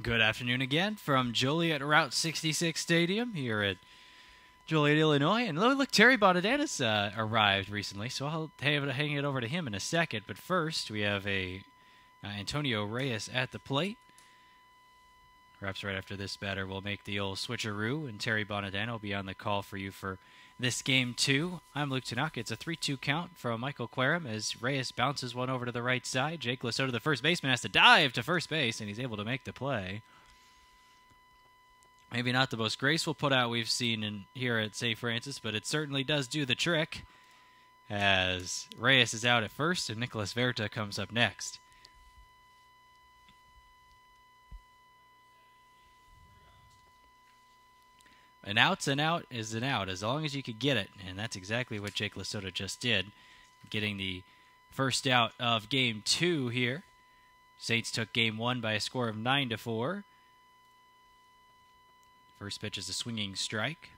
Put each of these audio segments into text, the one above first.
Good afternoon again from Joliet Route 66 Stadium here at Joliet, Illinois. And look, Terry Bonadanis arrived recently, so I'll hang it over to him in a second. But first, we have Antonio Reyes at the plate. Perhaps right after this batter, we'll make the old switcheroo, and Terry Bonadano will be on the call for you for this game 2. I'm Luke Tanaka. It's a 3-2 count from Michael Querum as Reyes bounces one over to the right side. Jake Lesotho, the first baseman, has to dive to first base, and he's able to make the play. Maybe not the most graceful putout we've seen here at St. Francis, but it certainly does do the trick as Reyes is out at first and Nicholas Verta comes up next. An out's an out is an out, as long as you could get it, and that's exactly what Jake Lesotho just did, getting the first out of Game 2 here. Saints took Game 1 by a score of 9-4. First pitch is a swinging strike.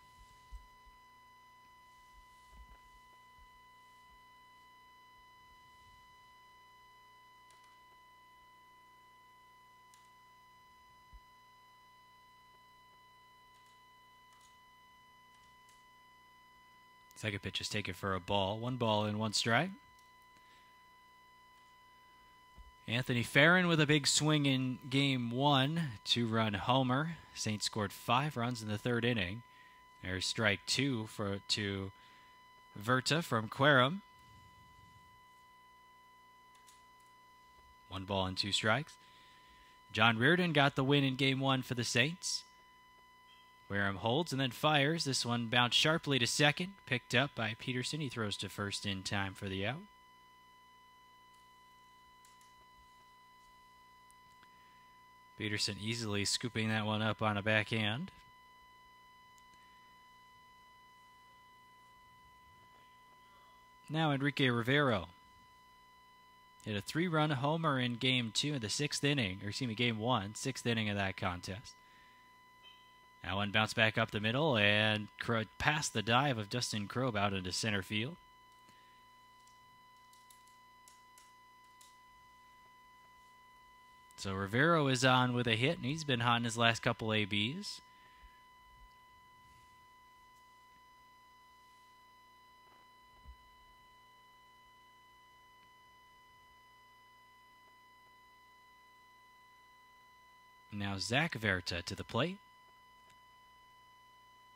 Second pitch is taken for a ball. 1 ball and 1 strike. Anthony Farron with a big swing in Game 1. 2-run homer. Saints scored 5 runs in the 3rd inning. There's strike 2 to Verta from Querum. 1 ball and 2 strikes. John Reardon got the win in Game 1 for the Saints. Querum holds and then fires. This one bounced sharply to second. Picked up by Peterson. He throws to first in time for the out. Peterson easily scooping that one up on a backhand. Now Enrique Rivero hit a 3-run homer in Game 2 in the 6th inning, or excuse me, Game 1, 6th inning of that contest. That one bounced back up the middle and past the dive of Dustin Krob out into center field. So Rivero is on with a hit, and he's been hot in his last couple ABs. Now Zach Verta to the plate.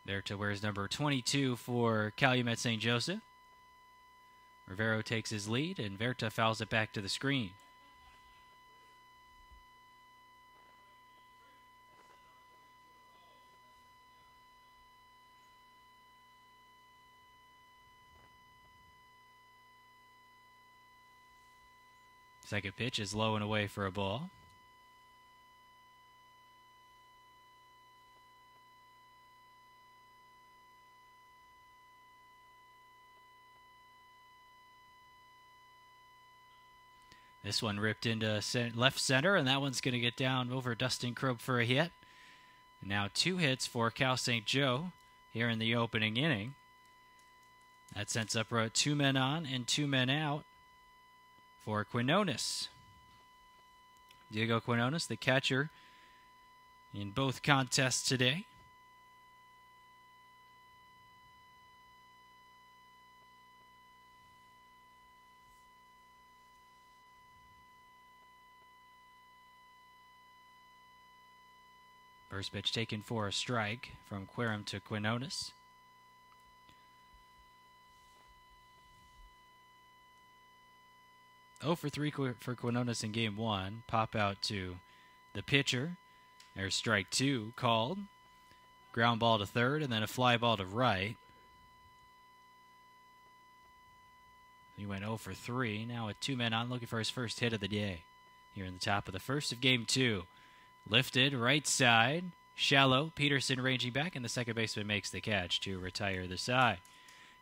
Verta wears number 22 for Calumet St. Joseph. Rivero takes his lead, and Verta fouls it back to the screen. Second pitch is low and away for a ball. This one ripped into left center, and that one's going to get down over Dustin Krob for a hit. And now 2 hits for Cal St. Joe here in the opening inning. That sends up 2 men on and 2 men out for Quinones. Diego Quinones, the catcher in both contests today. First pitch taken for a strike from Querum to Quinones. Oh for 3 for Quinones in Game 1. Pop out to the pitcher. There's strike 2 called. Ground ball to third, and then a fly ball to right. He went 0 for 3. Now with 2 men on, looking for his first hit of the day. Here in the top of the first of Game 2. Lifted, right side, shallow. Peterson ranging back, and the second baseman makes the catch to retire the side.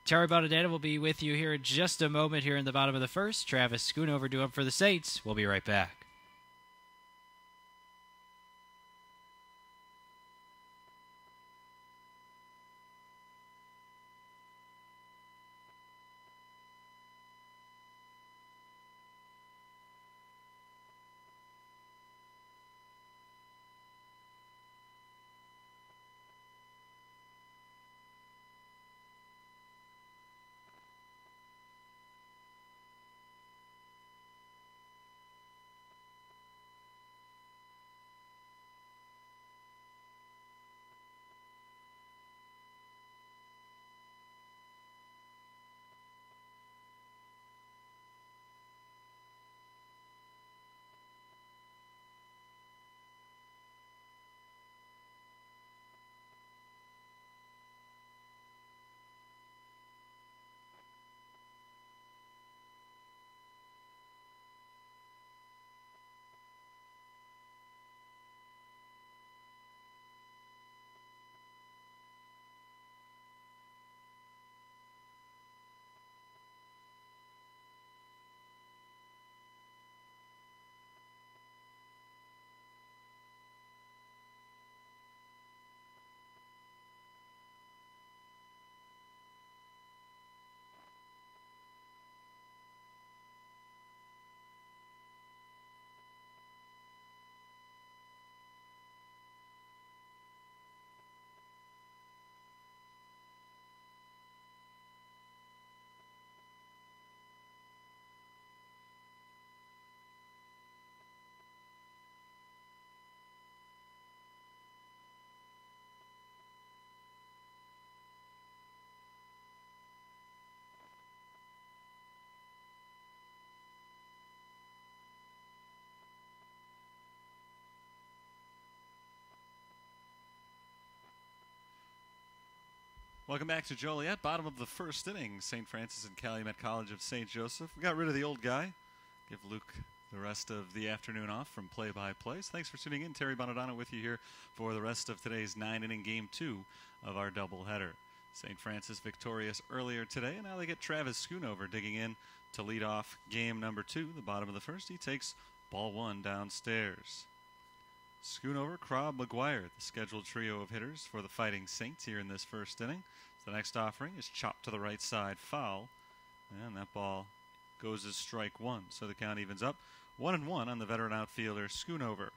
Terry Bonadano will be with you here in just a moment here in the bottom of the first. Travis Schoonover due up for the Saints. We'll be right back. Welcome back to Joliet. Bottom of the first inning. St. Francis and Calumet College of St. Joseph. We got rid of the old guy. Give Luke the rest of the afternoon off from play-by-play. So thanks for tuning in. Terry Bonadonna with you here for the rest of today's 9-inning Game 2 of our doubleheader. St. Francis victorious earlier today, and now they get Travis Schoonover digging in to lead off game number 2, the bottom of the first. He takes ball 1 downstairs. Schoonover, Crobb, McGuire, the scheduled trio of hitters for the Fighting Saints here in this first inning. So the next offering is chopped to the right side, foul, and that ball goes as strike 1. So the count evens up 1-1 on the veteran outfielder Schoonover.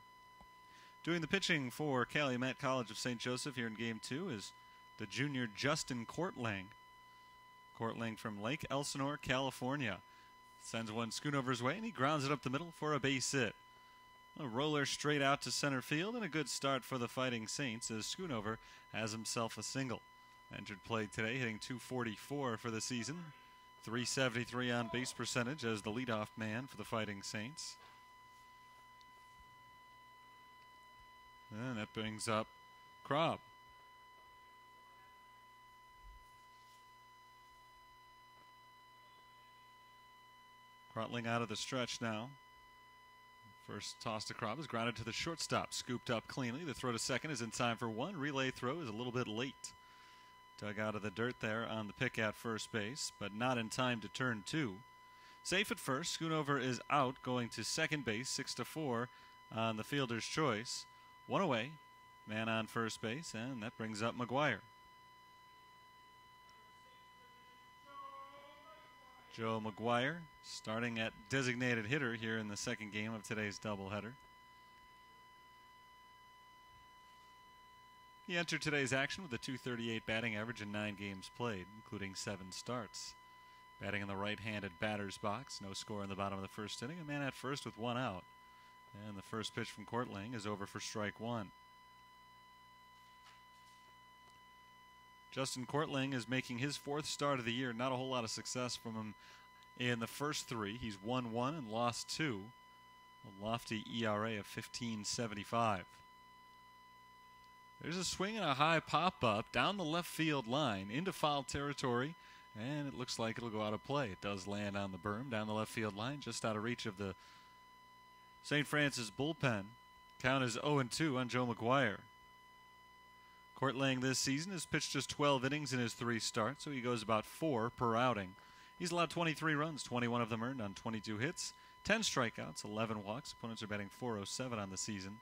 Doing the pitching for Calumet College of St. Joseph here in Game 2 is the junior Justin Courtlang. Courtlang from Lake Elsinore, California. Sends one Schoonover's way, and he grounds it up the middle for a base hit. A roller straight out to center field, and a good start for the Fighting Saints as Schoonover has himself a single. Entered play today, hitting .244 for the season. .373 on base percentage as the leadoff man for the Fighting Saints. And that brings up Crobb. Crottling out of the stretch now. First toss to Crobb is grounded to the shortstop. Scooped up cleanly. The throw to second is in time for one. Relay throw is a little bit late. Dug out of the dirt there on the pick at first base, but not in time to turn 2. Safe at first. Schoonover is out, going to second base, 6-4 on the fielder's choice. One away. Man on first base, and that brings up McGuire. Joe McGuire starting at designated hitter here in the second game of today's doubleheader. He entered today's action with a .238 batting average in 9 games played, including 7 starts. Batting in the right-handed batter's box, no score in the bottom of the first inning, a man at first with 1 out. And the first pitch from Courtlang is over for strike 1. Justin Courtlang is making his 4th start of the year. Not a whole lot of success from him in the first 3. He's won 1 and lost 2. A lofty ERA of 15.75. There's a swing and a high pop-up down the left field line into foul territory, and it looks like it'll go out of play. It does land on the berm down the left field line, just out of reach of the St. Francis bullpen. Count is 0-2 on Joe McGuire. Courtlang this season has pitched just 12 innings in his 3 starts, so he goes about 4 per outing. He's allowed 23 runs, 21 of them earned on 22 hits, 10 strikeouts, 11 walks. Opponents are batting .407 on the season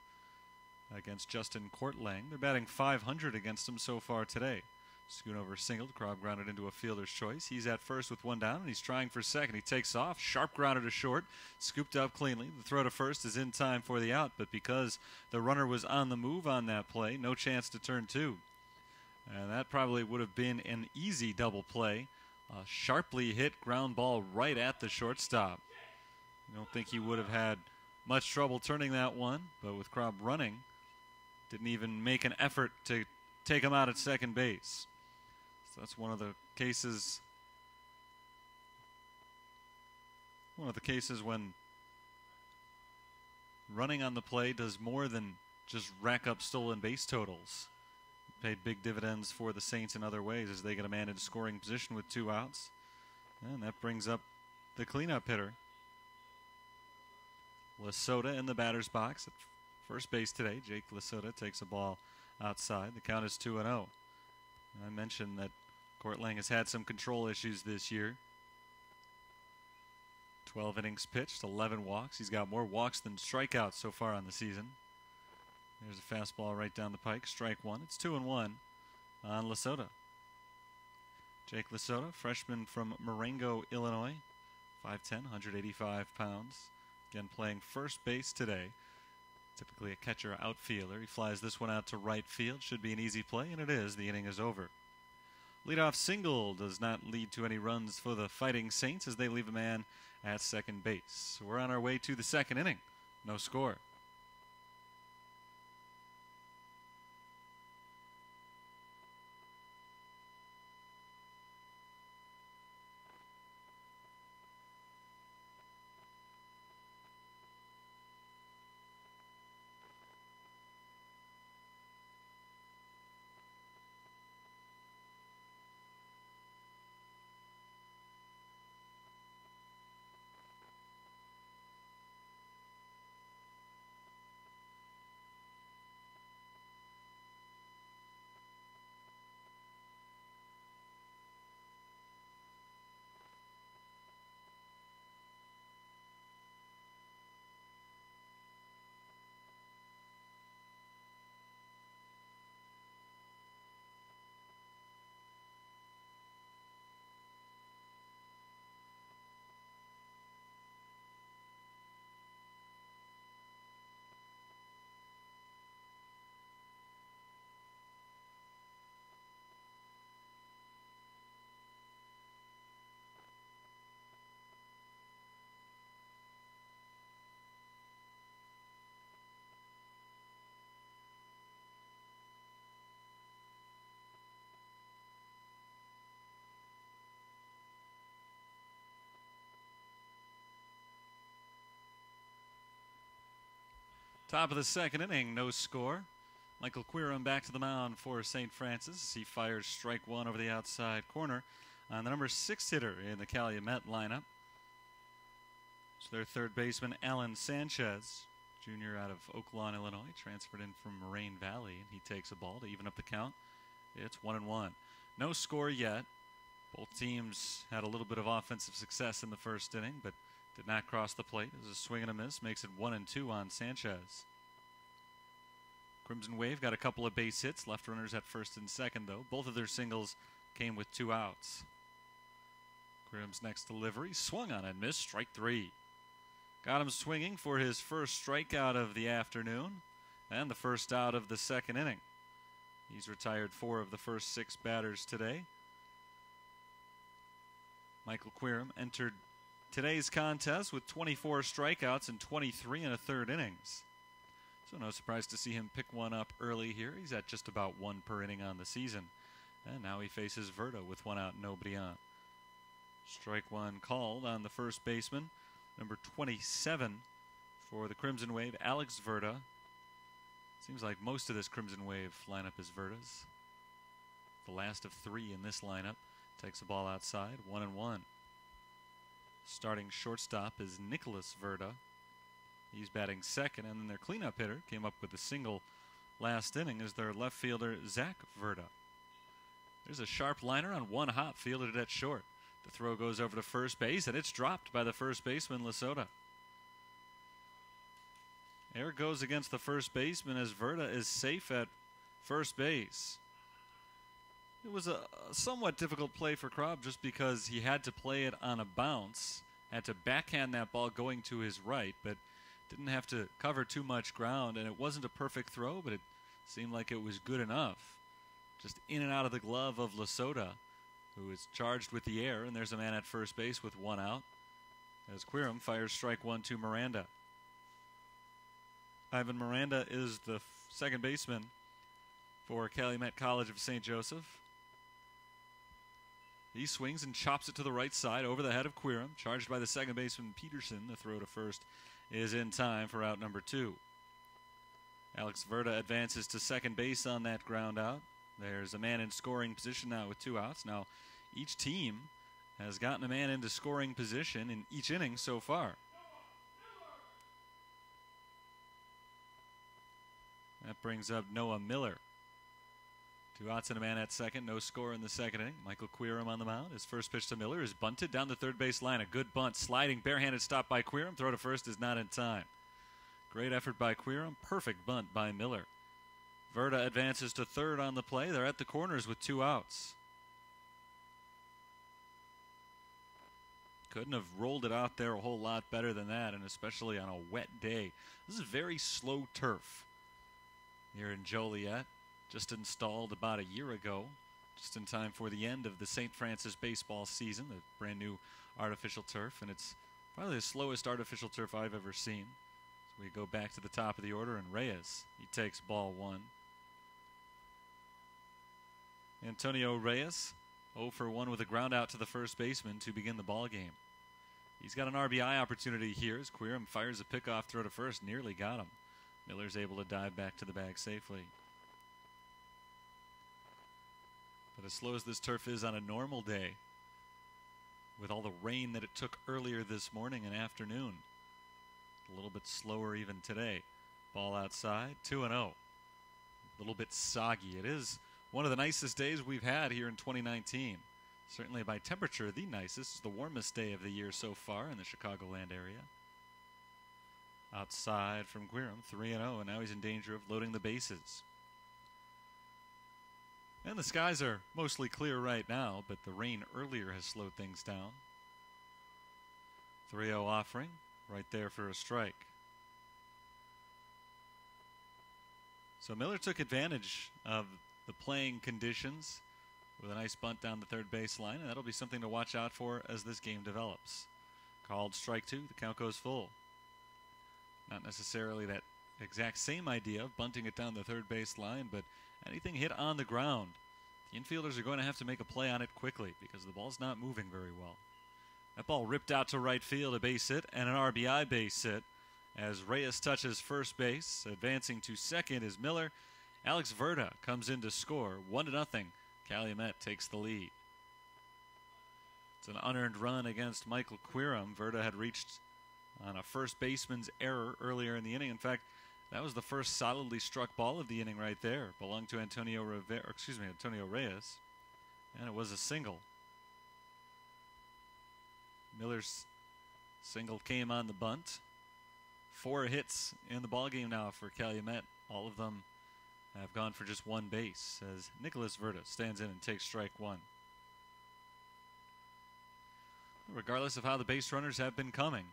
against Justin Courtlang. They're batting .500 against him so far today. Schoonover singled, Crobb grounded into a fielder's choice. He's at first with 1 down, and he's trying for second. He takes off, sharp grounder to short, scooped up cleanly. The throw to first is in time for the out, but because the runner was on the move on that play, no chance to turn 2. And that probably would have been an easy double play. A sharply hit ground ball right at the shortstop. I don't think he would have had much trouble turning that one, but with Crobb running, didn't even make an effort to take him out at second base. So that's one of the cases when running on the play does more than just rack up stolen base totals. Paid big dividends for the Saints in other ways as they get a man in scoring position with 2 outs. And that brings up the cleanup hitter. Lasota in the batter's box at first base today. Jake Lasota takes a ball outside. The count is 2-0. I mentioned that Courtlang has had some control issues this year. 12 innings pitched, 11 walks. He's got more walks than strikeouts so far on the season. There's a fastball right down the pike, strike 1. It's 2-1 on Lasota. Jake Lasota, freshman from Marengo, Illinois, 5'10", 185 pounds. Again, playing first base today. Typically a catcher outfielder. He flies this one out to right field. Should be an easy play, and it is. The inning is over. Leadoff single does not lead to any runs for the Fighting Saints as they leave a man at second base. So we're on our way to the second inning. No score. Top of the second inning, no score. Michael Quirum back to the mound for St. Francis. He fires strike one over the outside corner on the number 6 hitter in the Calumet lineup. It's their third baseman, Alan Sanchez, junior out of Oak Lawn, Illinois, transferred in from Moraine Valley, and he takes a ball to even up the count. It's 1-1. No score yet. Both teams had a little bit of offensive success in the first inning, but did not cross the plate. It was a swing and a miss, makes it 1-2 on Sanchez. Crimson Wave got a couple of base hits, left runners at first and second, though. Both of their singles came with 2 outs. Grim's next delivery, swung on and missed, strike 3. Got him swinging for his first strikeout of the afternoon and the first out of the second inning. He's retired 4 of the first 6 batters today. Michael Quirum entered today's contest with 24 strikeouts and 23 in a third innings. So no surprise to see him pick one up early here. He's at just about 1 per inning on the season. And now he faces Verda with 1 out, nobody on. Strike 1 called on the first baseman, number 27 for the Crimson Wave, Alex Verda. Seems like most of this Crimson Wave lineup is Verda's. The last of 3 in this lineup. Takes the ball outside, 1-1. Starting shortstop is Nicholas Verda. He's batting second, and then their cleanup hitter came up with a single last inning is their left fielder, Zach Verda. There's a sharp liner on one hop, fielded at short. The throw goes over to first base, and it's dropped by the first baseman, Lasota. Air goes against the first baseman as Verda is safe at first base. It was a somewhat difficult play for Krob just because he had to play it on a bounce, had to backhand that ball going to his right, but didn't have to cover too much ground, and it wasn't a perfect throw, but it seemed like it was good enough. Just in and out of the glove of Lasota, who is charged with the air, and there's a man at first base with 1 out, as Quirum fires strike 1 to Miranda. Ivan Miranda is the second baseman for Calumet College of St. Joseph. He swings and chops it to the right side over the head of Quirum, charged by the second baseman Peterson. The throw to first is in time for out number 2. Alex Verda advances to second base on that ground out. There's a man in scoring position now with 2 outs. Now, each team has gotten a man into scoring position in each inning so far. That brings up Noah Miller. 2 outs and a man at second. No score in the second inning. Michael Quirum on the mound. His first pitch to Miller is bunted down the third base line. A good bunt. Sliding barehanded stop by Quirum. Throw to first is not in time. Great effort by Quirum. Perfect bunt by Miller. Verda advances to third on the play. They're at the corners with 2 outs. Couldn't have rolled it out there a whole lot better than that, and especially on a wet day. This is very slow turf here in Joliet. Just installed about a year ago, just in time for the end of the St. Francis baseball season, the brand new artificial turf, and it's probably the slowest artificial turf I've ever seen. So we go back to the top of the order, and Reyes, he takes ball 1. Antonio Reyes, 0 for 1 with a ground out to the first baseman to begin the ball game. He's got an RBI opportunity here as Quirum fires a pickoff throw to first, nearly got him. Miller's able to dive back to the bag safely. But as slow as this turf is on a normal day, with all the rain that it took earlier this morning and afternoon, a little bit slower even today. Ball outside, 2-0. A little bit soggy. It is one of the nicest days we've had here in 2019. Certainly by temperature, the nicest. It's the warmest day of the year so far in the Chicagoland area. Outside from Quirum, 3-0, and now he's in danger of loading the bases. And the skies are mostly clear right now, but the rain earlier has slowed things down. 3-0 offering, right there for a strike. So Miller took advantage of the playing conditions with a nice bunt down the third baseline, and that'll be something to watch out for as this game develops. Called strike 2, the count goes full. Not necessarily that exact same idea of bunting it down the third base line, but anything hit on the ground, the infielders are going to have to make a play on it quickly because the ball's not moving very well. That ball ripped out to right field, a base hit and an RBI base hit as Reyes touches first base. Advancing to second is Miller. Alex Verda comes in to score. 1-0. Calumet takes the lead. It's an unearned run against Michael Quirum. Verda had reached on a first baseman's error earlier in the inning. In fact, that was the first solidly struck ball of the inning right there. Belonged to Antonio Reyes. And it was a single. Miller's single came on the bunt. 4 hits in the ballgame now for Calumet. All of them have gone for just one base as Nicholas Verda stands in and takes strike one. Regardless of how the base runners have been coming,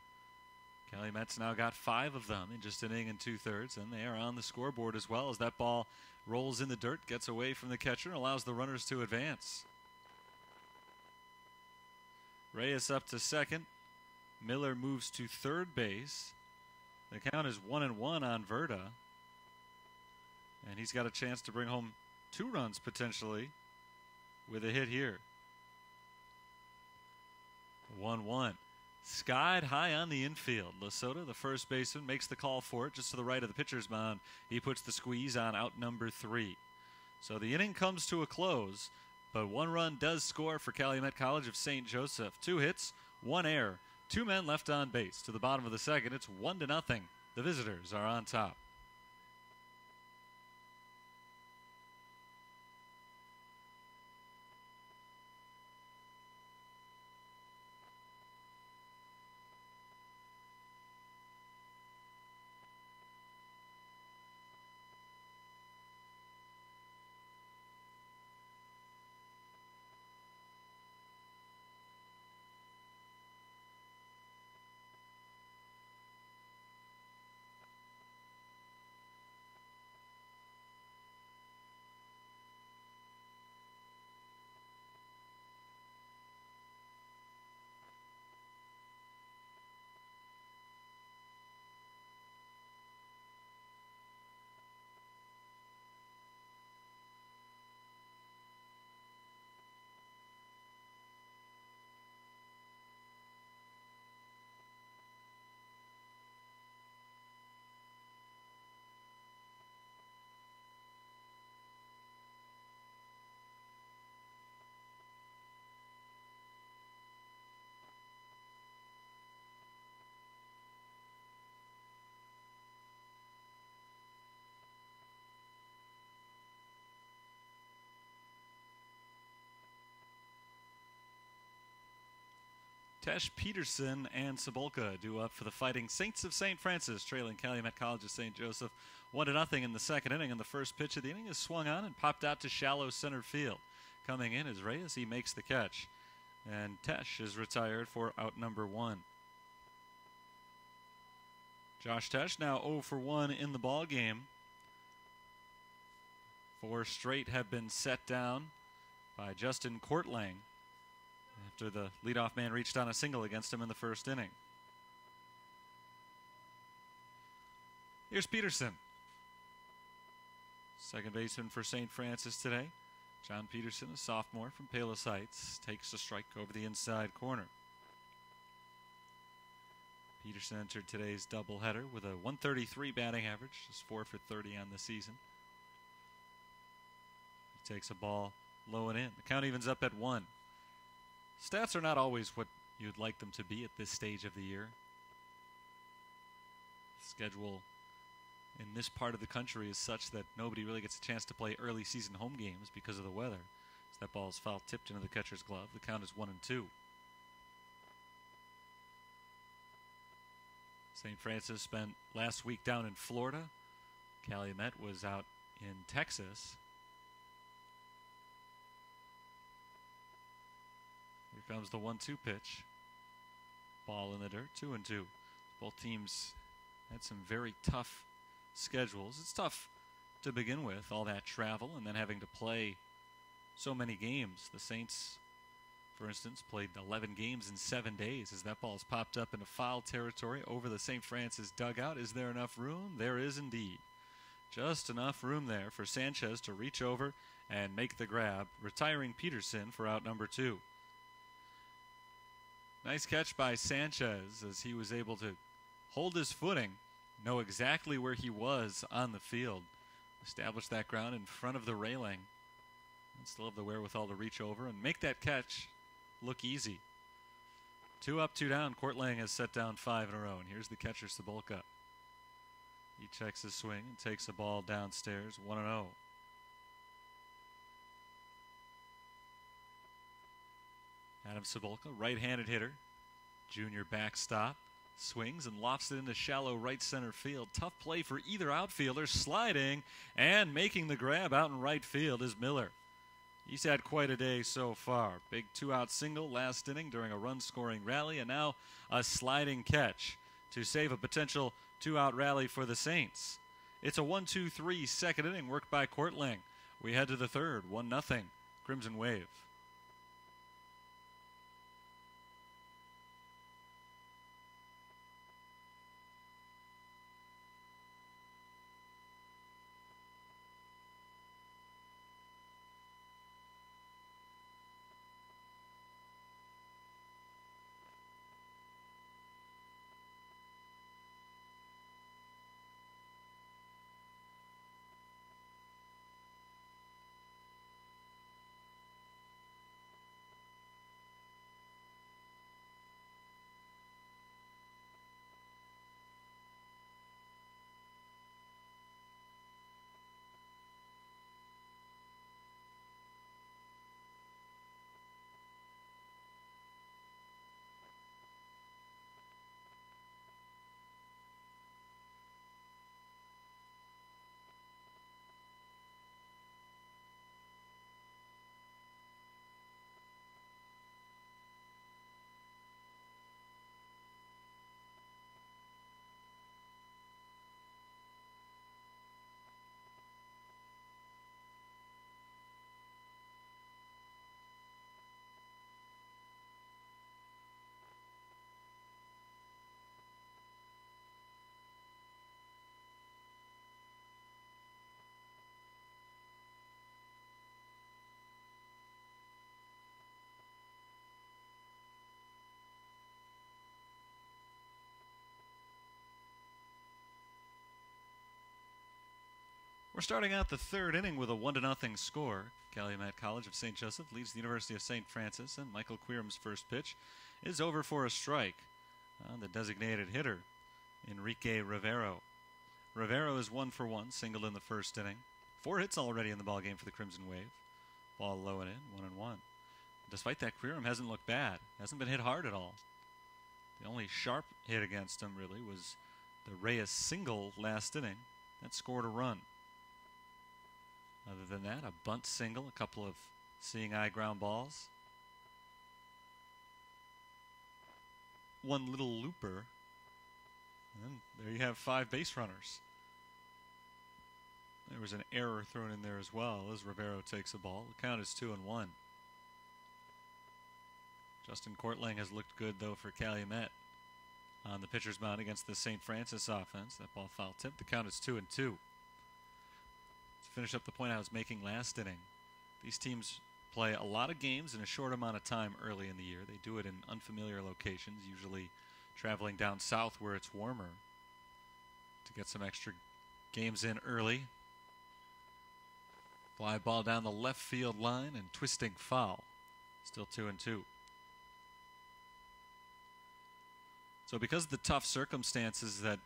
Calumet's now got 5 of them in just an inning and 2/3, and they are on the scoreboard as well as that ball rolls in the dirt, gets away from the catcher, and allows the runners to advance. Reyes up to second. Miller moves to third base. The count is 1-1 on Verda. And he's got a chance to bring home 2 runs potentially with a hit here. 1-1. Skied high on the infield. Lasota, the first baseman, makes the call for it just to the right of the pitcher's mound. He puts the squeeze on out number 3. So the inning comes to a close, but 1 run does score for Calumet College of St. Joseph. 2 hits, 1 error, 2 men left on base. To the bottom of the second, it's 1-0. The visitors are on top. Tesh Peterson and Cebulka due up for the Fighting Saints of St. Francis, trailing Calumet College of St. Joseph 1-0 in the second inning. And the first pitch of the inning is swung on and popped out to shallow center field. Coming in is Reyes. He makes the catch. And Tesh is retired for out number 1. Josh Tesh now 0 for 1 in the ball game. 4 straight have been set down by Justin Courtlang after the leadoff man reached on a single against him in the first inning. Here's Peterson. Second baseman for St. Francis today. John Peterson, a sophomore from Palos Heights, takes a strike over the inside corner. Peterson entered today's doubleheader with a 133 batting average, just 4 for 30 on the season. He takes a ball low and in. The count evens up at 1. Stats are not always what you'd like them to be at this stage of the year. The schedule in this part of the country is such that nobody really gets a chance to play early season home games because of the weather. So that ball is foul tipped into the catcher's glove. The count is 1-2. St. Francis spent last week down in Florida. Calumet was out in Texas. Here comes the 1-2 pitch. Ball in the dirt, 2-2. Both teams had some very tough schedules. It's tough to begin with, all that travel and then having to play so many games. The Saints, for instance, played 11 games in 7 days as that ball's popped up into foul territory over the St. Francis dugout. Is there enough room? There is indeed. Just enough room there for Sanchez to reach over and make the grab, retiring Peterson for out number 2. Nice catch by Sanchez as he was able to hold his footing know exactly where he was on the field. Establish that ground in front of the railing. And still have the wherewithal to reach over and make that catch look easy. 2 up, 2 down. Court Lang has set down 5 in a row. And here's the catcher, Cebulka. He checks his swing and takes the ball downstairs, 1-0. Adam Cebulka, right-handed hitter. Junior backstop. Swings and lofts it into shallow right center field. Tough play for either outfielder. Sliding and making the grab out in right field is Miller. He's had quite a day so far. Big 2-out single last inning during a run-scoring rally, and now a sliding catch to save a potential 2-out rally for the Saints. It's a 1-2-3 second inning worked by Court Lang. We head to the third, 1-0, Crimson Wave. We're starting out the third inning with a 1-0 score. Calumet College of St. Joseph leads the University of St. Francis, and Michael Quirum's first pitch is over for a strike on the designated hitter, Enrique Rivero. Rivero is 1 for 1, singled in the first inning. 4 hits already in the ballgame for the Crimson Wave. Ball low and in, 1-1. Despite that, Quirum hasn't looked bad. Hasn't been hit hard at all. The only sharp hit against him, really, was the Reyes single last inning. That scored a run. Other than that, a bunt single, a couple of seeing-eye ground balls. One little looper. And there you have 5 base runners. There was an error thrown in there as well as Rivero takes the ball. The count is 2-1. Justin Court Lang has looked good, though, for Calumet on the pitcher's mound against the St. Francis offense. That ball foul tip. The count is 2-2. To finish up the point I was making last inning, these teams play a lot of games in a short amount of time early in the year. They do it in unfamiliar locations, usually traveling down south where it's warmer to get some extra games in early. Fly ball down the left field line and twisting foul. Still 2-2. So because of the tough circumstances that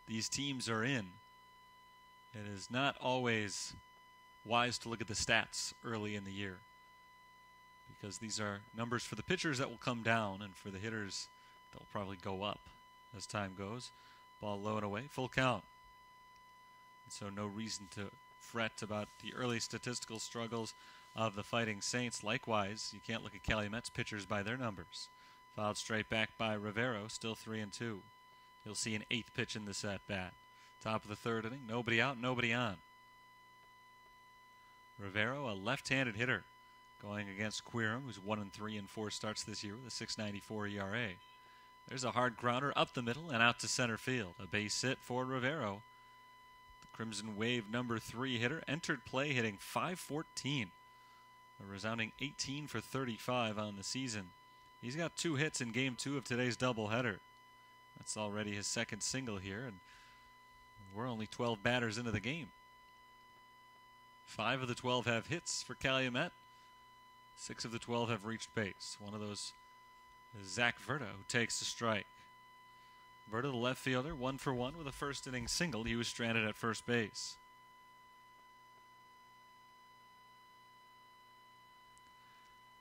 these teams are in, it is not always wise to look at the stats early in the year, because these are numbers for the pitchers that will come down and for the hitters that will probably go up as time goes. Ball low and away, full count. And so no reason to fret about the early statistical struggles of the Fighting Saints. Likewise, you can't look at Calumet's pitchers by their numbers. Fouled straight back by Rivero, still 3-2. You'll see an 8th pitch in this at-bat. Top of the third inning, nobody out, nobody on. Rivero, a left-handed hitter, going against Quirum, who's 1-3 in 4 starts this year with a .694 ERA. There's a hard grounder up the middle and out to center field. A base hit for Rivero. The Crimson Wave number 3 hitter entered play hitting .514. A resounding 18 for 35 on the season. He's got 2 hits in Game 2 of today's doubleheader. That's already his second single here, and We're only 12 batters into the game. 5 of the 12 have hits for Calumet. 6 of the 12 have reached base. One of those is Zach Verda, who takes the strike. Verda, the left fielder, 1 for 1 with a first inning single. He was stranded at first base.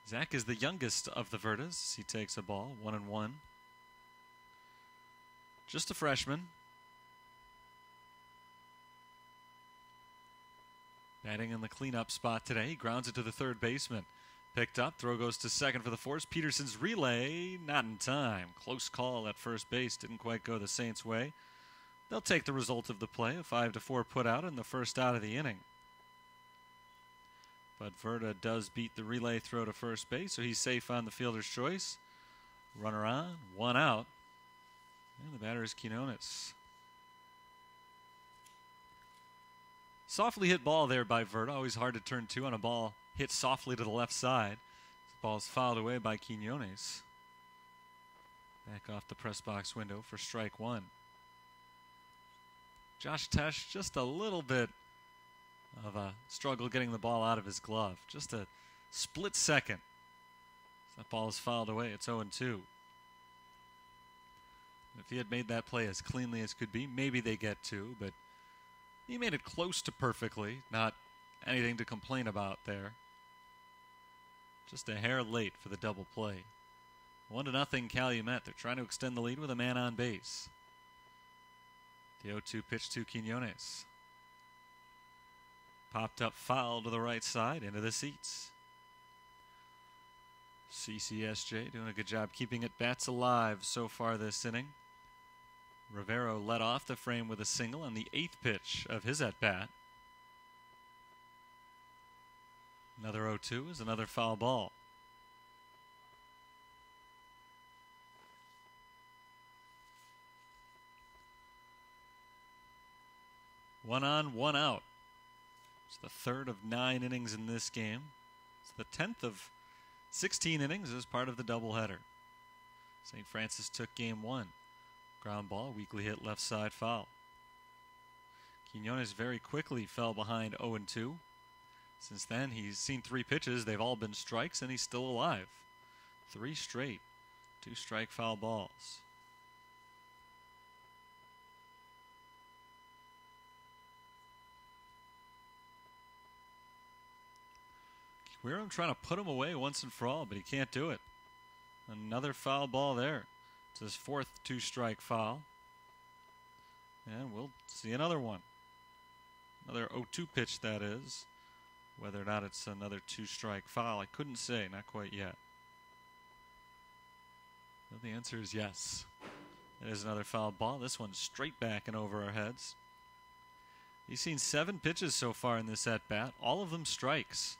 Zach is the youngest of the Verdas. He takes a ball, 1-1. Just a freshman. Batting in the cleanup spot today. He grounds it to the third baseman. Picked up. Throw goes to second for the force. Peterson's relay. Not in time. Close call at first base. Didn't quite go the Saints' way. They'll take the result of the play. A 5-4 put out in the first out of the inning. But Verda does beat the relay throw to first base, so he's safe on the fielder's choice. Runner on. 1 out. And the batter is Quinones. Softly hit ball there by Verda. Always hard to turn to on a ball hit softly to the left side. The ball is fouled away by Quinones. Back off the press box window for strike 1. Josh Tesh, just a little bit of a struggle getting the ball out of his glove. Just a split second. That ball is fouled away. It's 0-2. If he had made that play as cleanly as could be, maybe they get 2, but he made it close to perfectly. Not anything to complain about there. Just a hair late for the double play. 1-0 Calumet. They're trying to extend the lead with a man on base. The 0-2 pitch to Quinones. Popped up foul to the right side, into the seats. CCSJ doing a good job keeping it bats alive so far this inning. Rivero led off the frame with a single on the 8th pitch of his at-bat. Another 0-2 is another foul ball. One on, 1 out. It's the 3rd of 9 innings in this game. It's the 10th of 16 innings as part of the doubleheader. St. Francis took game 1. Ground ball, weakly hit left side foul. Quinones very quickly fell behind 0-2. Since then, he's seen 3 pitches. They've all been strikes, and he's still alive. 3 straight, 2-strike foul balls. Quirum trying to put him away once and for all, but he can't do it. Another foul ball there. It's his 4th 2-strike foul. And we'll see another one. Another 0-2 pitch, that is. Whether or not it's another 2-strike foul, I couldn't say. Not quite yet. But the answer is yes. It is another foul ball. This one's straight back and over our heads. He's seen 7 pitches so far in this at-bat. All of them strikes.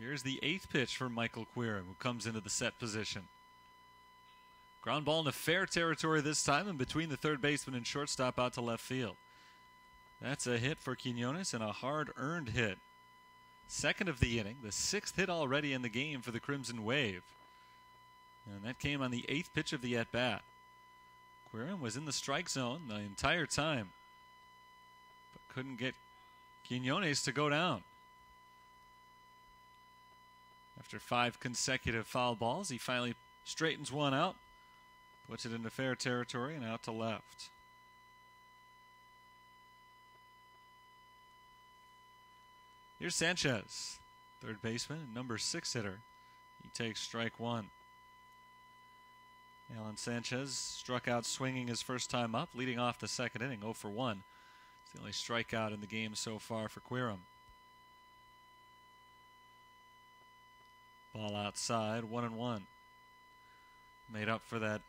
Here's the 8th pitch for Michael Quirum, who comes into the set position. Ground ball into fair territory this time, and between the third baseman and shortstop out to left field. That's a hit for Quinones and a hard-earned hit. 2nd of the inning, the 6th hit already in the game for the Crimson Wave. And that came on the 8th pitch of the at-bat. Quirum was in the strike zone the entire time, but couldn't get Quinones to go down. After 5 consecutive foul balls, he finally straightens one out, puts it into fair territory and out to left. Here's Sanchez, third baseman and number 6 hitter. He takes strike 1. Alan Sanchez struck out swinging his first time up, leading off the 2nd inning, 0 for 1. It's the only strikeout in the game so far for Quirum. Ball outside, 1-1. Made up for that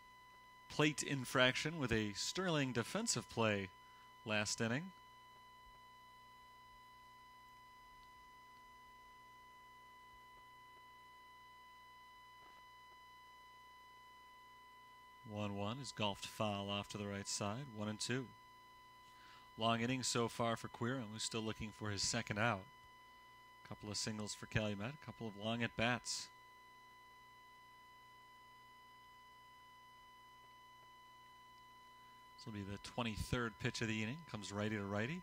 plate infraction with a sterling defensive play last inning. Is golfed foul off to the right side, 1-2. Long innings so far for Quirum, who's still looking for his 2nd out. A couple of singles for Calumet, a couple of long at-bats. This will be the 23rd pitch of the inning. Comes righty to righty,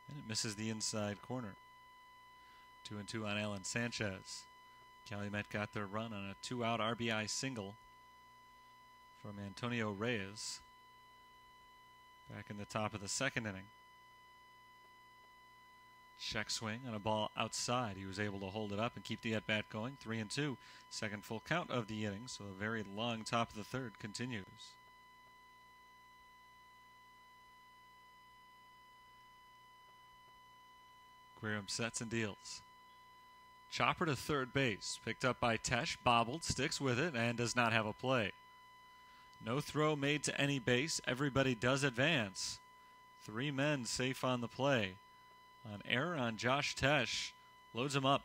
and it misses the inside corner. 2-2 on Alan Sanchez. Calumet got their run on a 2-out RBI single from Antonio Reyes back in the top of the second inning. Check swing on a ball outside. He was able to hold it up and keep the at-bat going. 3-2. Second full count of the inning, so a very long top of the third continues. Quirum sets and deals. Chopper to third base. Picked up by Tesh. Bobbled. Sticks with it and does not have a play. No throw made to any base. Everybody does advance. 3 men safe on the play. An error on Josh Tesh. Loads him up.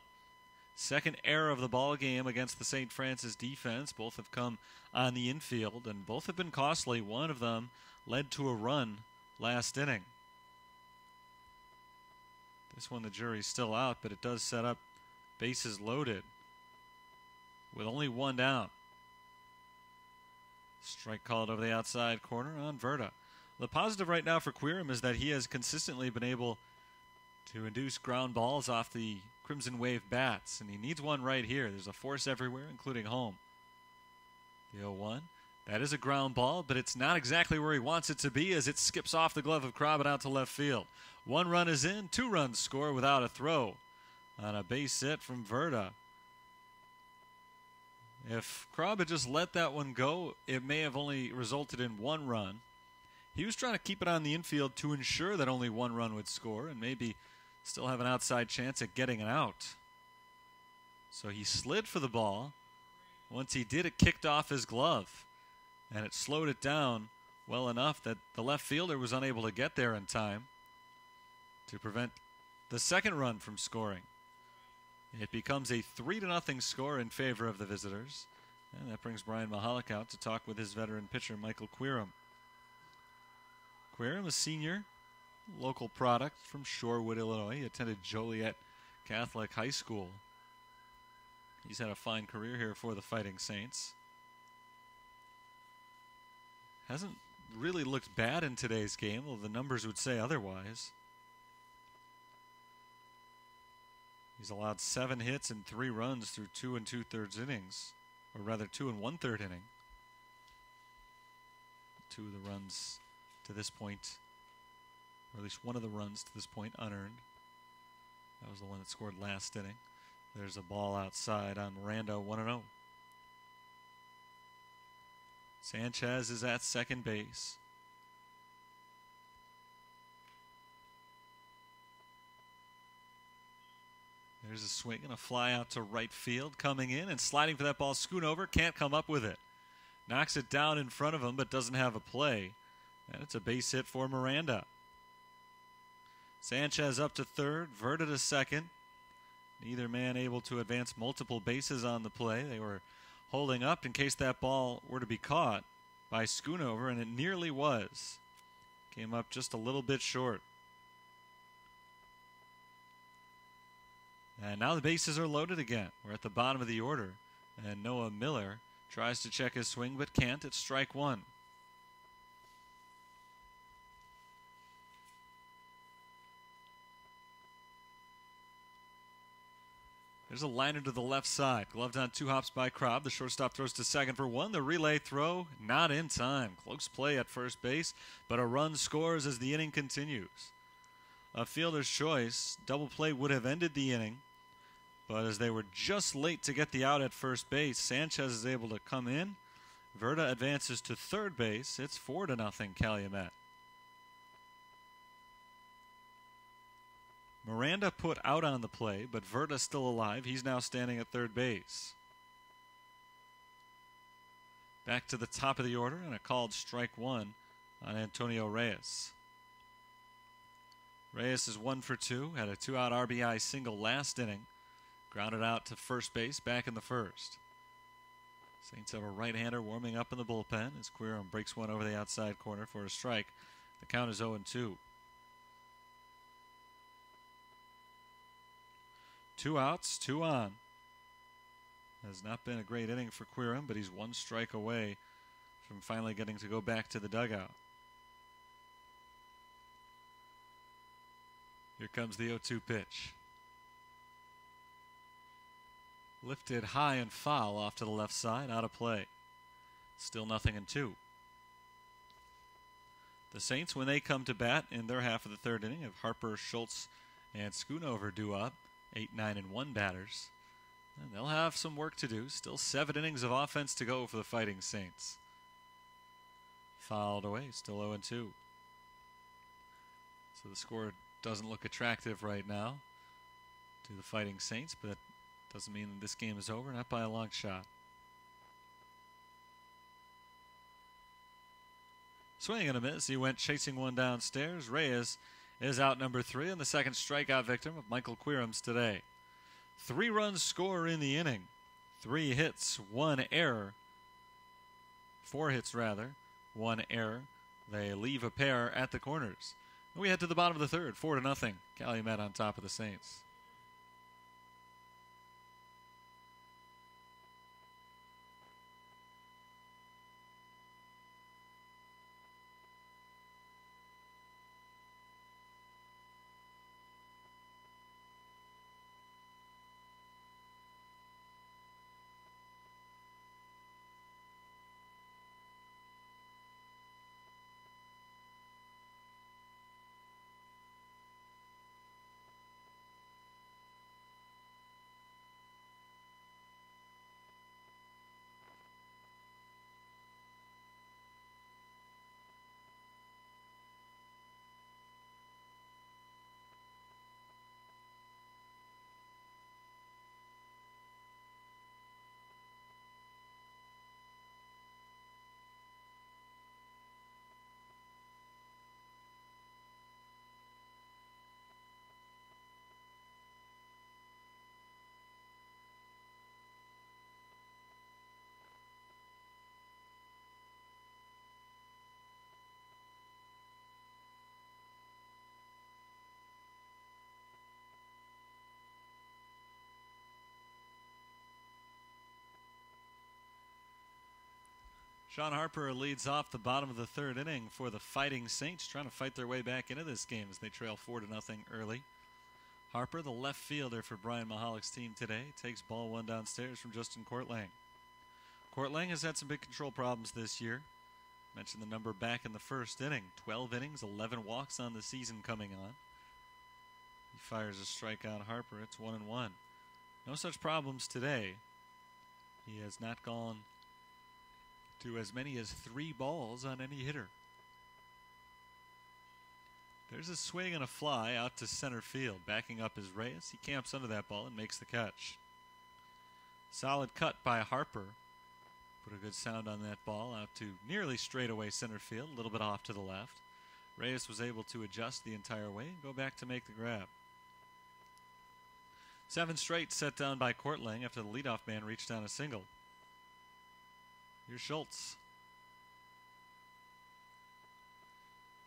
Second error of the ball game against the St. Francis defense. Both have come on the infield, and both have been costly. One of them led to a run last inning. This one the jury's still out, but it does set up bases loaded with only 1 down. Strike called over the outside corner on Verda. The positive right now for Quirum is that he has consistently been able to induce ground balls off the Crimson Wave bats, and he needs one right here. There's a force everywhere, including home. The 0-1. That is a ground ball, but it's not exactly where he wants it to be as it skips off the glove of Cobb and out to left field. 1 run is in, 2 runs score without a throw on a base hit from Verda. If Cobb had just let that one go, it may have only resulted in 1 run. He was trying to keep it on the infield to ensure that only 1 run would score and maybe still have an outside chance at getting it out. So he slid for the ball. Once he did, it kicked off his glove, and it slowed it down well enough that the left fielder was unable to get there in time to prevent the second run from scoring. It becomes a 3-0 score in favor of the visitors, and that brings Brian Mahalik out to talk with his veteran pitcher, Michael Quirum. Quirum, a senior, local product from Shorewood, Illinois. He attended Joliet Catholic High School. He's had a fine career here for the Fighting Saints. Hasn't really looked bad in today's game, although the numbers would say otherwise. He's allowed 7 hits and 3 runs through 2 2/3 innings, or rather 2 1/3 inning. 2 of the runs to this point, or at least 1 of the runs to this point, unearned. That was the one that scored last inning. There's a ball outside on Miranda, 1-0. Sanchez is at second base. There's a swing and a fly out to right field. Coming in and sliding for that ball. Schoonover can't come up with it. Knocks it down in front of him but doesn't have a play. And it's a base hit for Miranda. Sanchez up to third. Verda to second. Neither man able to advance multiple bases on the play. They were holding up in case that ball were to be caught by Schoonover, and it nearly was. Came up just a little bit short. And now the bases are loaded again. We're at the bottom of the order. And Noah Miller tries to check his swing but can't. It's strike 1. There's a liner to the left side. Gloved on 2 hops by Cobb. The shortstop throws to second for 1. The relay throw not in time. Close play at first base, but a run scores as the inning continues. A fielder's choice. Double play would have ended the inning, but as they were just late to get the out at first base, Sanchez is able to come in. Verda advances to third base. It's 4-0 Calumet. Miranda put out on the play, but Verda's still alive. He's now standing at third base. Back to the top of the order, and a called strike 1 on Antonio Reyes. Reyes is 1 for 2, had a 2-out RBI single last inning. Grounded out to first base, back in the first. Saints have a right-hander warming up in the bullpen as Quirum breaks one over the outside corner for a strike. The count is 0-2. 2 outs, 2 on. Has not been a great inning for Quirum, but he's 1 strike away from finally getting to go back to the dugout. Here comes the 0-2 pitch. Lifted high and foul off to the left side, out of play. Still 0-2. The Saints, when they come to bat in their half of the third inning, have Harper, Schultz, and Schoonover due up, 8, 9, and 1 batters. And they'll have some work to do. Still 7 innings of offense to go for the Fighting Saints. Fouled away, still 0-2. So the score doesn't look attractive right now to the Fighting Saints, but that doesn't mean that this game is over, not by a long shot. Swing and a miss. He went chasing one downstairs. Reyes is out number 3 and the second strikeout victim of Michael Quirams today. 3 runs score in the inning. 3 hits, 1 error. 4 hits, rather. 1 error. They leave a pair at the corners. And we head to the bottom of the third, 4-0. Calumet on top of the Saints. Sean Harper leads off the bottom of the third inning for the Fighting Saints, trying to fight their way back into this game as they trail 4-0 early. Harper, the left fielder for Brian Mahalick's team today, takes ball 1 downstairs from Justin Courtlang. Courtlang has had some big control problems this year. Mentioned the number back in the first inning. 12 innings, 11 walks on the season coming on. He fires a strikeout Harper. It's 1-1. No such problems today. He has not gone to as many as 3 balls on any hitter. There's a swing and a fly out to center field. Backing up is Reyes. He camps under that ball and makes the catch. Solid cut by Harper. Put a good sound on that ball out to nearly straightaway center field, a little bit off to the left. Reyes was able to adjust the entire way and go back to make the grab. 7 straight set down by Courtlang after the leadoff man reached down a single. Here's Schultz.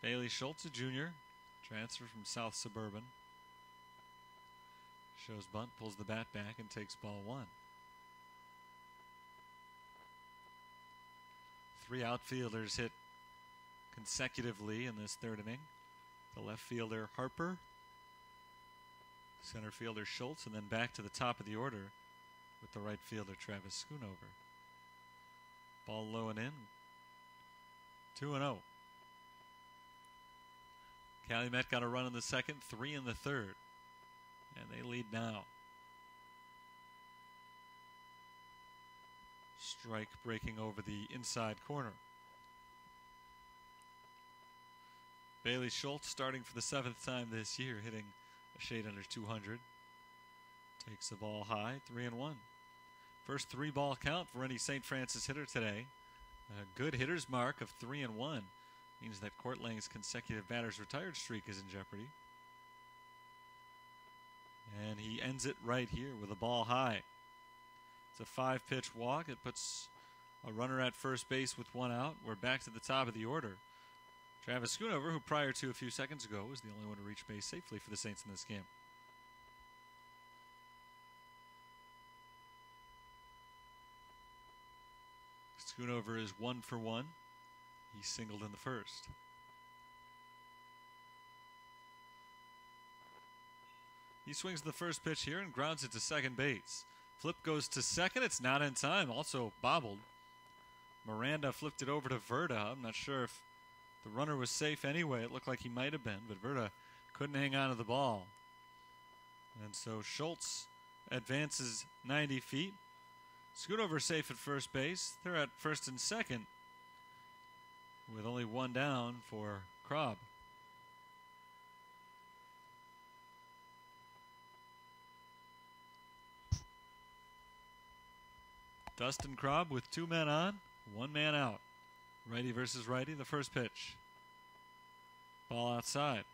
Bailey Schultz, a junior, transfer from South Suburban. Shows bunt, pulls the bat back, and takes ball 1. 3 outfielders hit consecutively in this third inning. The left fielder, Harper. Center fielder, Schultz, and then back to the top of the order with the right fielder, Travis Schoonover. Ball low and in. 2-0. Calumet got a run in the second, 3 in the third. And they lead now. Strike breaking over the inside corner. Bailey Schultz starting for the 7th time this year, hitting a shade under 200. Takes the ball high, 3-1. First 3-ball count for any St. Francis hitter today. A good hitter's mark of 3-1 means that Courtlang's consecutive batters retired streak is in jeopardy. And he ends it right here with a ball high. It's a 5-pitch walk. It puts a runner at first base with 1 out. We're back to the top of the order. Travis Schoonover, who prior to a few seconds ago was the only one to reach base safely for the Saints in this game. Schoonover is 1 for 1. He singled in the first. He swings the first pitch here and grounds it to second base. Flip goes to second. It's not in time. Also bobbled. Miranda flipped it over to Verda. I'm not sure if the runner was safe anyway. It looked like he might have been, but Verda couldn't hang on to the ball. And so Schultz advances 90 feet. Schoonover safe at first base. They're at first and second with only one down for Krob. Dustin Krob with 2 men on, 1 man out. Righty versus righty, the first pitch. Ball outside.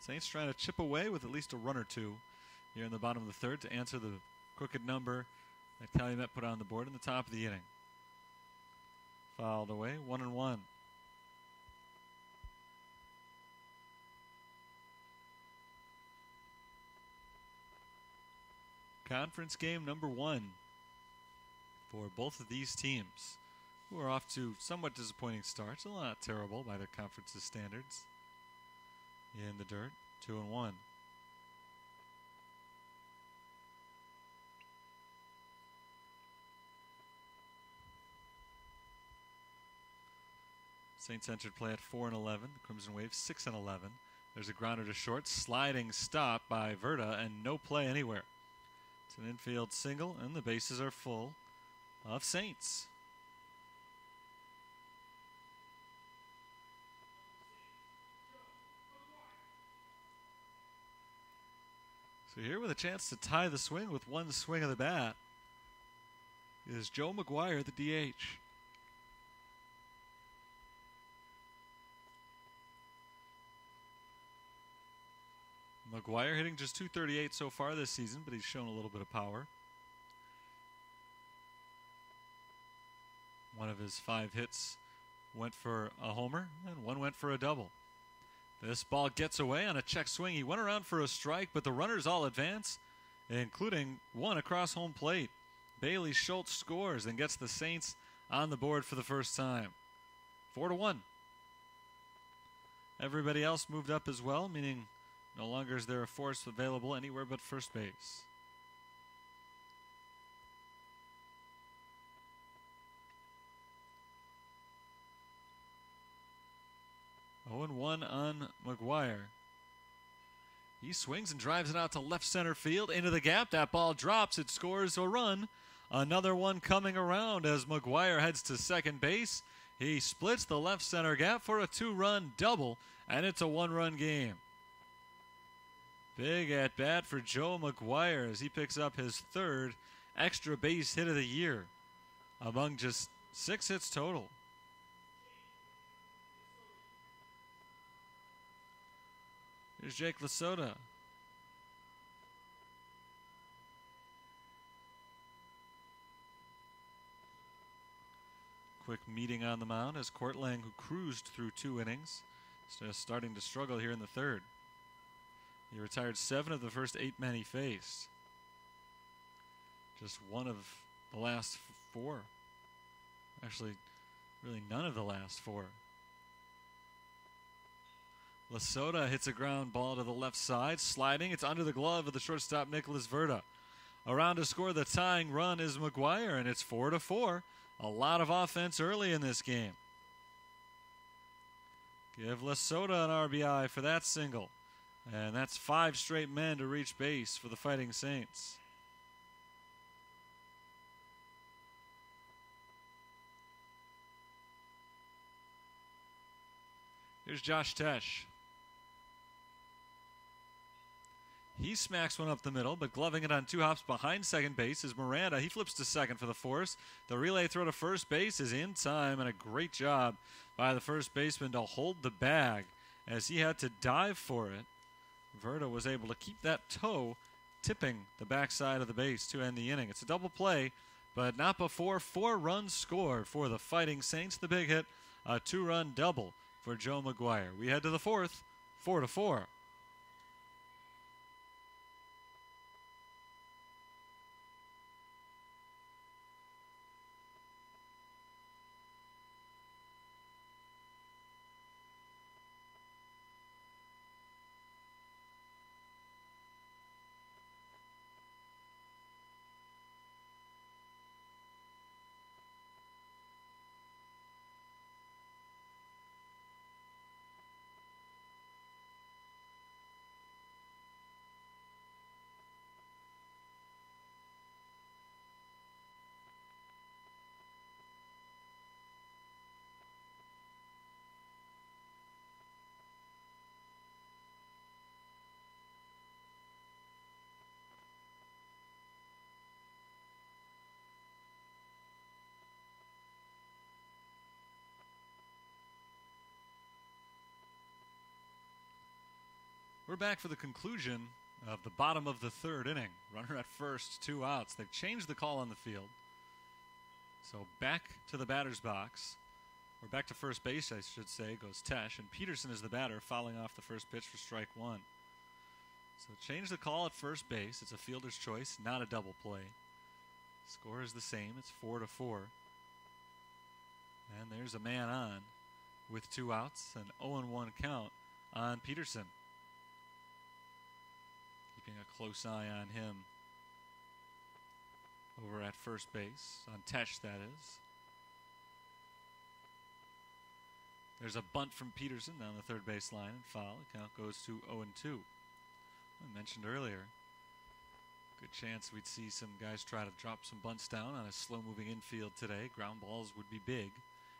Saints trying to chip away with at least a run or two here in the bottom of the third to answer the crooked number that Calumet put on the board in the top of the inning. Fouled away, 1-1. Conference game number 1 for both of these teams, who are off to somewhat disappointing starts. A lot terrible by the conference's standards. In the dirt, 2-1. Saints entered play at 4-11. The Crimson Wave 6-11. There's a grounder to short, sliding stop by Verda, and no play anywhere. It's an infield single, and the bases are full of Saints. So here with a chance to tie the swing with one swing of the bat is Joe McGuire, the DH. McGuire hitting just .238 so far this season, but he's shown a little bit of power. One of his 5 hits went for a homer, and one went for a double. This ball gets away on a check swing. He went around for a strike, but the runners all advance, including one across home plate. Bailey Schultz scores and gets the Saints on the board for the first time. 4-1. Everybody else moved up as well, meaning no longer is there a force available anywhere but first base. Oh, and 1 on McGuire. He swings and drives it out to left center field into the gap. That ball drops. It scores a run. Another one coming around as McGuire heads to second base. He splits the left center gap for a 2-run double, and it's a 1-run game. Big at bat for Joe McGuire as he picks up his 3rd extra base hit of the year among just 6 hits total. Here's Jake Lasota. Quick meeting on the mound as Courtlang, who cruised through 2 innings, is starting to struggle here in the 3rd. He retired 7 of the first 8 men he faced. Just 1 of the last 4. Actually, really none of the last 4. Lasota hits a ground ball to the left side, sliding. It's under the glove of the shortstop, Nicholas Verda. Around to score the tying run is McGuire, and it's 4-4. A lot of offense early in this game. Give Lasota an RBI for that single. And that's 5 straight men to reach base for the Fighting Saints. Here's Josh Tesh. He smacks one up the middle, but gloving it on 2 hops behind second base is Miranda. He flips to second for the force. The relay throw to first base is in time, and a great job by the first baseman to hold the bag as he had to dive for it. Verda was able to keep that toe tipping the backside of the base to end the inning. It's a double play, but not before 4 runs scored for the Fighting Saints. The big hit, a 2-run double for Joe McGuire. We head to the 4th, 4-4. We're back for the conclusion of the bottom of the third inning. Runner at first, 2 outs. They've changed the call on the field. So back to the batter's box, or back to first base, I should say, goes Tesh, and Peterson is the batter, fouling off the first pitch for strike 1. So change the call at first base. It's a fielder's choice, not a double play. Score is the same. It's 4-4. And there's a man on with 2 outs, an 0-1 count on Peterson. Keeping a close eye on him over at first base, on Tesh, that is. There's a bunt from Peterson down the third base line and foul. The count goes to 0-2. I mentioned earlier, good chance we'd see some guys try to drop some bunts down on a slow-moving infield today. Ground balls would be big.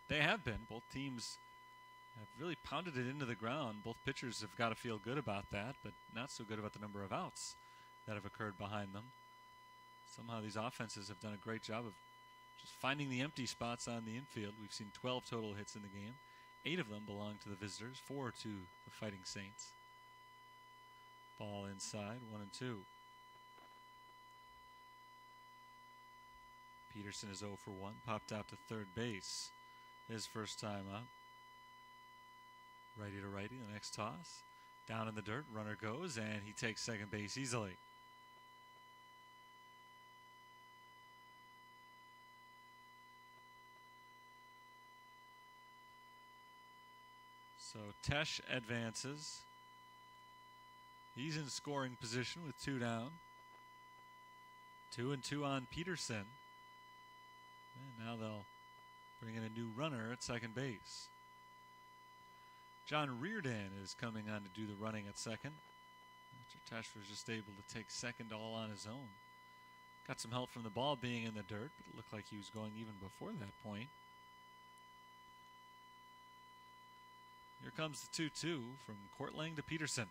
They have been. Both teams have really pounded it into the ground. Both pitchers have got to feel good about that, but not so good about the number of outs that have occurred behind them. Somehow these offenses have done a great job of just finding the empty spots on the infield. We've seen 12 total hits in the game. 8 of them belong to the visitors, 4 to the Fighting Saints. Ball inside, 1-2. Peterson is 0 for 1, popped out to third base. His first time up. Righty to righty, the next toss. Down in the dirt, runner goes, and he takes second base easily. So Tesh advances. He's in scoring position with 2 down. 2-2 on Peterson. And now they'll bring in a new runner at second base. John Reardon is coming on to do the running at second, after Tesh was just able to take second all on his own. Got some help from the ball being in the dirt, but it looked like he was going even before that point. Here comes the 2-2 from Courtlang to Peterson.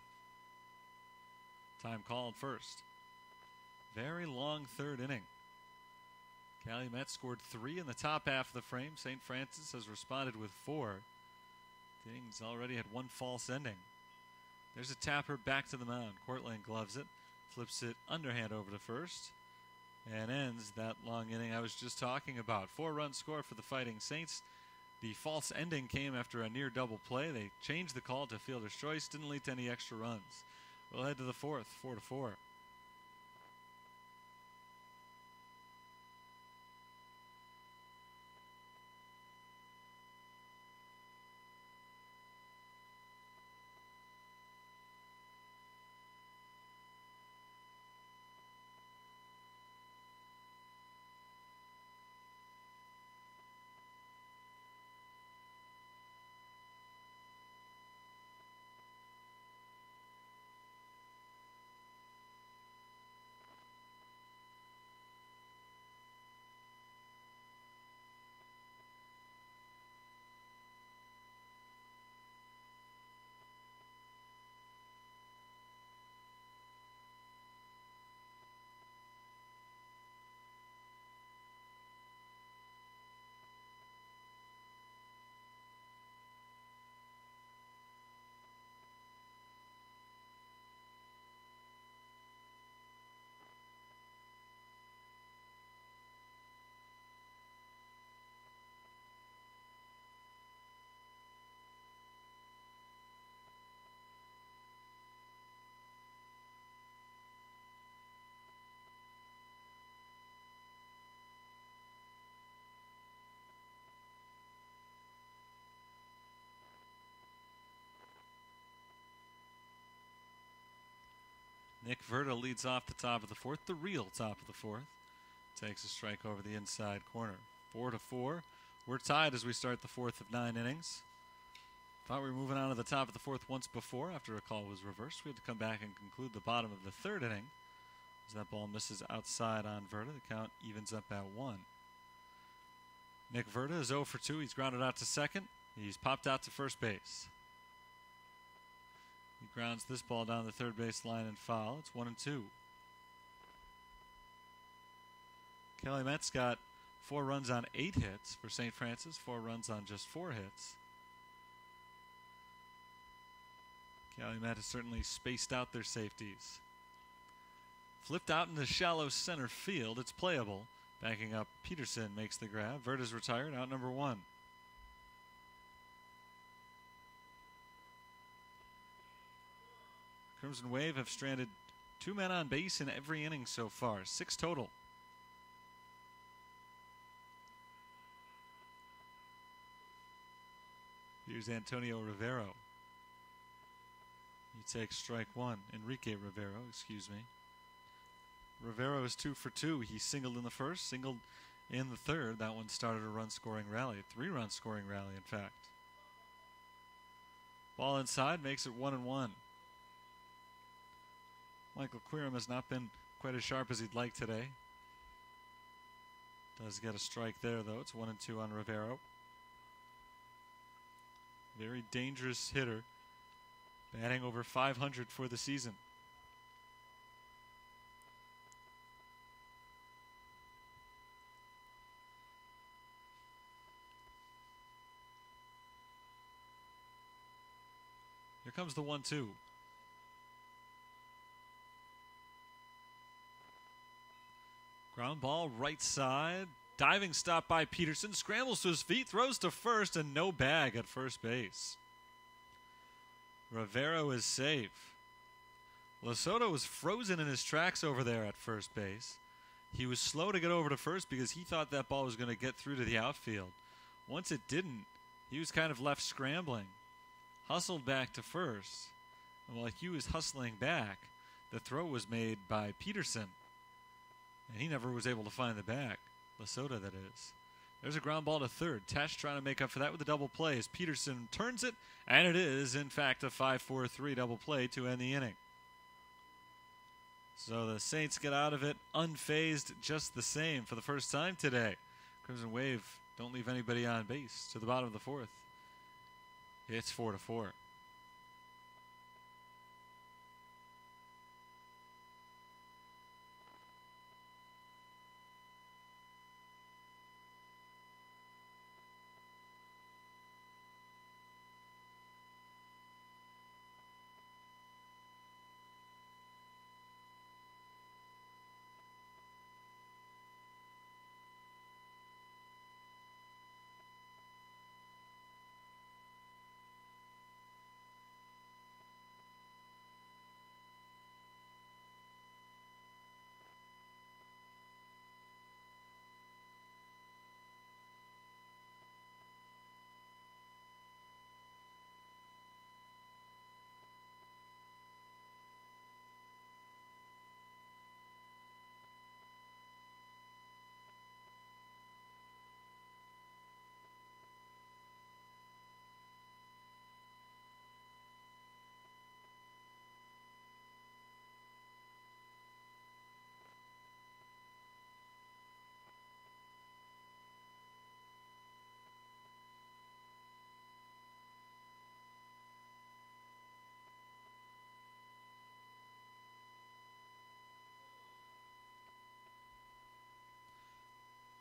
Time called first. Very long third inning. Calumet scored 3 in the top half of the frame. St. Francis has responded with 4. The inning's already had 1 false ending. There's a tapper back to the mound. Courtlang gloves it, flips it underhand over to first, and ends that long inning I was just talking about. 4-run score for the Fighting Saints. The false ending came after a near double play. They changed the call to fielder's choice. Didn't lead to any extra runs. We'll head to the 4th, 4-4. Nick Verda leads off the top of the 4th, the real top of the 4th. Takes a strike over the inside corner. 4-4. We're tied as we start the 4th of 9 innings. Thought we were moving on to the top of the 4th once before after a call was reversed. We had to come back and conclude the bottom of the 3rd inning. As that ball misses outside on Verda, the count evens up at 1. Nick Verda is 0 for 2. He's grounded out to second. He's popped out to first base. He grounds this ball down the third base line and foul. It's 1-2. Calumet's got 4 runs on 8 hits for St. Francis, 4 runs on just 4 hits. Calumet has certainly spaced out their safeties. Flipped out into shallow center field. It's playable. Backing up, Peterson makes the grab. Verda's retired, out number 1. Crimson Wave have stranded 2 men on base in every inning so far, 6 total. Here's Antonio Rivero. He takes strike 1. Enrique Rivero, excuse me. Rivero is 2 for 2. He singled in the first, singled in the third. That one started a run-scoring rally, a 3-run scoring rally, in fact. Ball inside makes it 1-1. Michael Querim has not been quite as sharp as he'd like today. Does get a strike there, though. It's 1-2 on Rivero. Very dangerous hitter, batting over 500 for the season. Here comes the 1-2. Ground ball right side. Diving stop by Peterson. Scrambles to his feet. Throws to first and no bag at first base. Rivero is safe. Lesoto was frozen in his tracks over there at first base. He was slow to get over to first because he thought that ball was going to get through to the outfield. Once it didn't, he was kind of left scrambling. Hustled back to first. And while he was hustling back, the throw was made by Peterson. And he never was able to find the bag. Lesoto, that is. There's a ground ball to third. Tesh trying to make up for that with a double play as Peterson turns it. And it is, in fact, a 5-4-3 double play to end the inning. So the Saints get out of it unfazed just the same for the first time today. Crimson Wave don't leave anybody on base to the bottom of the 4th. It's 4-4.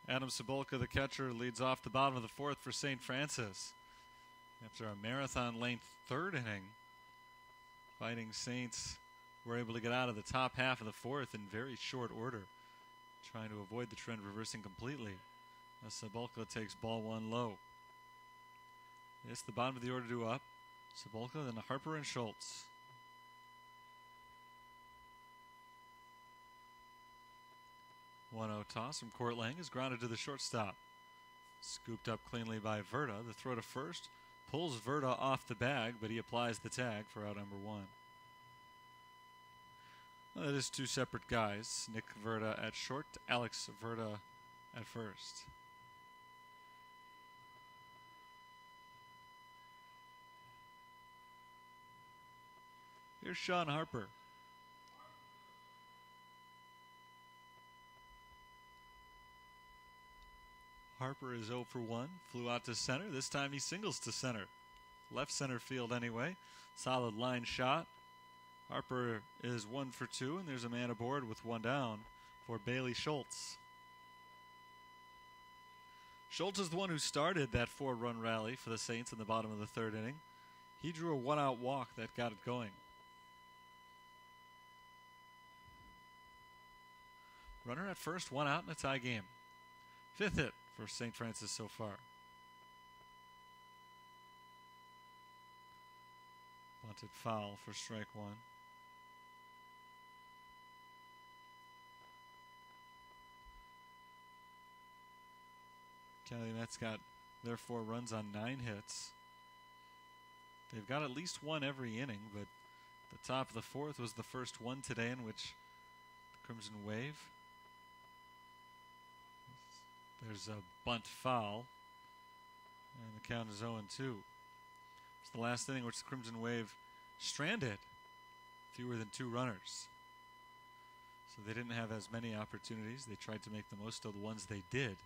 Adam Cebulka, the catcher, leads off the bottom of the 4th for St. Francis. After a marathon-length 3rd inning, Fighting Saints were able to get out of the top half of the 4th in very short order, trying to avoid the trend reversing completely. As Cebulka takes ball 1 low. It's the bottom of the order to up. Cebulka, then Harper and Schultz. 1-0 toss from Court Lang is grounded to the shortstop. Scooped up cleanly by Verda. The throw to first pulls Verda off the bag, but he applies the tag for out number 1. Well, that is 2 separate guys. Nick Verda at short, Alex Verda at first. Here's Sean Harper. Harper is 0 for 1. Flew out to center. This time he singles to center. Left center field anyway. Solid line shot. Harper is 1 for 2, and there's a man aboard with 1 down for Bailey Schultz. Schultz is the one who started that 4-run rally for the Saints in the bottom of the 3rd inning. He drew a one-out walk that got it going. Runner at first, one out in a tie game. Fifth hit for St. Francis so far. Bunted foul for strike one. Calumet's got their 4 runs on 9 hits. They've got at least one every inning, but the top of the 4th was the first one today in which the Crimson Wave. There's a bunt foul, and the count is 0-2. It's the last inning which the Crimson Wave stranded fewer than 2 runners. So they didn't have as many opportunities. They tried to make the most of the ones they did,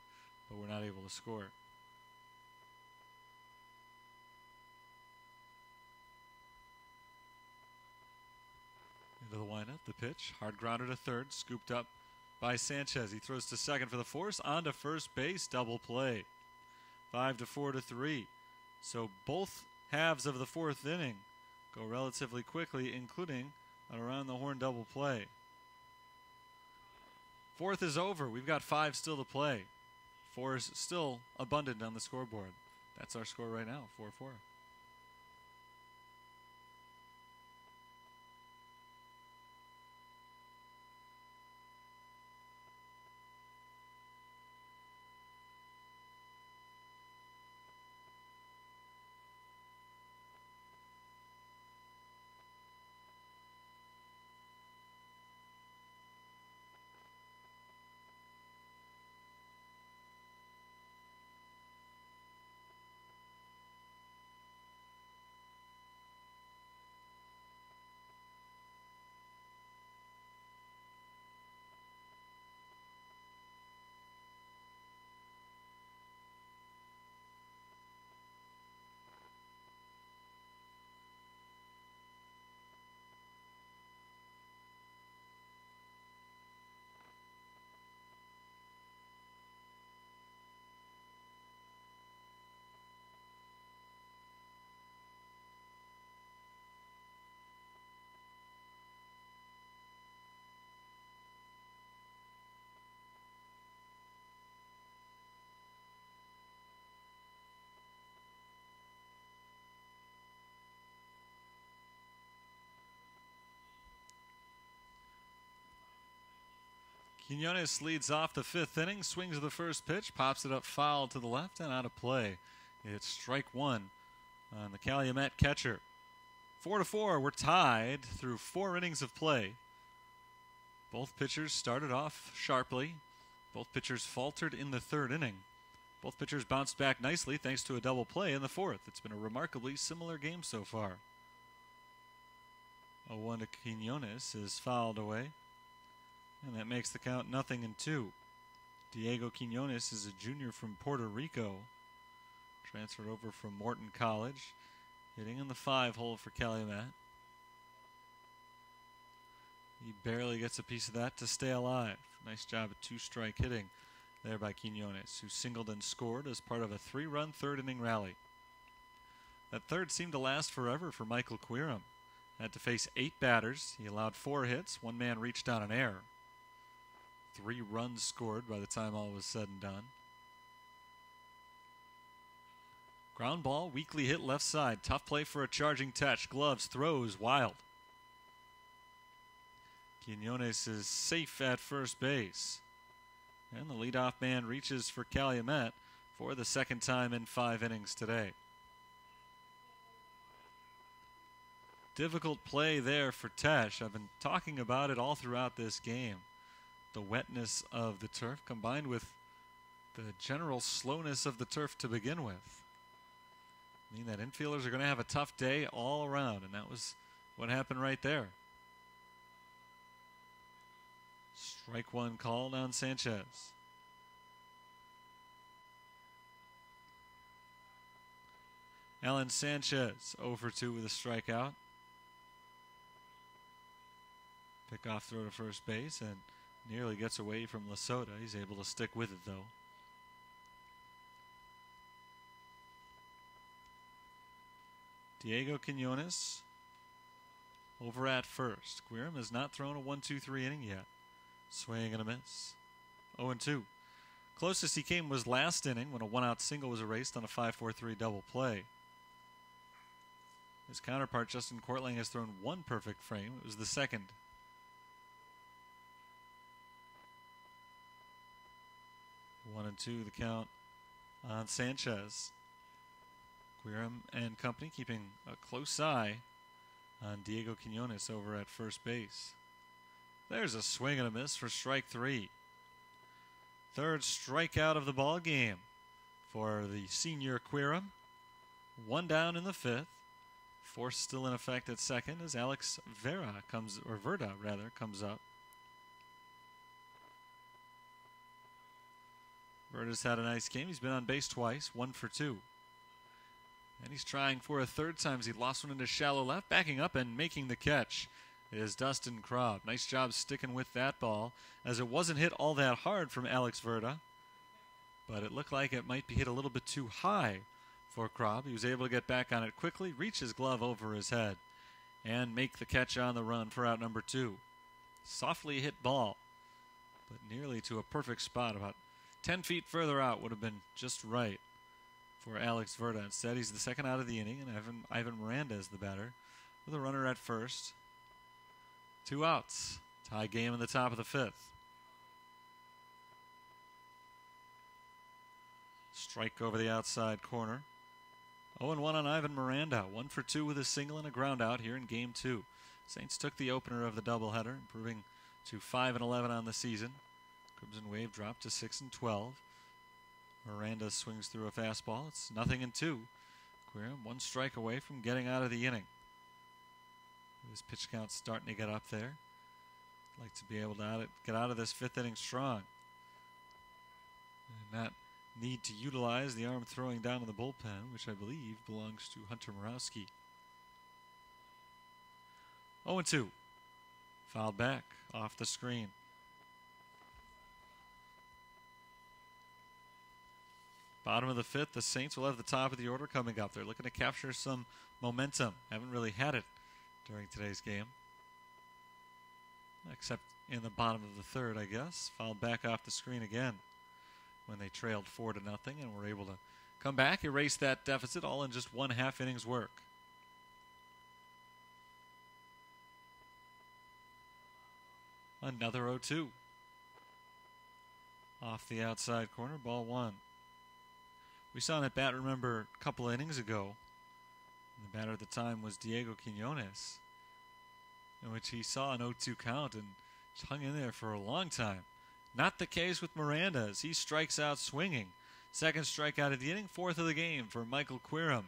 but were not able to score. Into the windup, the pitch, hard grounded to third, scooped up by Sanchez. He throws to second for the force, on to first base, double play. 5-4-3. So both halves of the 4th inning go relatively quickly, including an around the horn double play. 4th is over. We've got 5 still to play. 4 is still abundant on the scoreboard. That's our score right now, 4-4. Quinones leads off the 5th inning, swings the first pitch, pops it up foul to the left and out of play. It's strike one on the Calumet catcher. 4-4, we're tied through 4 innings of play. Both pitchers started off sharply. Both pitchers faltered in the 3rd inning. Both pitchers bounced back nicely thanks to a double play in the 4th. It's been a remarkably similar game so far. 0-1 to Quinones is fouled away. And that makes the count 0-2. Diego Quinones is a junior from Puerto Rico. Transferred over from Morton College. Hitting in the 5-hole for Calumet. He barely gets a piece of that to stay alive. Nice job of 2-strike hitting there by Quinones, who singled and scored as part of a 3-run 3rd inning rally. That 3rd seemed to last forever for Michael Quirum. Had to face 8 batters. He allowed 4 hits. 1 man reached on an error. 3 runs scored by the time all was said and done. Ground ball, weakly hit left side. Tough play for a charging touch. Gloves, throws, wild. Quinones is safe at first base. And the leadoff man reaches for Calumet for the 2nd time in 5 innings today. Difficult play there for Tesh. I've been talking about it all throughout this game. The wetness of the turf combined with the general slowness of the turf to begin with mean that infielders are going to have a tough day all around, and that was what happened right there. Strike one called on Sanchez. Alan Sanchez 0 for 2 with a strikeout. Pick-off throw to first base and nearly gets away from Lasota. He's able to stick with it, though. Diego Quinones over at first. Quirum has not thrown a 1-2-3 inning yet. Swing and a miss. 0-2. Closest he came was last inning when a one-out single was erased on a 5-4-3 double play. His counterpart, Justin Courtling, has thrown one perfect frame. It was the second. 1-2 the count on Sanchez. Quirum and company keeping a close eye on Diego Quinones over at first base. There's a swing and a miss for strike 3. Third strikeout of the ball game for the senior Quirum. One down in the 5th. Force still in effect at second as Alex Verda comes up. Verda's had a nice game. He's been on base twice, 1 for 2. And he's trying for a third time as he lost one into shallow left. Backing up and making the catch is Dustin Krob. Nice job sticking with that ball, as it wasn't hit all that hard from Alex Verda, but it looked like it might be hit a little bit too high for Krob. He was able to get back on it quickly, reach his glove over his head, and make the catch on the run for out number 2. Softly hit ball, but nearly to a perfect spot. About 10 feet further out would have been just right for Alex Verda. Instead, he's the second out of the inning, and Ivan Miranda is the batter with a runner at first. 2 outs. Tie game in the top of the 5th. Strike over the outside corner. 0-1 on Ivan Miranda. 1 for 2 with a single and a ground out here in Game 2. Saints took the opener of the doubleheader, improving to 5-11 on the season. Crimson Wave dropped to 6-12. Miranda swings through a fastball. It's 0-2. Quirum 1 strike away from getting out of the inning. His pitch count starting to get up there. Like to be able to get out of this 5th inning strong. And not need to utilize the arm throwing down in the bullpen, which I believe belongs to Hunter Morawski. 0-2. Fouled back off the screen. Bottom of the 5th, the Saints will have the top of the order coming up. They're looking to capture some momentum. Haven't really had it during today's game, except in the bottom of the 3rd, I guess. Fouled back off the screen again when they trailed 4-0 and were able to come back, erase that deficit, all in just 1/2 inning's work. Another 0-2. Off the outside corner, ball 1. We saw that bat, remember, a couple of innings ago. The batter at the time was Diego Quinones, in which he saw an 0-2 count and hung in there for a long time. Not the case with Miranda, as he strikes out swinging. Second strikeout of the inning, 4th of the game for Michael Quirum.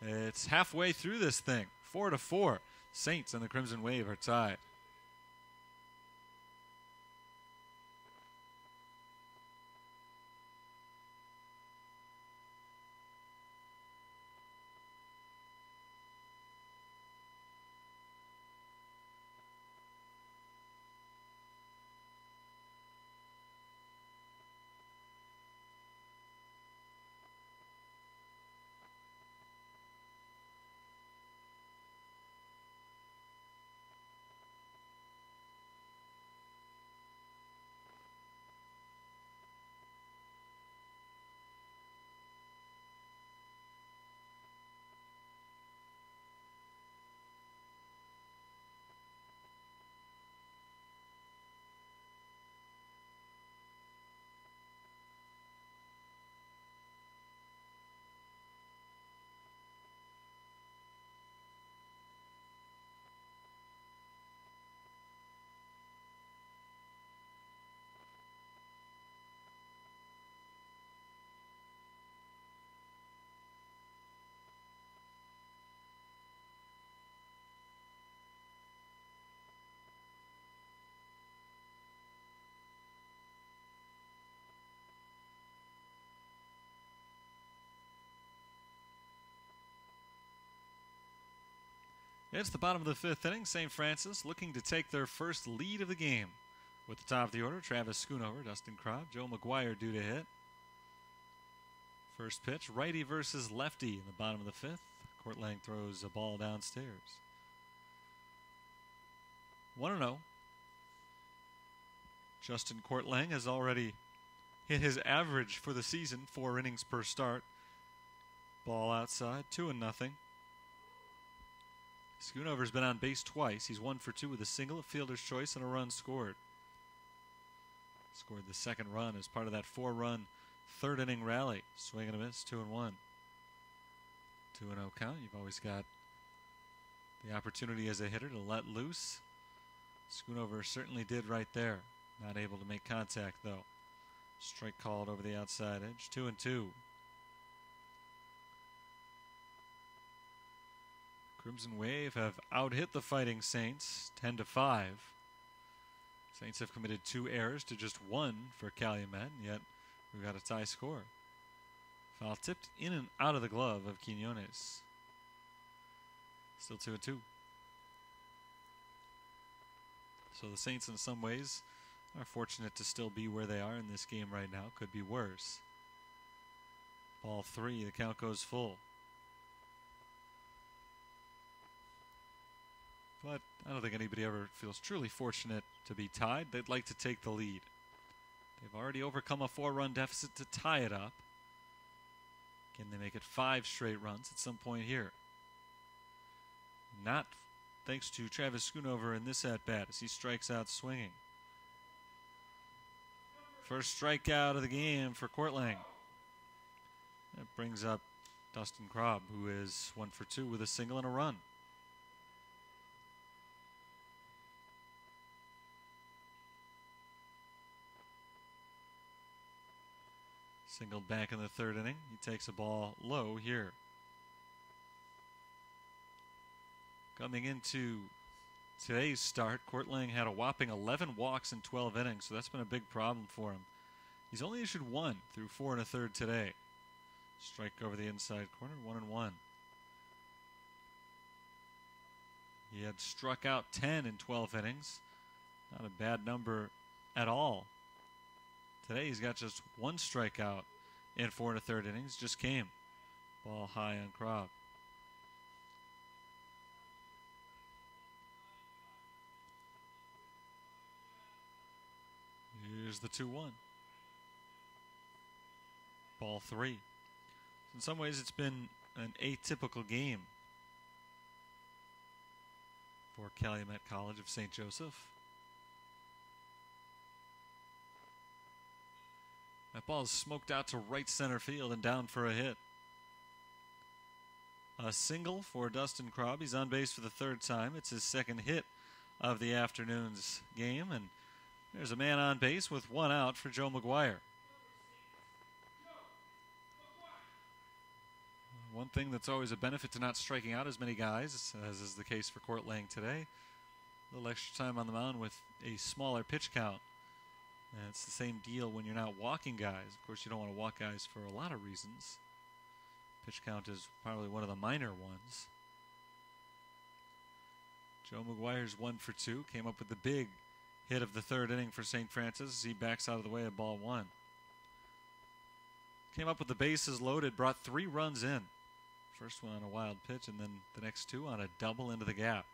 It's halfway through this thing, 4-4. Saints and the Crimson Wave are tied. It's the bottom of the 5th inning. St. Francis looking to take their first lead of the game. With the top of the order, Travis Schoonover, Dustin Krob, Joe McGuire due to hit. First pitch, righty versus lefty in the bottom of the 5th. Court Lang throws a ball downstairs. 1-0. Justin Court Lang has already hit his average for the season, 4 innings per start. Ball outside, 2-0. Schoonover's been on base twice. He's 1 for 2 with a single, a fielder's choice, and a run scored. Scored the second run as part of that 4-run third inning rally. Swing and a miss, 2-1. 2-0 count. You've always got the opportunity as a hitter to let loose. Schoonover certainly did right there. Not able to make contact though. Strike called over the outside edge. 2-2. Crimson Wave have out-hit the Fighting Saints 10-5. Saints have committed 2 errors to just 1 for Calumet, and yet we've got a tie score. Foul tipped in and out of the glove of Quinones. Still 2-2. So the Saints in some ways are fortunate to still be where they are in this game right now. Could be worse. Ball 3, the count goes full. But I don't think anybody ever feels truly fortunate to be tied. They'd like to take the lead. They've already overcome a 4-run deficit to tie it up. Can they make it 5 straight runs at some point here? Not thanks to Travis Schoonover in this at-bat as he strikes out swinging. First strikeout of the game for Court Lang. That brings up Dustin Krob, who is 1 for 2 with a single and a run. Singled back in the third inning. He takes a ball low here. Coming into today's start, Court Lang had a whopping 11 walks in 12 innings, so that's been a big problem for him. He's only issued 1 through 4 1/3 today. Strike over the inside corner, 1-1. He had struck out 10 in 12 innings. Not a bad number at all. Today he's got just 1 strikeout in 4 1/3 innings. Just came. Ball high on Krob. Here's the 2-1. Ball 3. In some ways it's been an atypical game for Calumet College of St. Joseph. That ball is smoked out to right center field and down for a hit. A single for Dustin Krob. He's on base for the 3rd time. It's his 2nd hit of the afternoon's game. And there's a man on base with 1 out for Joe McGuire. One thing that's always a benefit to not striking out as many guys, as is the case for Court Lang today, a little extra time on the mound with a smaller pitch count. And it's the same deal when you're not walking guys. Of course, you don't want to walk guys for a lot of reasons. Pitch count is probably one of the minor ones. Joe McGuire's 1 for 2. Came up with the big hit of the 3rd inning for St. Francis. He backs out of the way of ball 1. Came up with the bases loaded, brought 3 runs in. First one on a wild pitch, and then the next 2 on a double into the gap.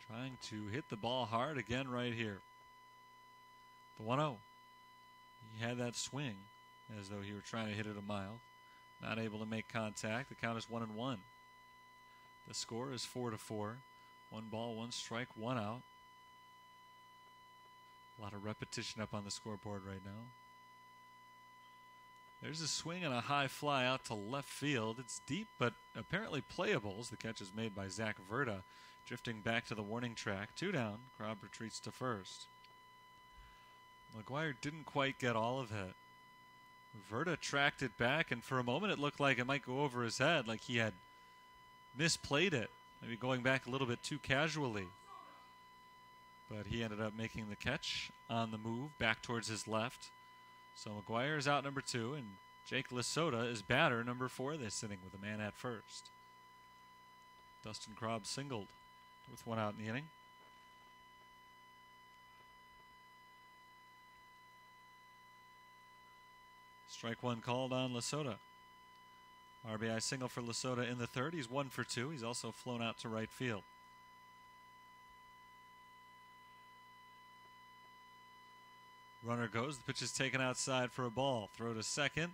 Trying to hit the ball hard again right here. The 1-0. He had that swing as though he were trying to hit it a mile. Not able to make contact. The count is 1-1. The score is 4-4. 1 ball, 1 strike, 1 out. A lot of repetition up on the scoreboard right now. There's a swing and a high fly out to left field. It's deep, but apparently playable as the catch is made by Zach Verda, drifting back to the warning track. 2 down. Krob retreats to first. McGuire didn't quite get all of it. Verda tracked it back, and for a moment it looked like it might go over his head, like he had misplayed it, maybe going back a little bit too casually. But he ended up making the catch on the move back towards his left. So McGuire is out number 2, and Jake Lesota is batter number 4 this inning with a man at first. Dustin Krob singled with 1 out in the inning. Strike one called on Lasota. RBI single for Lasota in the third. He's 1 for 2. He's also flown out to right field. Runner goes. The pitch is taken outside for a ball. Throw to second.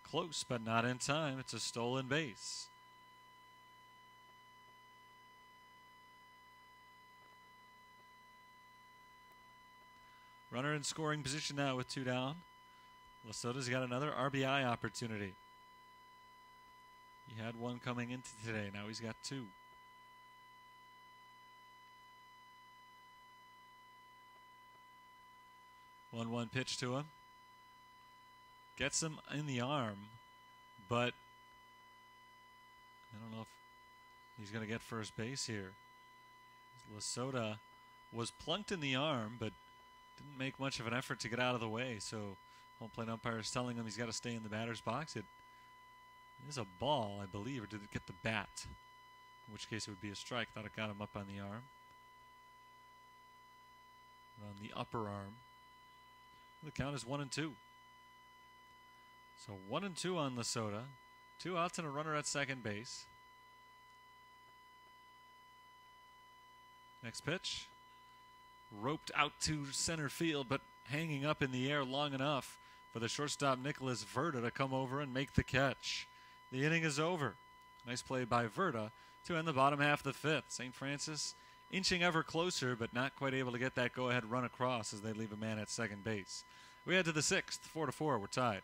Close, but not in time. It's a stolen base. Runner in scoring position now with 2 down. Lasota's got another RBI opportunity. He had one coming into today. Now he's got 2. One pitch to him. Gets him in the arm, but I don't know if he's going to get first base here. Lasota was plunked in the arm, but didn't make much of an effort to get out of the way, so home plate umpire is telling him he's got to stay in the batter's box. It is a ball, I believe, or did it get the bat? In which case it would be a strike. Thought it got him up on the arm. On the upper arm. The count is 1-2. So 1-2 on Lasota. 2 outs and a runner at second base. Next pitch. Roped out to center field, but hanging up in the air long enough for the shortstop Nicholas Verda to come over and make the catch. The inning is over. Nice play by Verda to end the bottom half of the fifth. St. Francis inching ever closer, but not quite able to get that go-ahead run across as they leave a man at second base. We head to the sixth, 4-4. We're tied.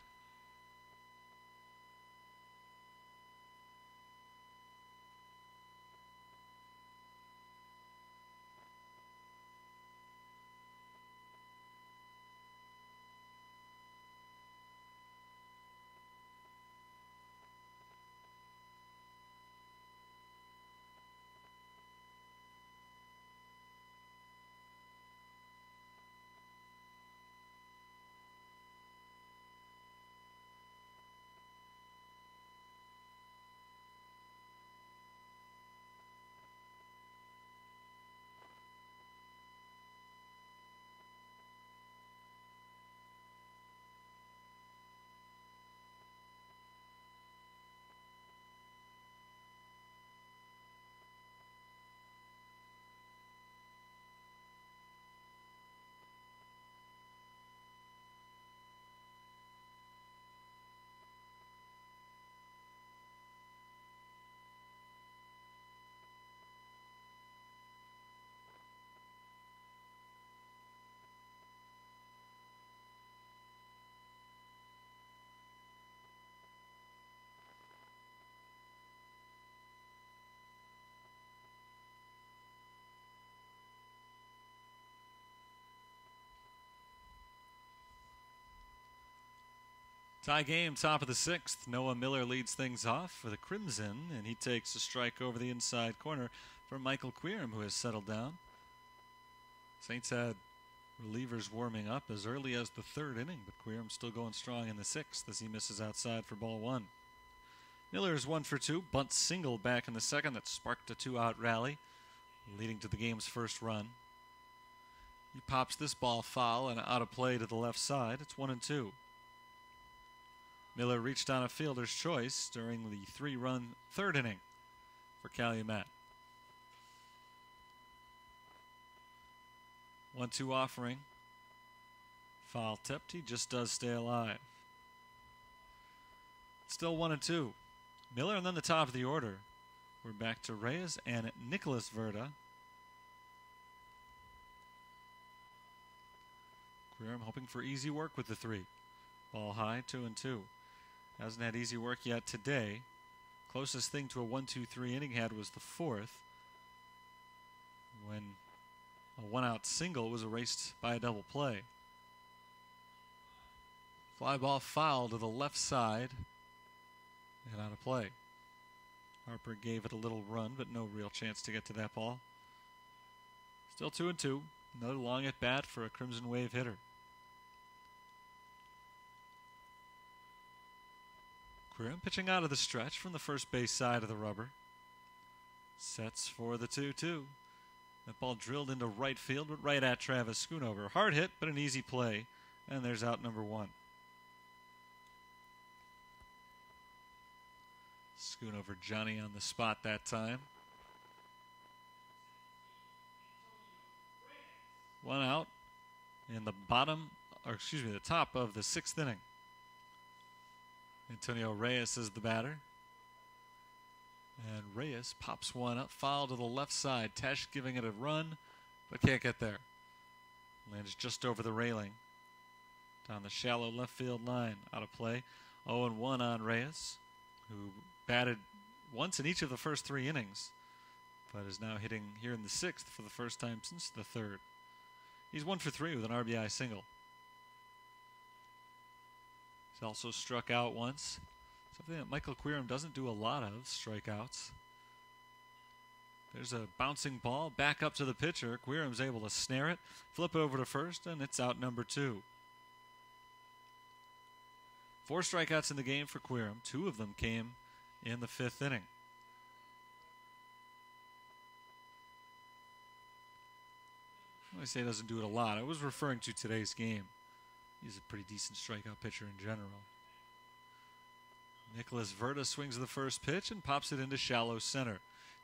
Tie game, top of the sixth. Noah Miller leads things off for the Crimson, and he takes a strike over the inside corner from Michael Queerham, who has settled down. Saints had relievers warming up as early as the third inning, but Queerham still going strong in the sixth as he misses outside for ball one. Miller is 1 for 2, bunt single back in the second that sparked a 2-out rally, leading to the game's first run. He pops this ball foul and out of play to the left side. It's 1-2. Miller reached on a fielder's choice during the 3-run third inning for Calumet. 1-2 offering. Foul tipped. He just does stay alive. Still 1-2. Miller and then the top of the order. We're back to Reyes and Nicholas Verda. Queerham hoping for easy work with the 3. Ball high, 2-2. Hasn't had easy work yet today. Closest thing to a 1-2-3 inning had was the 4th, when a 1-out single was erased by a double play. Fly ball foul to the left side and out of play. Harper gave it a little run, but no real chance to get to that ball. Still 2-2. Another long at bat for a Crimson Wave hitter. Queerham pitching out of the stretch from the first base side of the rubber. Sets for the 2-2. That ball drilled into right field, but right at Travis Schoonover. Hard hit, but an easy play. And there's out number 1. Scoon over Johnny on the spot that time. One out in the the top of the 6th inning. Antonio Reyes is the batter. And Reyes pops one up, foul to the left side. Tesh giving it a run, but can't get there. Lands just over the railing. Down the shallow left field line. Out of play. 0-1 on Reyes, who batted once in each of the first 3 innings, but is now hitting here in the 6th for the first time since the 3rd. He's 1 for 3 with an RBI single. He's also struck out once. Something that Michael Quirum doesn't do a lot of, strikeouts. There's a bouncing ball back up to the pitcher. Quirum's able to snare it, flip it over to first, and it's out number 2. 4 strikeouts in the game for Quirum. 2 of them came in the 5th inning. I say he doesn't do it a lot. I was referring to today's game. He's a pretty decent strikeout pitcher in general. Nicholas Verda swings the first pitch and pops it into shallow center.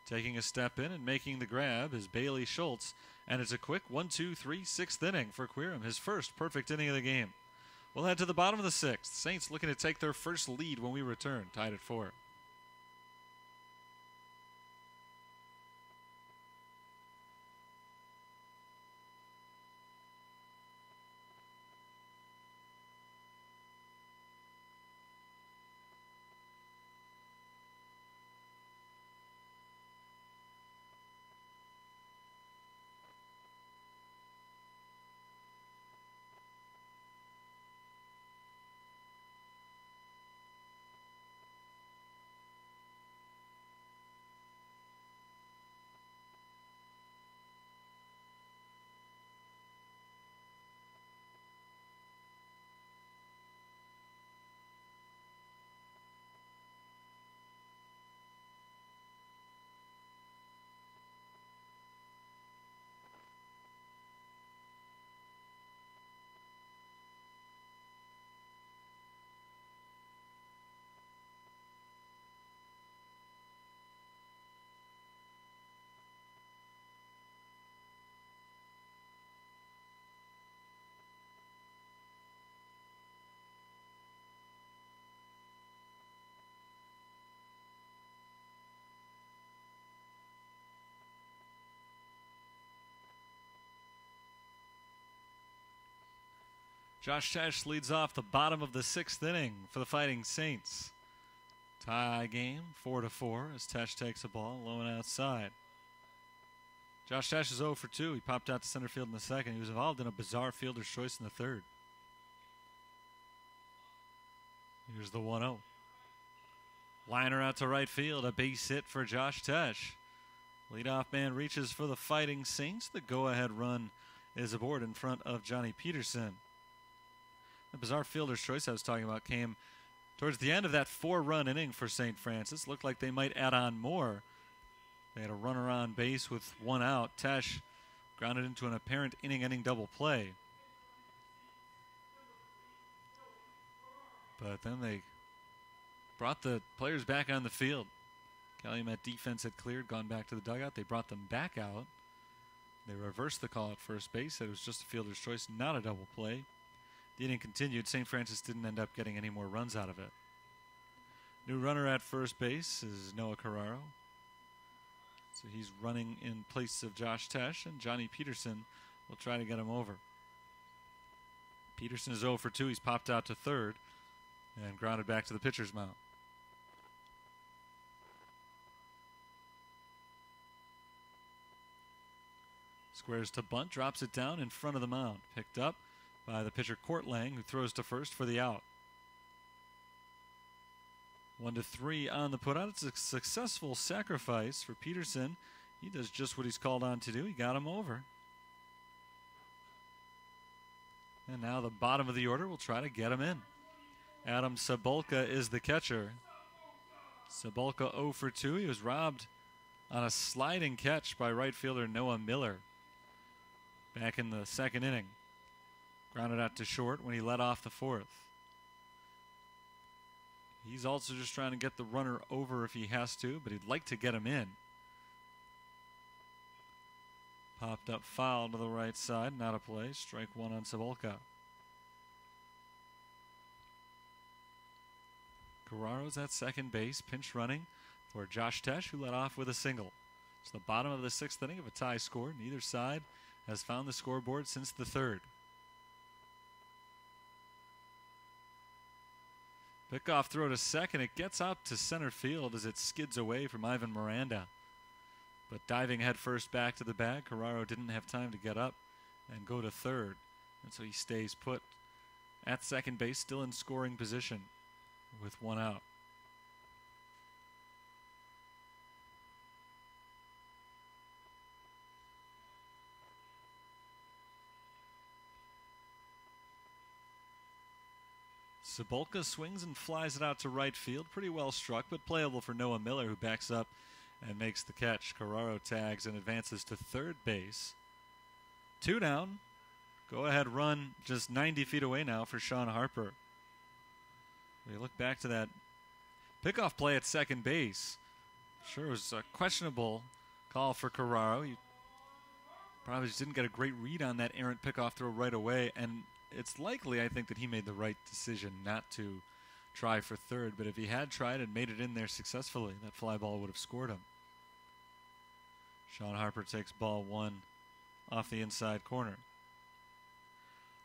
Taking a step in and making the grab is Bailey Schultz, and it's a quick 1-2-3 6th inning for Quirum, his first perfect inning of the game. We'll head to the bottom of the 6th. Saints looking to take their first lead when we return, tied at 4. Josh Tesh leads off the bottom of the 6th inning for the Fighting Saints. Tie game, 4-4, as Tesh takes a ball low and outside. Josh Tesh is 0 for 2. He popped out to center field in the 2nd. He was involved in a bizarre fielder's choice in the 3rd. Here's the 1-0. Liner out to right field, a base hit for Josh Tesh. Leadoff man reaches for the Fighting Saints. The go-ahead run is aboard in front of Johnny Peterson. The bizarre fielder's choice I was talking about came towards the end of that 4-run inning for St. Francis. Looked like they might add on more. They had a runner on base with 1 out. Tesh grounded into an apparent inning-ending double play. But then they brought the players back on the field. Calumet defense had cleared, gone back to the dugout. They brought them back out. They reversed the call at first base. Said it was just a fielder's choice, not a double play. The inning continued. St. Francis didn't end up getting any more runs out of it. New runner at first base is Noah Carraro. So he's running in place of Josh Tesh, and Johnny Peterson will try to get him over. Peterson is 0 for 2. He's popped out to 3rd and grounded back to the pitcher's mound. Squares to bunt, drops it down in front of the mound. Picked up by the pitcher Court Lang, who throws to first for the out. 1-3 on the putout. It's a successful sacrifice for Peterson. He does just what he's called on to do. He got him over. And now the bottom of the order will try to get him in. Adam Sabolka is the catcher. Sabolka 0 for 2. He was robbed on a sliding catch by right fielder Noah Miller back in the 2nd inning. Grounded out to short when he led off the 4th. He's also just trying to get the runner over if he has to, but he'd like to get him in. Popped up foul to the right side, not a play. Strike one on Cebulka. Carraro's at second base, pinch running for Josh Tesh, who led off with a single. It's the bottom of the sixth inning of a tie score. Neither side has found the scoreboard since the third. Pickoff throw to second. It gets out to center field as it skids away from Ivan Miranda. But diving headfirst back to the bag, Carraro didn't have time to get up and go to third. And so he stays put at second base, still in scoring position with one out. Cebulka swings and flies it out to right field. Pretty well struck, but playable for Noah Miller, who backs up and makes the catch. Carraro tags and advances to third base. 2 down. Go ahead run just 90 feet away now for Sean Harper. We look back to that pickoff play at second base. Sure, it was a questionable call for Carraro. He probably just didn't get a great read on that errant pickoff throw right away, and it's likely, I think, that he made the right decision not to try for third, but if he had tried and made it in there successfully, that fly ball would have scored him. Sean Harper takes ball one off the inside corner.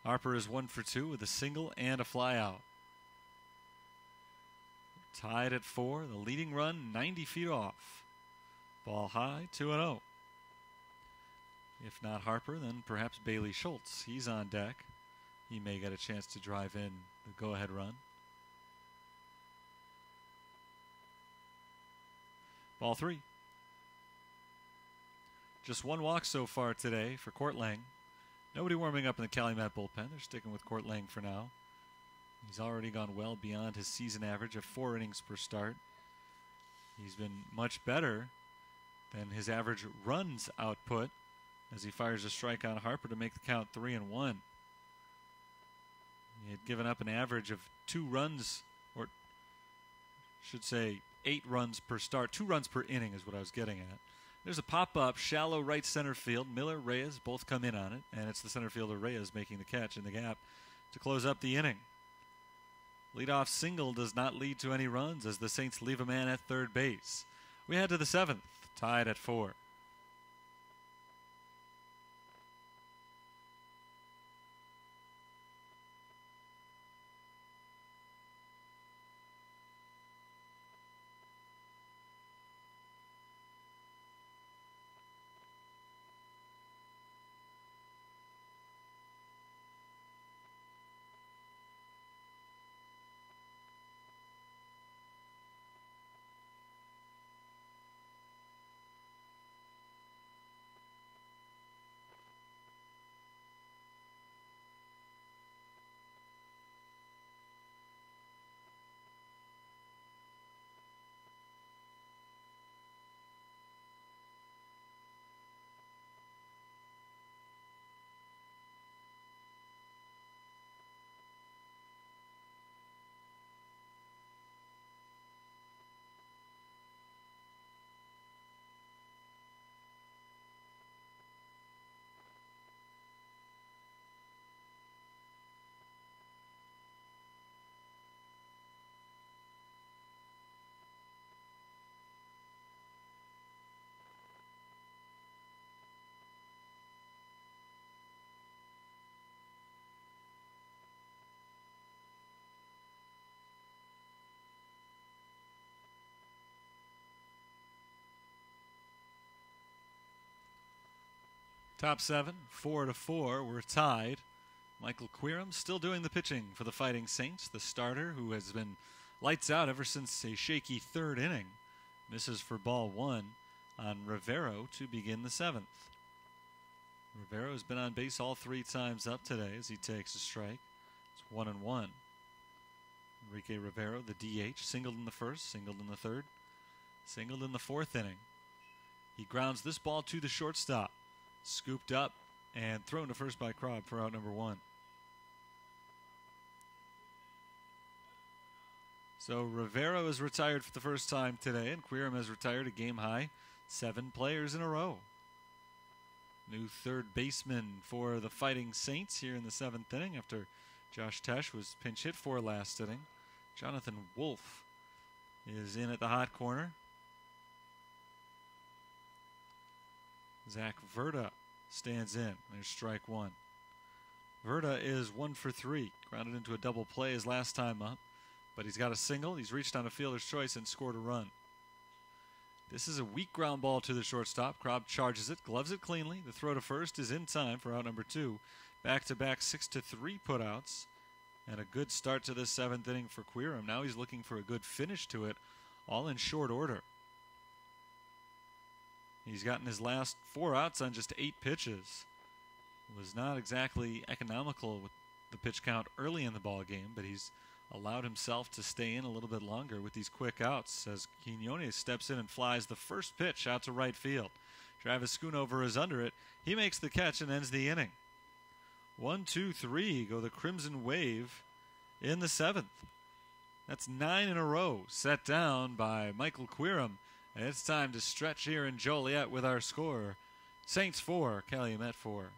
Harper is 1 for 2 with a single and a fly out. Tied at 4, the leading run 90 feet off. Ball high, 2-0. If not Harper, then perhaps Bailey Schultz. He's on deck. He may get a chance to drive in the go-ahead run. Ball 3. Just 1 walk so far today for Court Lang. Nobody warming up in the Calumet bullpen. They're sticking with Court Lang for now. He's already gone well beyond his season average of 4 innings per start. He's been much better than his average runs output as he fires a strike on Harper to make the count 3-1. He had given up an average of 2 runs, or should say 8 runs per start. 2 runs per inning is what I was getting at. There's a pop-up, shallow right center field. Miller, Reyes both come in on it, and it's the center fielder Reyes making the catch in the gap to close up the inning. Leadoff single does not lead to any runs as the Saints leave a man at third base. We head to the 7th, tied at 4. Top 7, 4-4. We're tied. Michael Quirum still doing the pitching for the Fighting Saints. The starter, who has been lights out ever since a shaky 3rd inning, misses for ball 1 on Rivero to begin the 7th. Rivero has been on base all 3 times up today as he takes a strike. It's 1-1. Enrique Rivero, the DH, singled in the 1st, singled in the 3rd, singled in the 4th inning. He grounds this ball to the shortstop. Scooped up and thrown to first by Krob for out number 1. So Rivera is retired for the first time today, and Quirum has retired a game-high 7 players in a row. New third baseman for the Fighting Saints here in the 7th inning after Josh Tesh was pinch hit for last inning. Jonathan Wolf is in at the hot corner. Zach Verda stands in. There's strike 1. Verda is 1 for 3. Grounded into a double play his last time up. But he's got a single. He's reached on a fielder's choice and scored a run. This is a weak ground ball to the shortstop. Krob charges it, gloves it cleanly. The throw to first is in time for out number 2. Back-to-back 6-3 putouts. And a good start to this 7th inning for Quirum. Now he's looking for a good finish to it, all in short order. He's gotten his last 4 outs on just 8 pitches. Was not exactly economical with the pitch count early in the ball game, but he's allowed himself to stay in a little bit longer with these quick outs as Quinones steps in and flies the first pitch out to right field. Travis Schoonover is under it. He makes the catch and ends the inning. 1, 2, 3 go the Crimson Wave in the 7th. That's 9 in a row set down by Michael Quirum. And it's time to stretch here in Joliet with our score. Saints 4, Calumet 4.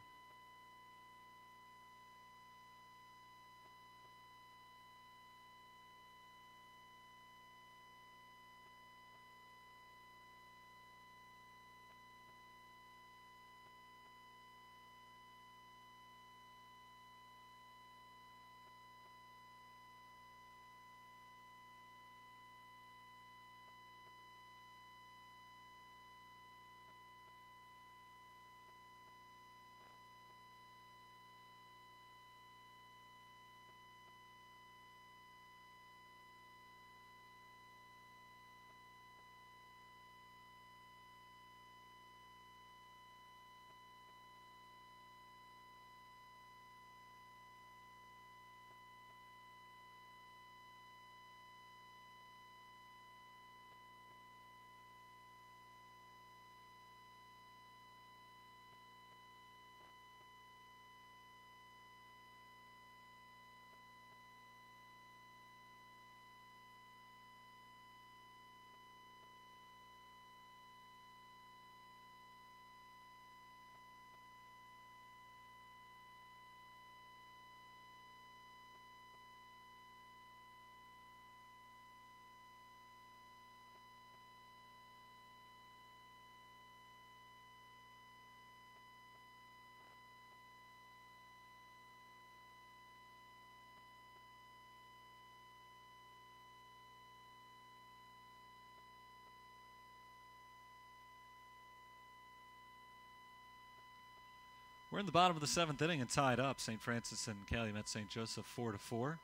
We're in the bottom of the 7th inning and tied up. St. Francis and Calumet St. Joseph 4-4.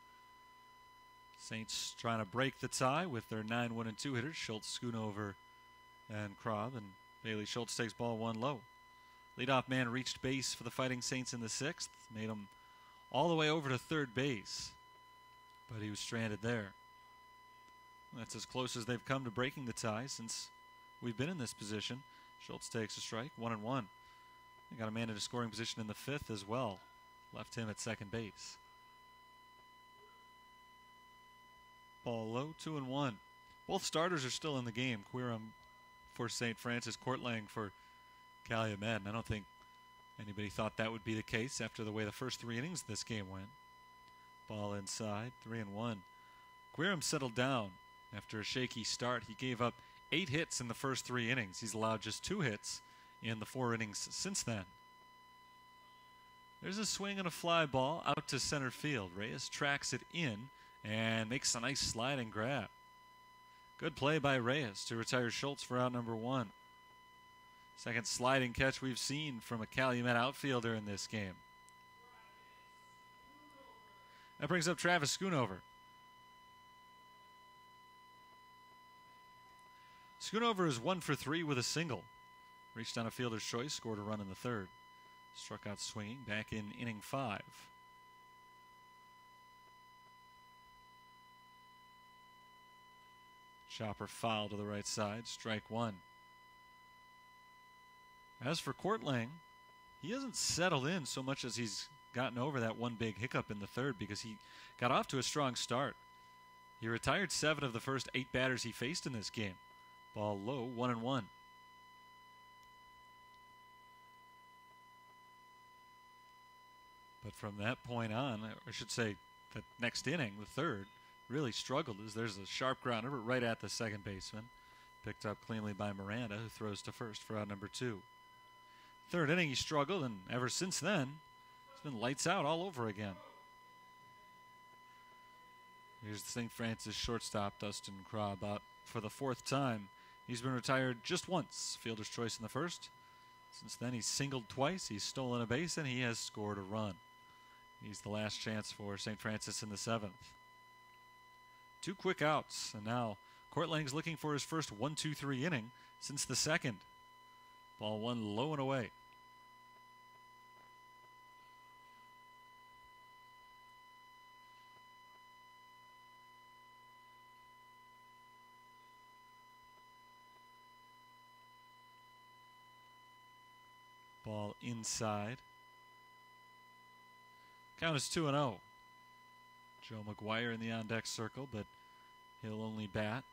Saints trying to break the tie with their 9-1-2 hitters, Schultz, Schoonover, and Krob. And Bailey Schultz takes ball 1 low. Leadoff man reached base for the Fighting Saints in the 6th. Made him all the way over to third base. But he was stranded there. That's as close as they've come to breaking the tie since we've been in this position. Schultz takes a strike, 1-1. They got a man into scoring position in the 5th as well. Left him at second base. Ball low, 2-1. Both starters are still in the game. Quirum for St. Francis, Courtlang for Calumet. And I don't think anybody thought that would be the case after the way the first 3 innings of this game went. Ball inside, 3-1. Quirum settled down after a shaky start. He gave up 8 hits in the first 3 innings. He's allowed just 2 hits in the 4 innings since then. There's a swing and a fly ball out to center field. Reyes tracks it in and makes a nice sliding grab. Good play by Reyes to retire Schultz for out number 1. Second sliding catch we've seen from a Calumet outfielder in this game. That brings up Travis Schoonover. Schoonover is 1 for 3 with a single. Reached on a fielder's choice, scored a run in the 3rd. Struck out swinging back in inning 5. Chopper foul to the right side, strike 1. As for Courtlang, he hasn't settled in so much as he's gotten over that one big hiccup in the 3rd because he got off to a strong start. He retired 7 of the first 8 batters he faced in this game. Ball low, 1-1. But from that point on, I should say that next inning, the third, really struggled as there's a sharp grounder right at the second baseman. Picked up cleanly by Miranda, who throws to first for out number 2. Third inning, he struggled, and ever since then, it's been lights out all over again. Here's the St. Francis shortstop, Dustin Krob, out for the 4th time. He's been retired just once, fielder's choice in the first. Since then, he's singled twice, he's stolen a base, and he has scored a run. He's the last chance for St. Francis in the 7th. 2 quick outs, and now Court Lang's looking for his first 1-2-3 inning since the 2nd. Ball 1 low and away. Ball inside. Count is 2-0. Joe McGuire in the on-deck circle, but he'll only bat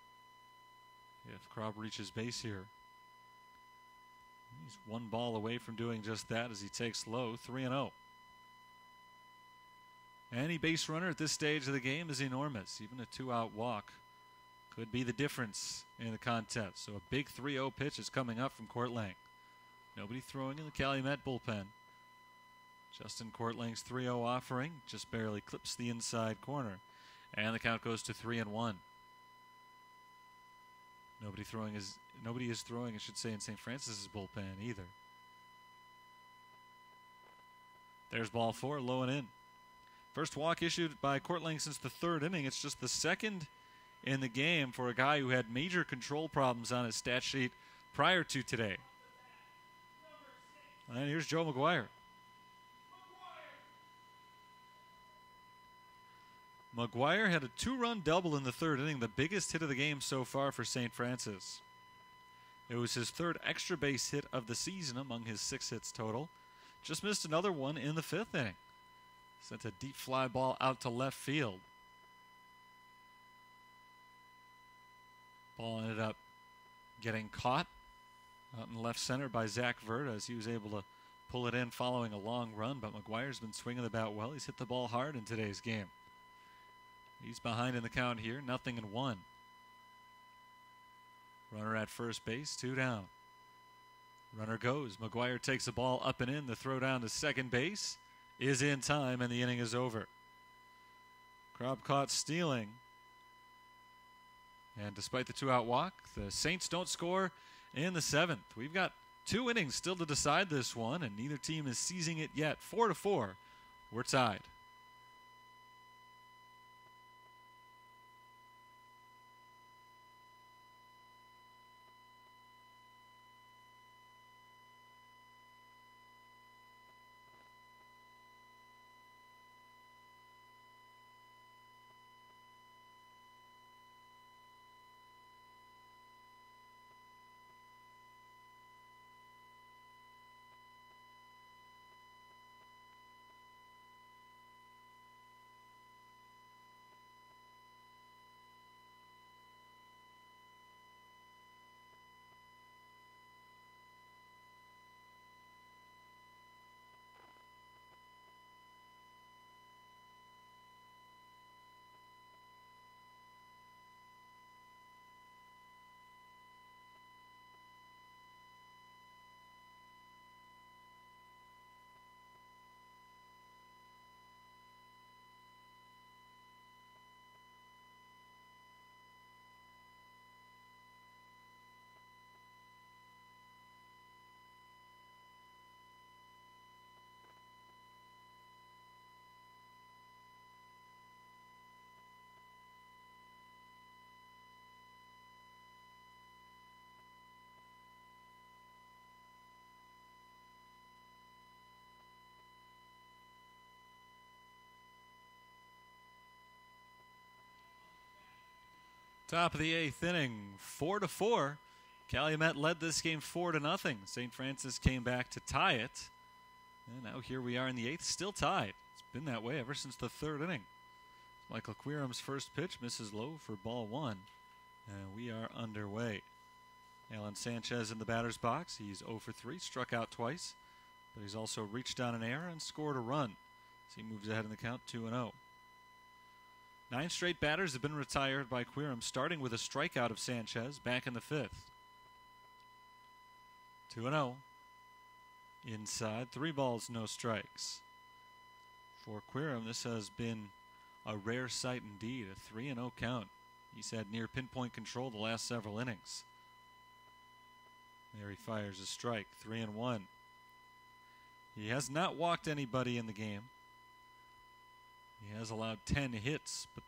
if Krob reaches base here. He's 1 ball away from doing just that as he takes low, 3-0. Any base runner at this stage of the game is enormous. Even a 2-out walk could be the difference in the contest. So a big 3-0 pitch is coming up from Court Lang. Nobody throwing in the Calumet bullpen. Justin Court Lang's 3-0 offering just barely clips the inside corner. And the count goes to 3-1. Nobody is throwing, I should say, in St. Francis's bullpen either. There's ball 4, low and in. First walk issued by Court Lang since the 3rd inning. It's just the 2nd in the game for a guy who had major control problems on his stat sheet prior to today. And here's Joe McGuire. McGuire had a 2-run double in the 3rd inning, the biggest hit of the game so far for St. Francis. It was his 3rd extra base hit of the season among his 6 hits total. Just missed another one in the 5th inning. Sent a deep fly ball out to left field. Ball ended up getting caught out in left center by Zach Vert as he was able to pull it in following a long run, but McGuire's been swinging the bat well. He's hit the ball hard in today's game. He's behind in the count here, 0-1. Runner at first base, 2 down. Runner goes. McGuire takes the ball up and in. The throw down to second base is in time, and the inning is over. Krob caught stealing. And despite the 2-out walk, the Saints don't score in the 7th. We've got 2 innings still to decide this one, and neither team is seizing it yet. 4-4. We're tied. Top of the 8th inning, 4-4. Calumet led this game 4-0. St. Francis came back to tie it. And now here we are in the 8th, still tied. It's been that way ever since the 3rd inning. Michael Quirum's first pitch misses low for ball one. And we are underway. Alan Sanchez in the batter's box. He's 0 for 3, struck out twice. But he's also reached on an error and scored a run. So he moves ahead in the count 2-0. 9 straight batters have been retired by Quirum, starting with a strikeout of Sanchez back in the 5th. 2-0. Inside, 3 balls, no strikes. For Quirum, this has been a rare sight indeed, a 3-0 count. He's had near pinpoint control the last several innings. There he fires a strike, 3-1. He has not walked anybody in the game. He has allowed 10 hits, but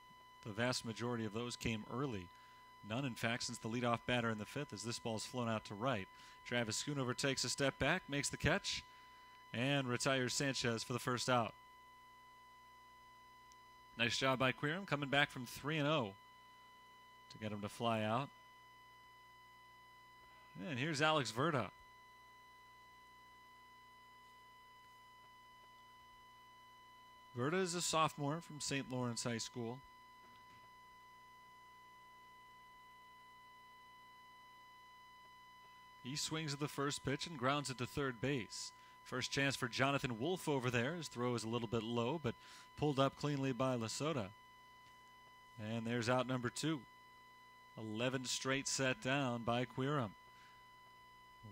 the vast majority of those came early. None, in fact, since the leadoff batter in the 5th, as this ball's flown out to right. Travis Schoonover takes a step back, makes the catch, and retires Sanchez for the first out. Nice job by Quirum, coming back from 3-0 to get him to fly out. And here's Alex Verda. Verda is a sophomore from St. Lawrence High School. He swings at the first pitch and grounds it to third base. First chance for Jonathan Wolf over there. His throw is a little bit low, but pulled up cleanly by Lasota. And there's out number 2. 11 straight set down by Quirum.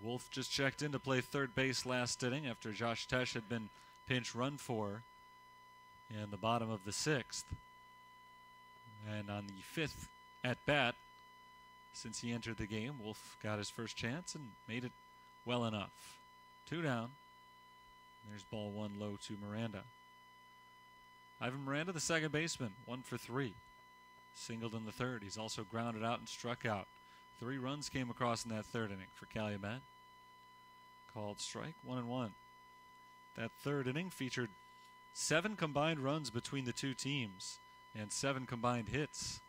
Wolf just checked in to play third base last inning after Josh Tesh had been pinch run for in the bottom of the 6th. And on the 5th at bat, since he entered the game, Wolf got his first chance and made it well enough. 2 down. There's ball 1 low to Miranda. Ivan Miranda, the second baseman, 1 for 3. Singled in the 3rd. He's also grounded out and struck out. 3 runs came across in that 3rd inning for Calumet. Called strike, 1-1. That 3rd inning featured 7 combined runs between the 2 teams and 7 combined hits.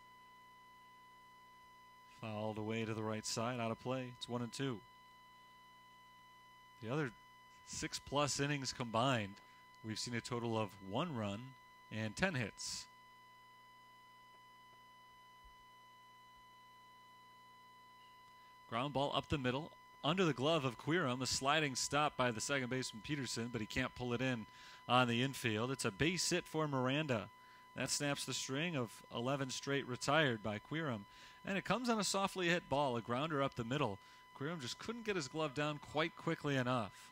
Fouled away to the right side, out of play. It's 1-2. The other 6+ innings combined, we've seen a total of 1 run and 10 hits. Ground ball up the middle, under the glove of Quirum, a sliding stop by the second baseman Peterson, but he can't pull it in on the infield. It's a base hit for Miranda. That snaps the string of 11 straight retired by Quirum. And it comes on a softly hit ball, a grounder up the middle. Quirum just couldn't get his glove down quite quickly enough.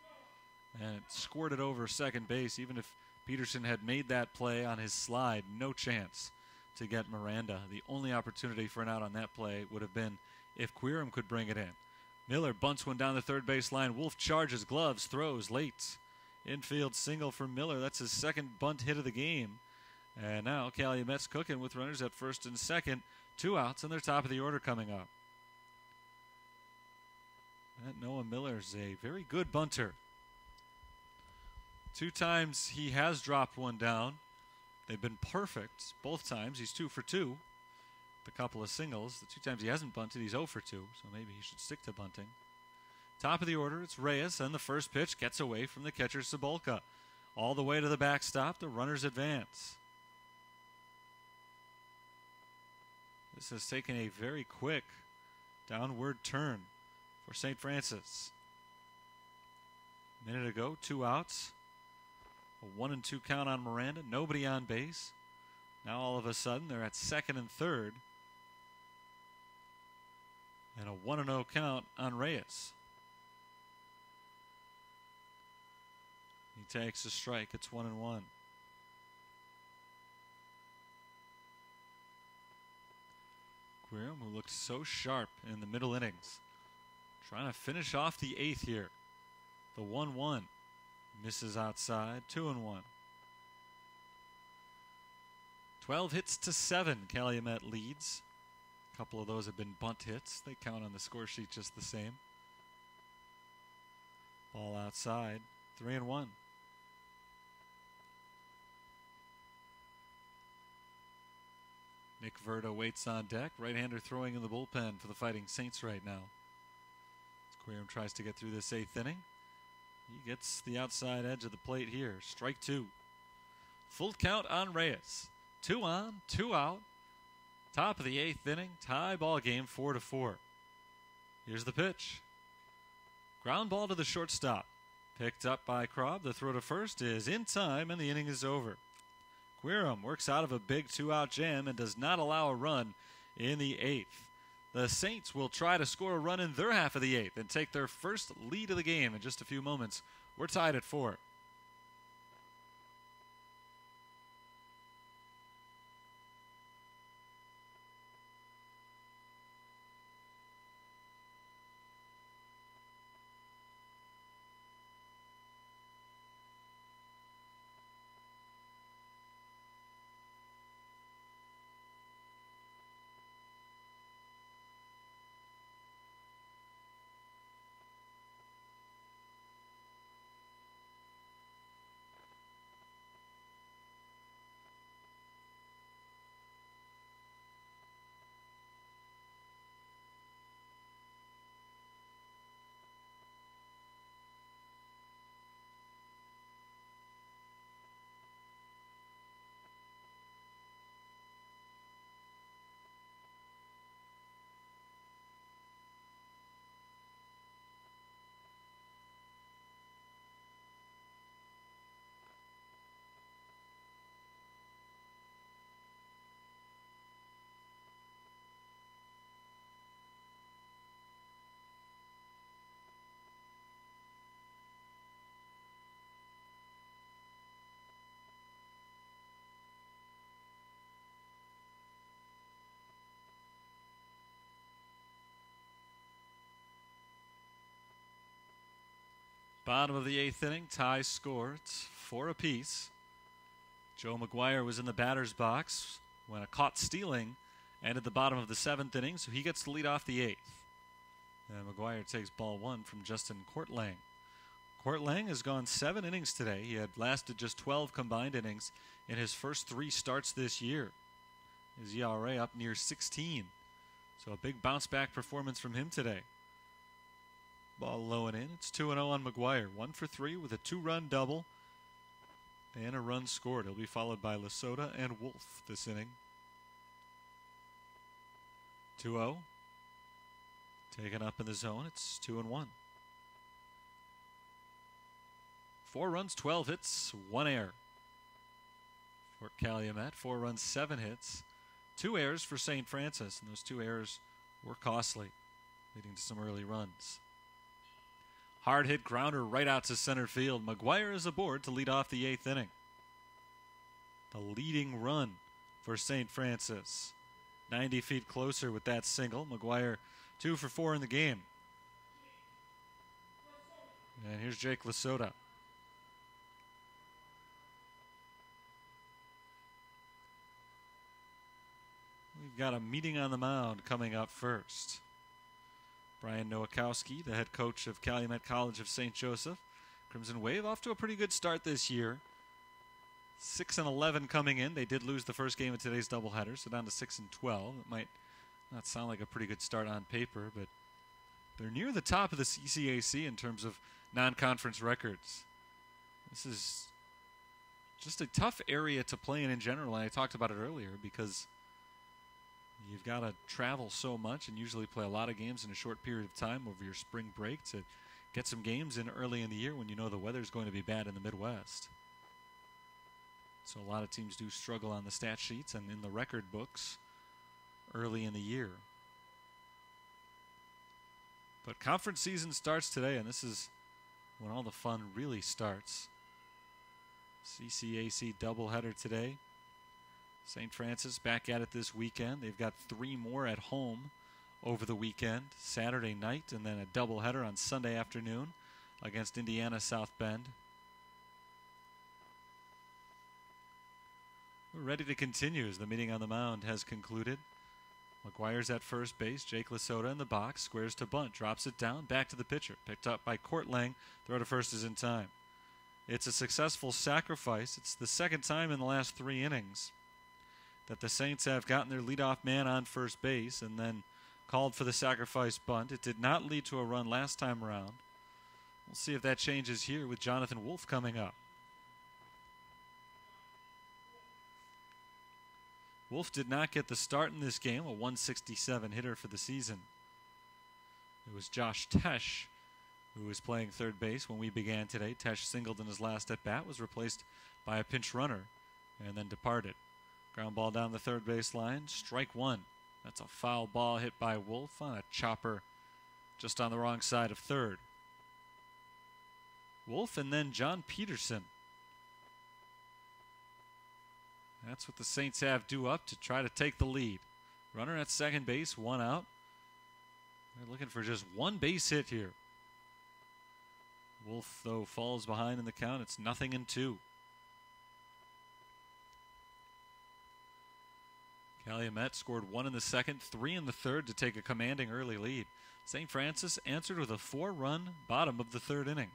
And it squirted over second base. Even if Peterson had made that play on his slide, no chance to get Miranda. The only opportunity for an out on that play would have been if Quirum could bring it in. Miller bunts one down the third base line. Wolf charges, gloves, throws late. Infield single for Miller. That's his second bunt hit of the game. And now Calumet's cooking with runners at first and second. 2 outs, and their top of the order coming up. And Noah Miller's a very good bunter. 2 times he has dropped one down. They've been perfect both times. He's 2 for 2. A couple of singles. The 2 times he hasn't bunted, he's 0 for 2. So maybe he should stick to bunting. Top of the order, it's Reyes, and the first pitch gets away from the catcher Cebulka. All the way to the backstop, the runners advance. This has taken a very quick downward turn for St. Francis. A minute ago, 2 outs. A 1-2 count on Miranda. Nobody on base. Now all of a sudden they're at second and third. And a 1-0 count on Reyes. He takes a strike. It's 1-1. Quirum, who looked so sharp in the middle innings, trying to finish off the 8th here. The 1-1 misses outside. 2-1. 12 hits to 7. Calumet leads. A couple of those have been bunt hits. They count on the score sheet just the same. Ball outside. 3-1. Nick Verda waits on deck. Right-hander throwing in the bullpen for the Fighting Saints right now. As Quirum tries to get through this 8th inning. He gets the outside edge of the plate here. Strike 2. Full count on Reyes. 2 on, 2 out. Top of the 8th inning. Tie ball game 4-4. Here's the pitch. Ground ball to the shortstop. Picked up by Krob. The throw to first is in time, and the inning is over. Quirem works out of a big 2-out jam and does not allow a run in the 8th. The Saints will try to score a run in their half of the 8th and take their first lead of the game in just a few moments. We're tied at 4. Bottom of the 8th inning, tie score. It's 4 apiece. Joe McGuire was in the batter's box when a caught stealing ended the bottom of the 7th inning, so he gets to lead off the 8th. And McGuire takes ball 1 from Justin Courtlang. Courtlang has gone 7 innings today. He had lasted just 12 combined innings in his first 3 starts this year. His ERA up near 16. So a big bounce-back performance from him today. Ball low and in. It's 2-0 on McGuire. 1 for 3 with a 2-run double and a run scored. He'll be followed by Lasota and Wolf this inning. 2-0. Taken up in the zone. It's 2-1. 4 runs, 12 hits, 1 error for Calumet. 4 runs, 7 hits, 2 errors for St. Francis, and those 2 errors were costly, leading to some early runs. Hard hit grounder right out to center field. McGuire is aboard to lead off the 8th inning. The leading run for St. Francis. 90 feet closer with that single. McGuire 2 for 4 in the game. And here's Jake Lasota. We've got a meeting on the mound coming up first. Brian Nowakowski, the head coach of Calumet College of St. Joseph. Crimson Wave off to a pretty good start this year. 6-11 coming in. They did lose the first game of today's doubleheader, so down to 6-12. It might not sound like a pretty good start on paper, but they're near the top of the CCAC in terms of non-conference records. This is just a tough area to play in general, and I talked about it earlier because you've got to travel so much and usually play a lot of games in a short period of time over your spring break to get some games in early in the year when you know the weather's going to be bad in the Midwest. So a lot of teams do struggle on the stat sheets and in the record books early in the year. But conference season starts today, and this is when all the fun really starts. CCAC doubleheader today. St. Francis back at it this weekend. They've got 3 more at home over the weekend, Saturday night, and then a doubleheader on Sunday afternoon against Indiana South Bend. We're ready to continue as the meeting on the mound has concluded. McGuire's at first base. Jake Lasota in the box. Squares to bunt. Drops it down. Back to the pitcher. Picked up by Courtlang. Throw to first is in time. It's a successful sacrifice. It's the second time in the last 3 innings that the Saints have gotten their leadoff man on first base and then called for the sacrifice bunt. It did not lead to a run last time around. We'll see if that changes here with Jonathan Wolf coming up. Wolf did not get the start in this game, a 167 hitter for the season. It was Josh Tesh who was playing third base when we began today. Tesh singled in his last at-bat, was replaced by a pinch runner, and then departed. Ground ball down the third base line, strike one. That's a foul ball hit by Wolf on a chopper just on the wrong side of third. Wolf and then John Peterson. That's what the Saints have due up to try to take the lead. Runner at second base, one out. They're looking for just one base hit here. Wolf, though, falls behind in the count. It's 0-2. Calumet scored 1 in the second, 3 in the third to take a commanding early lead. St. Francis answered with a 4-run bottom of the third inning.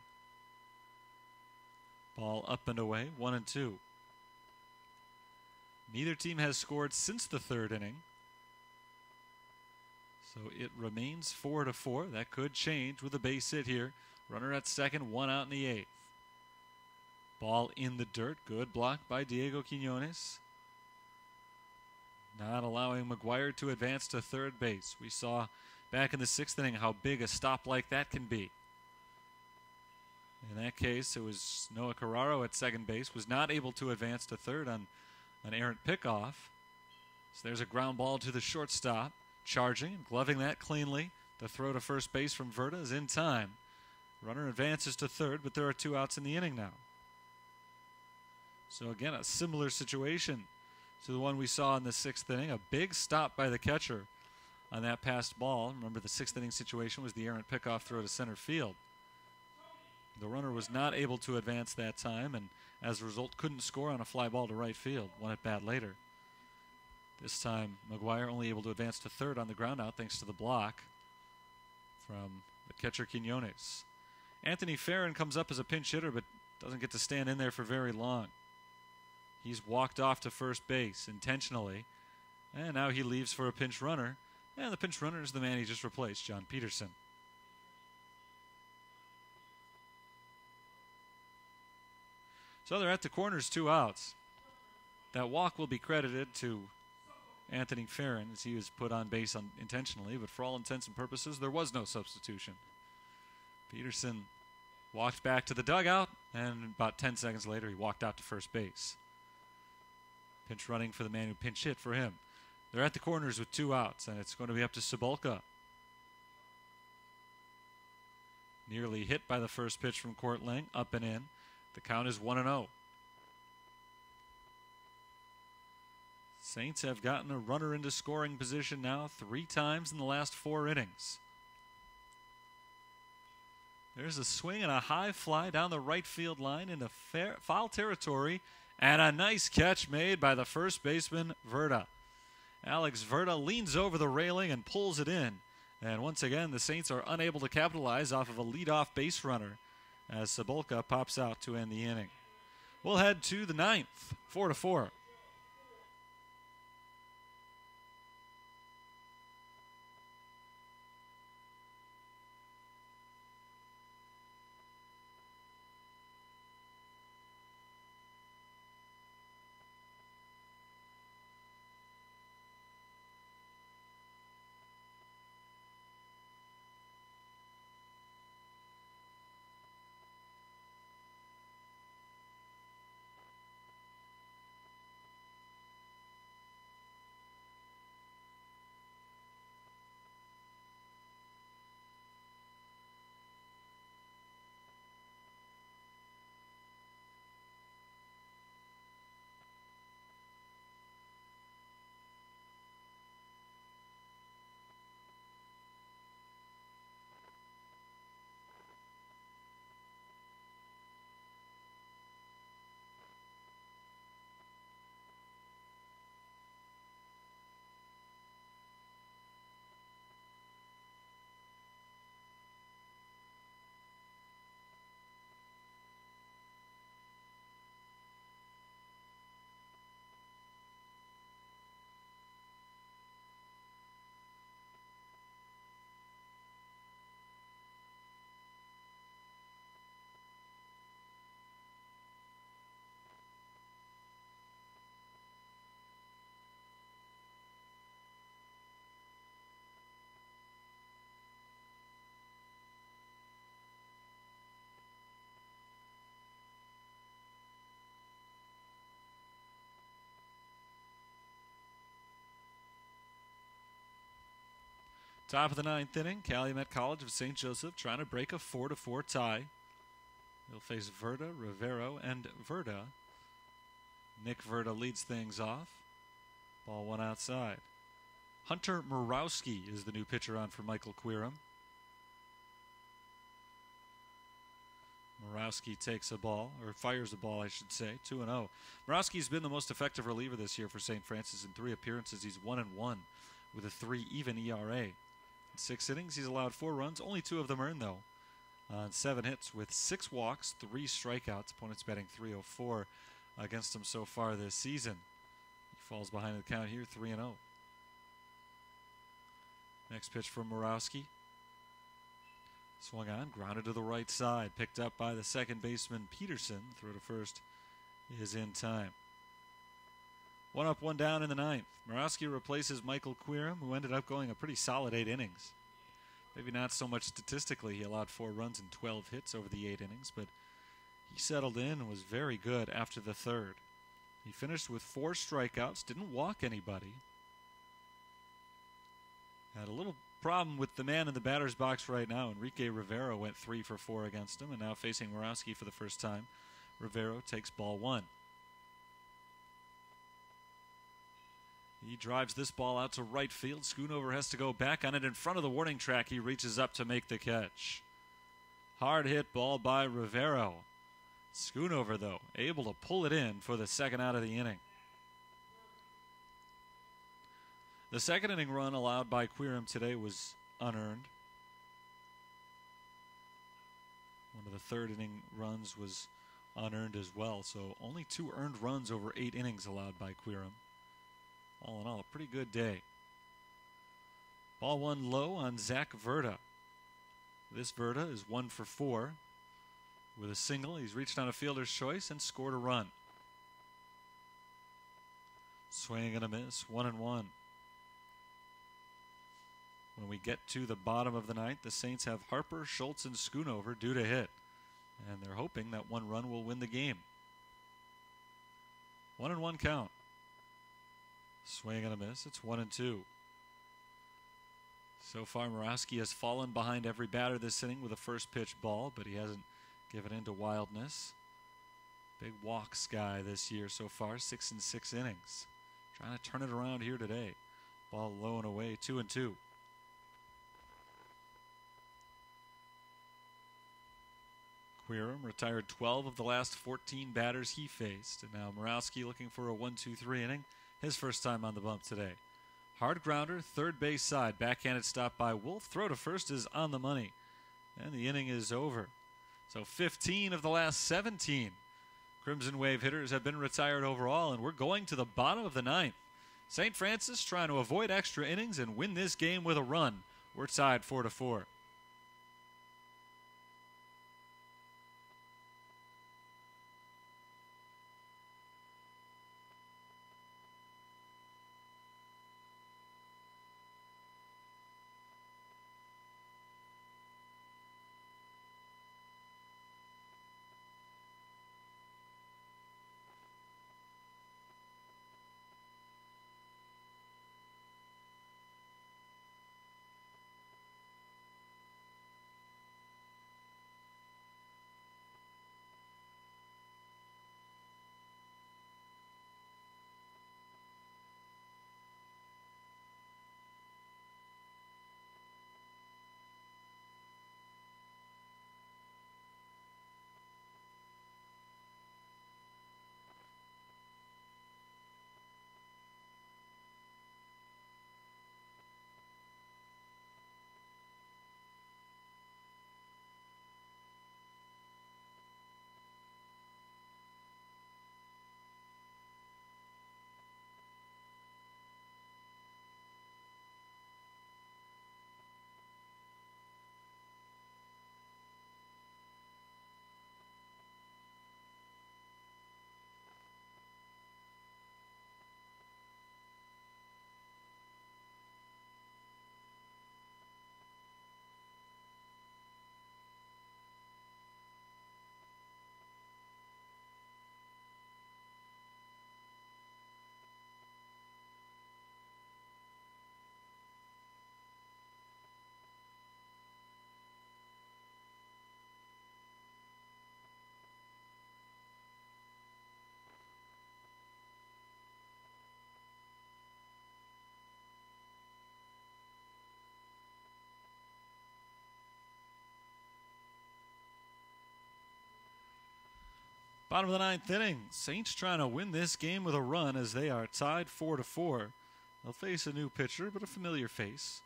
Ball up and away, 1-2. Neither team has scored since the third inning. So it remains 4-4. That could change with a base hit here. Runner at second, one out in the eighth. Ball in the dirt. Good block by Diego Quinones. Not allowing McGuire to advance to third base. We saw back in the sixth inning how big a stop like that can be. In that case, it was Noah Carraro at second base, was not able to advance to third on an errant pickoff. So there's a ground ball to the shortstop, charging and gloving that cleanly. The throw to first base from Verda is in time. Runner advances to third, but there are 2 outs in the inning now. So again, a similar situation to the one we saw in the sixth inning. A big stop by the catcher on that passed ball. Remember, the sixth inning situation was the errant pickoff throw to center field. The runner was not able to advance that time, and as a result couldn't score on a fly ball to right field. One at bat later. This time, McGuire only able to advance to third on the ground out thanks to the block from the catcher Quinones. Anthony Farron comes up as a pinch hitter, but doesn't get to stand in there for very long. He's walked off to first base intentionally, and now he leaves for a pinch runner. And the pinch runner is the man he just replaced, John Peterson. So they're at the corners, 2 outs. That walk will be credited to Anthony Farron as he was put on base intentionally, but for all intents and purposes, there was no substitution. Peterson walked back to the dugout, and about 10 seconds later, he walked out to first base. Pinch running for the man who pinch hit for him. They're at the corners with 2 outs, and it's going to be up to Cebulka. Nearly hit by the first pitch from Courtlang, up and in. The count is 1-0. Saints have gotten a runner into scoring position now 3 times in the last 4 innings. There's a swing and a high fly down the right field line into foul territory, and a nice catch made by the first baseman, Verda. Alex Verda leans over the railing and pulls it in. And once again, the Saints are unable to capitalize off of a leadoff base runner as Cebulka pops out to end the inning. We'll head to the 9th, 4-4. Top of the ninth inning, Calumet College of St. Joseph trying to break a 4-4 tie. They'll face Verda, Rivero, and Verda. Nick Verda leads things off. Ball one outside. Hunter Murawski is the new pitcher on for Michael Quirum. Murawski takes a ball, or fires a ball, I should say, 2-0. Murawski's been the most effective reliever this year for St. Francis. In 3 appearances, he's 1-1 with a 3 even ERA. In 6 innings, he's allowed 4 runs, only 2 of them earned, though. On 7 hits with 6 walks, 3 strikeouts. Opponents batting .304 against him so far this season. He falls behind the count here, 3-0. Next pitch from Murawski. Swung on, grounded to the right side. Picked up by the second baseman, Peterson. Throw to first is in time. 1 up, 1 down in the ninth. Murawski replaces Michael Quirum, who ended up going a pretty solid 8 innings. Maybe not so much statistically. He allowed 4 runs and 12 hits over the 8 innings, but he settled in and was very good after the third. He finished with 4 strikeouts, didn't walk anybody. Had a little problem with the man in the batter's box right now. Enrique Rivero went 3 for 4 against him, and now facing Murawski for the first time. Rivero takes ball 1. He drives this ball out to right field. Schoonover has to go back on it in front of the warning track. He reaches up to make the catch. Hard hit ball by Rivero. Schoonover, though, able to pull it in for the second out of the inning. The second inning run allowed by Quirum today was unearned. One of the third inning runs was unearned as well, so only 2 earned runs over 8 innings allowed by Quirum. All in all, a pretty good day. Ball 1 low on Zach Verda. This Verda is 1 for 4. With a single, he's reached on a fielder's choice and scored a run. Swing and a miss, 1-1. When we get to the bottom of the ninth, the Saints have Harper, Schultz, and Schoonover due to hit. And they're hoping that 1 run will win the game. 1-1 count. Swing and a miss. It's 1-2. So far, Murawski has fallen behind every batter this inning with a first pitch ball, but he hasn't given in to wildness. Big walks guy this year so far, 6 in 6 innings. Trying to turn it around here today. Ball low and away, 2-2. Quirum retired 12 of the last 14 batters he faced. And now Murawski looking for a 1-2-3 inning. His first time on the bump today. Hard grounder, third base side. Backhanded stop by Wolf. Throw to first is on the money. And the inning is over. So 15 of the last 17 Crimson Wave hitters have been retired overall. And we're going to the bottom of the ninth. St. Francis trying to avoid extra innings and win this game with a run. We're tied 4-4. Bottom of the ninth inning. Saints trying to win this game with a run as they are tied 4-4. They'll face a new pitcher, but a familiar face.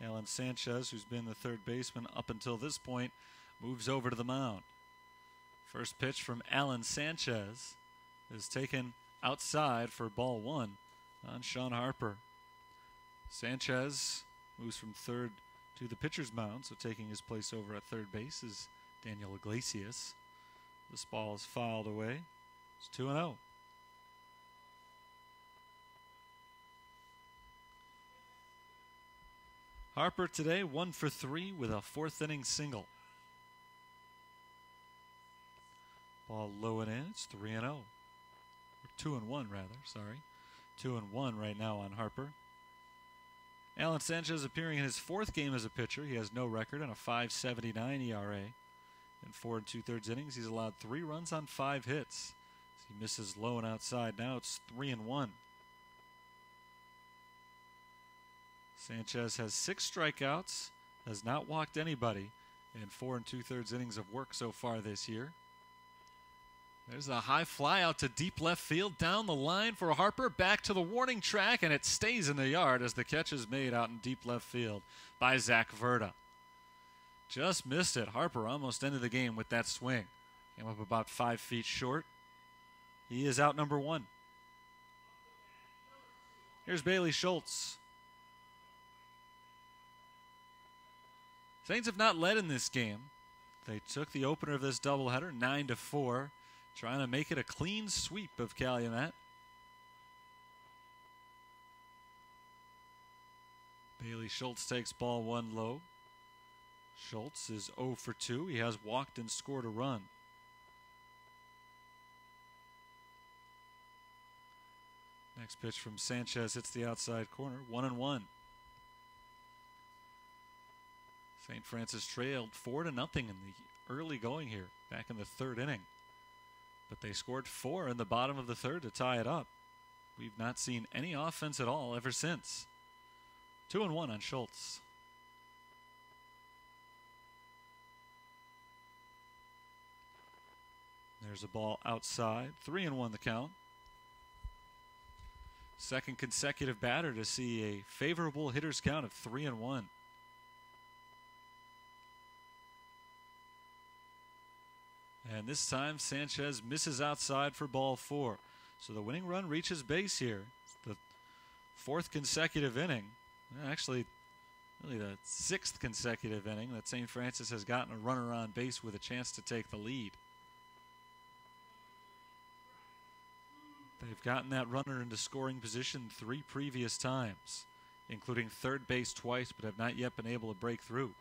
Alan Sanchez, who's been the third baseman up until this point, moves over to the mound. First pitch from Alan Sanchez is taken outside for ball one on Sean Harper. Sanchez moves from third to the pitcher's mound, so taking his place over at third base is Daniel Iglesias. This ball is fouled away. It's 2-0. Harper today 1 for 3 with a fourth inning single. Ball low and in. It's 3-0. Or 2-1 rather. Sorry, 2-1 right now on Harper. Alan Sanchez appearing in his fourth game as a pitcher. He has no record and a .579 ERA. In 4 2/3 innings, he's allowed 3 runs on 5 hits. As he misses low and outside. Now it's 3-1. Sanchez has 6 strikeouts, has not walked anybody in 4 2/3 innings of work so far this year. There's a high fly out to deep left field, down the line for Harper, back to the warning track, and it stays in the yard as the catch is made out in deep left field by Zach Verda. Just missed it. Harper almost ended the game with that swing. Came up about 5 feet short. He is out number 1. Here's Bailey Schultz. Saints have not led in this game. They took the opener of this doubleheader 9-4. Trying to make it a clean sweep of Calumet. Bailey Schultz takes ball 1 low. Schultz is 0 for 2. He has walked and scored a run. Next pitch from Sanchez hits the outside corner. 1-1. St. Francis trailed 4-0 in the early going here, back in the 3rd inning. But they scored 4 in the bottom of the 3rd to tie it up. We've not seen any offense at all ever since. 2-1 on Schultz. There's a ball outside. 3-1 the count. Second consecutive batter to see a favorable hitter's count of 3-1. And this time Sanchez misses outside for ball 4. So the winning run reaches base here. It's the 4th consecutive inning. Actually, really the 6th consecutive inning that St. Francis has gotten a runner on base with a chance to take the lead. They've gotten that runner into scoring position 3 previous times, including third base twice, but have not yet been able to break through.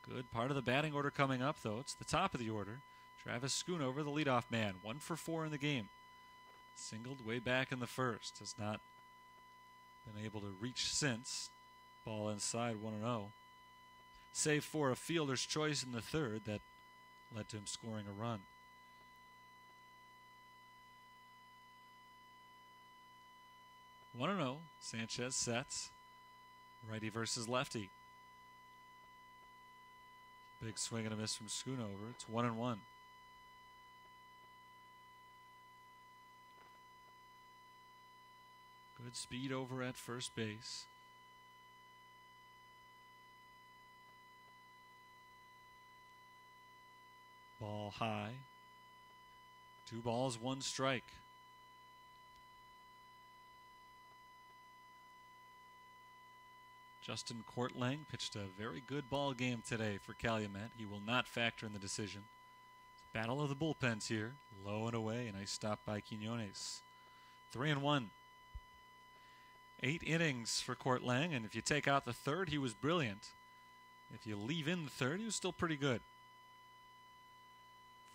Good part of the batting order coming up, though. It's the top of the order. Travis Schoonover, the leadoff man, 1 for 4 in the game. Singled way back in the 1st. Has not been able to reach since. Ball inside, 1-0. Save for a fielder's choice in the 3rd that led to him scoring a run. (1-0). Sanchez sets. Righty versus lefty. Big swing and a miss from Schoonover. It's 1-1. Good speed over at first base. Ball high. 2 balls, 1 strike. Justin Courtlang pitched a very good ball game today for Calumet. He will not factor in the decision. It's a battle of the bullpens here. Low and away. A nice stop by Quinones. 3-1. 8 innings for Courtlang, and if you take out the 3rd, he was brilliant. If you leave in the 3rd, he was still pretty good.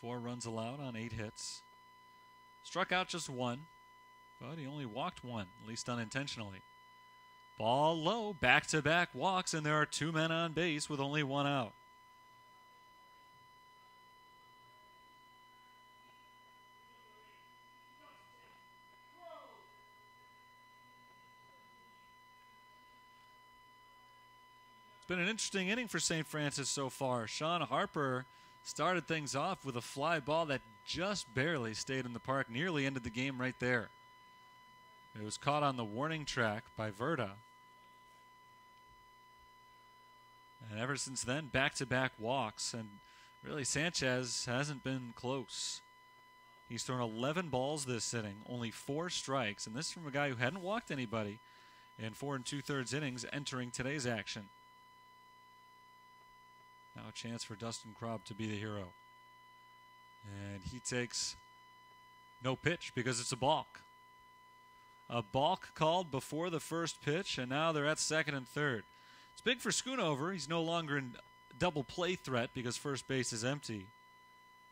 4 runs allowed on 8 hits. Struck out just 1, but he only walked 1, at least unintentionally. Ball low, back-to-back walks, and there are 2 men on base with only 1 out. It's been an interesting inning for St. Francis so far. Sean Harper started things off with a fly ball that just barely stayed in the park, nearly ended the game right there. It was caught on the warning track by Verda. And ever since then, back-to-back walks, and really Sanchez hasn't been close. He's thrown 11 balls this inning, only 4 strikes, and this from a guy who hadn't walked anybody in 4 2/3 innings entering today's action. Now a chance for Dustin Krob to be the hero. And he takes no pitch because it's a balk. A balk called before the first pitch, and now they're at second and third. It's big for Schoonover. He's no longer in double play threat because first base is empty.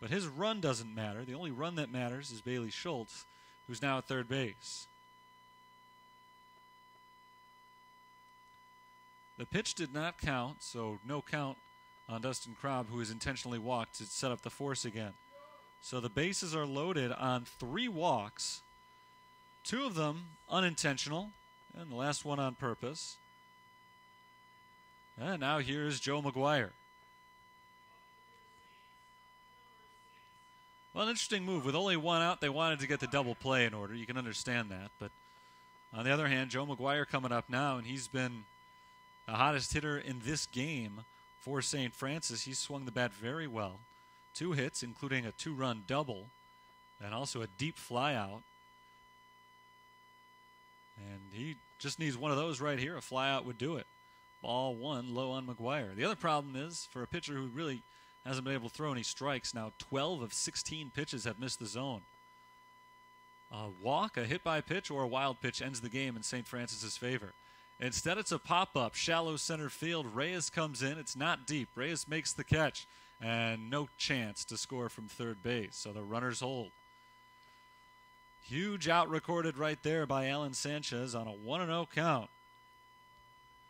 But his run doesn't matter. The only run that matters is Bailey Schultz, who's now at third base. The pitch did not count, so no count on Dustin Krob, who is intentionally walked to set up the force again. So the bases are loaded on 3 walks, 2 of them unintentional, and the last one on purpose. And now here's Joe McGuire. Well, an interesting move. With only 1 out, they wanted to get the double play in order. You can understand that. But on the other hand, Joe McGuire coming up now, and he's been the hottest hitter in this game for St. Francis. He's swung the bat very well. 2 hits, including a 2-run double, and also a deep flyout. And he just needs one of those right here. A flyout would do it. Ball 1 low on McGuire. The other problem is, for a pitcher who really hasn't been able to throw any strikes, now 12 of 16 pitches have missed the zone. A walk, a hit by pitch, or a wild pitch ends the game in St. Francis's favor. Instead, it's a pop-up, shallow center field. Reyes comes in. It's not deep. Reyes makes the catch, and no chance to score from third base. So the runners hold. Huge out recorded right there by Alan Sanchez on a 1-0 count.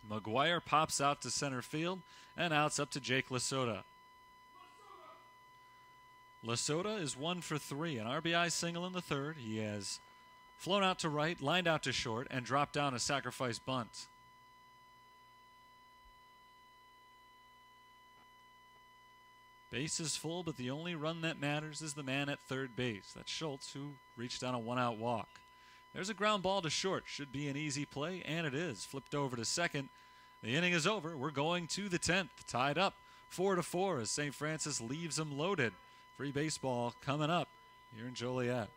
McGuire pops out to center field, and out's up to Jake Lasota. Lasota is 1 for 3, an RBI single in the third. He has flown out to right, lined out to short, and dropped down a sacrifice bunt. Base is full, but the only run that matters is the man at third base. That's Schultz, who reached on a 1-out walk. There's a ground ball to short. Should be an easy play, and it is. Flipped over to second. The inning is over. We're going to the 10th. Tied up 4-4 as St. Francis leaves them loaded. Free baseball coming up here in Joliet.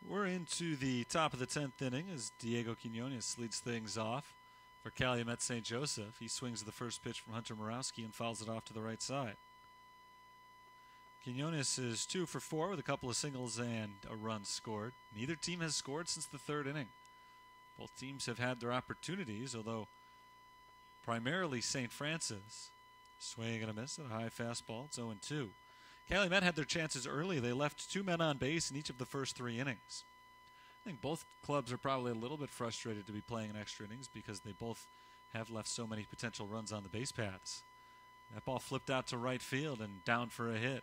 We're into the top of the 10th inning as Diego Quinones leads things off for Calumet St. Joseph. He swings the first pitch from Hunter Morawski and fouls it off to the right side. Quinones is 2 for 4 with a couple of singles and a run scored. Neither team has scored since the 3rd inning. Both teams have had their opportunities, although primarily St. Francis. Swing and a miss at a high fastball. It's 0-2. Calumet had their chances early. They left 2 men on base in each of the first 3 innings. I think both clubs are probably a little bit frustrated to be playing in extra innings because they both have left so many potential runs on the base paths. That ball flipped out to right field and down for a hit.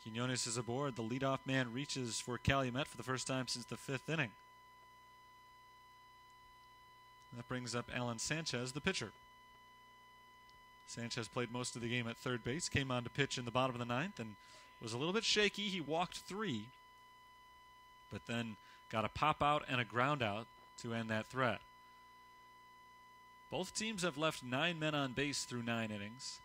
Quinones is aboard. The leadoff man reaches for Calumet for the first time since the 5th inning. That brings up Alan Sanchez, the pitcher. Sanchez played most of the game at third base, came on to pitch in the bottom of the 9th, and was a little bit shaky. He walked 3, but then got a pop out and a ground out to end that threat. Both teams have left 9 men on base through 9 innings.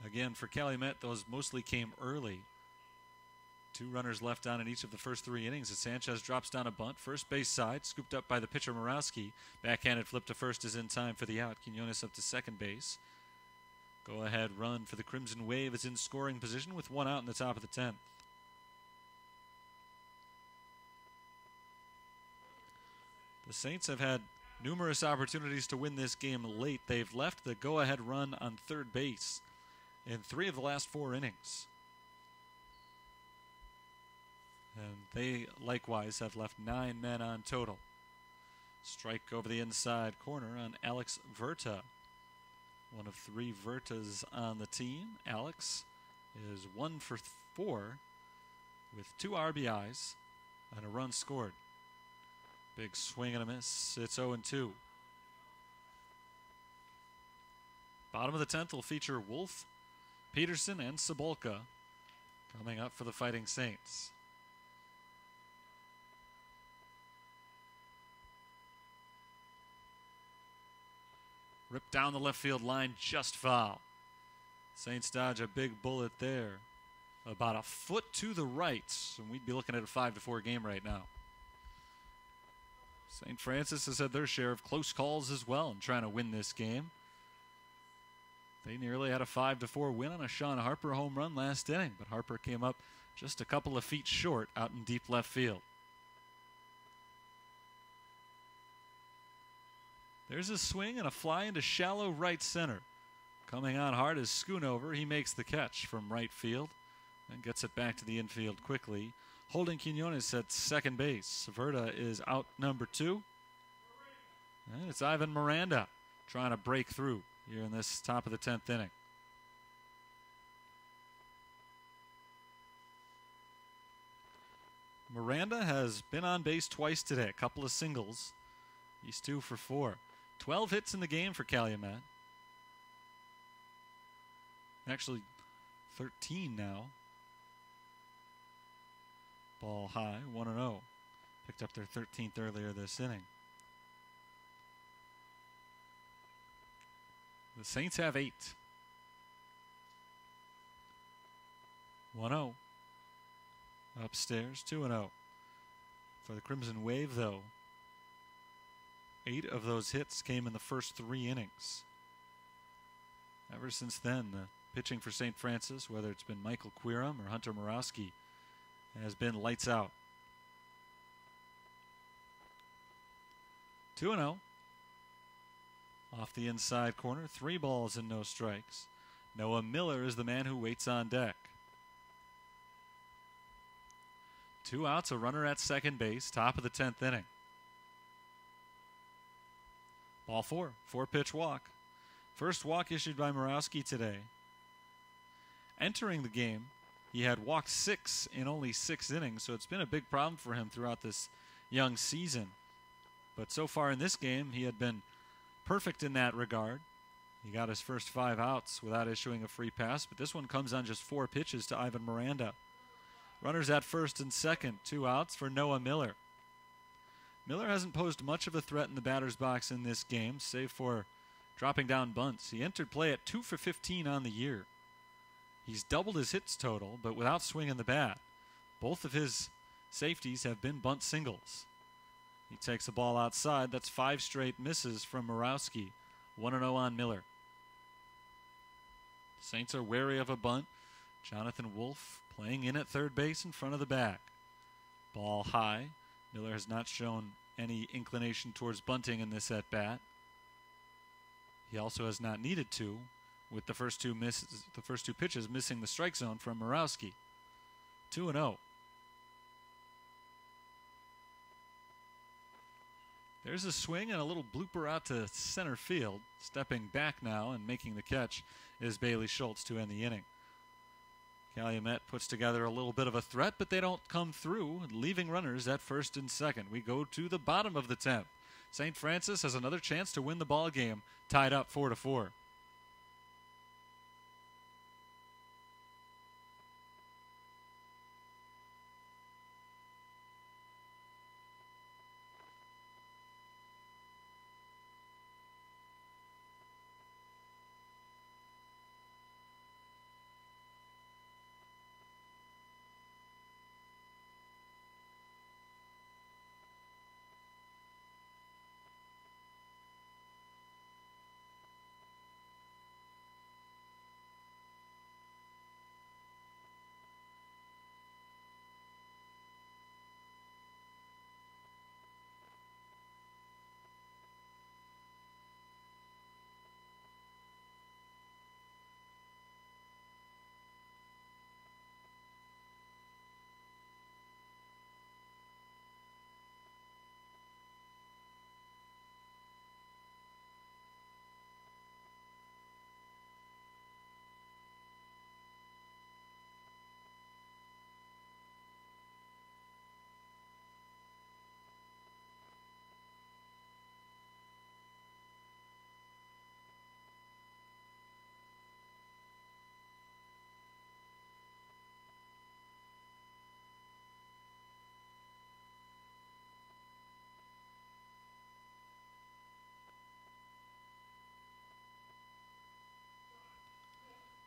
Again, for Calumet, those mostly came early. 2 runners left on in each of the first 3 innings as Sanchez drops down a bunt. First base side, scooped up by the pitcher Morowski. Backhanded flip to first is in time for the out. Quinones up to second base. Go ahead run for the Crimson Wave is in scoring position with 1 out in the top of the 10th. The Saints have had numerous opportunities to win this game late. They've left the go-ahead run on third base in 3 of the last 4 innings. And they likewise have left 9 men on total. Strike over the inside corner on Alex Verta. One of 3 Vertas on the team. Alex is 1 for 4 with 2 RBIs and a run scored. Big swing and a miss. It's 0-2. Bottom of the 10th will feature Wolf, Peterson, and Cebulka coming up for the Fighting Saints. Ripped down the left field line, just foul. Saints dodge a big bullet there. About a foot to the right, and we'd be looking at a 5-4 game right now. St. Francis has had their share of close calls as well in trying to win this game. They nearly had a 5-4 win on a Sean Harper home run last inning, but Harper came up just a couple of feet short out in deep left field. There's a swing and a fly into shallow right center. Coming on hard is Schoonover. He makes the catch from right field and gets it back to the infield quickly. Holding Quinones at second base. Verta is out number 2. And it's Ivan Miranda trying to break through here in this top of the 10th inning. Miranda has been on base twice today, a couple of singles. He's 2 for 4. 12 hits in the game for Calumet. Actually, 13 now. Ball high, 1-0. Picked up their 13th earlier this inning. The Saints have 8. 1-0. Upstairs, 2-0. For the Crimson Wave, though, 8 of those hits came in the first 3 innings. Ever since then, the pitching for St. Francis, whether it's been Michael Quirum or Hunter Morowski, has been lights out. 2-0. Off the inside corner, 3 balls and no strikes. Noah Miller is the man who waits on deck. 2 outs, a runner at second base, top of the 10th inning. Ball 4, 4-pitch walk. First walk issued by Morowski today. Entering the game, he had walked 6 in only 6 innings, so it's been a big problem for him throughout this young season. But so far in this game, he had been perfect in that regard. He got his first 5 outs without issuing a free pass, but this one comes on just 4 pitches to Ivan Miranda. Runners at first and second, 2 outs for Noah Miller. Miller hasn't posed much of a threat in the batter's box in this game, save for dropping down bunts. He entered play at 2 for 15 on the year. He's doubled his hits total, but without swinging the bat. Both of his safeties have been bunt singles. He takes the ball outside. That's 5 straight misses from Morowski. 1-0 on Miller. Saints are wary of a bunt. Jonathan Wolf playing in at third base in front of the back. Ball high. Miller has not shown any inclination towards bunting in this at-bat. He also has not needed to, with the first 2 pitches missing the strike zone from Morowski. 2-0. There's a swing and a little blooper out to center field. Stepping back now and making the catch is Bailey Schultz to end the inning. Calumet puts together a little bit of a threat, but they don't come through, leaving runners at first and second. We go to the bottom of the 10th. St. Francis has another chance to win the ball game, tied up 4-4.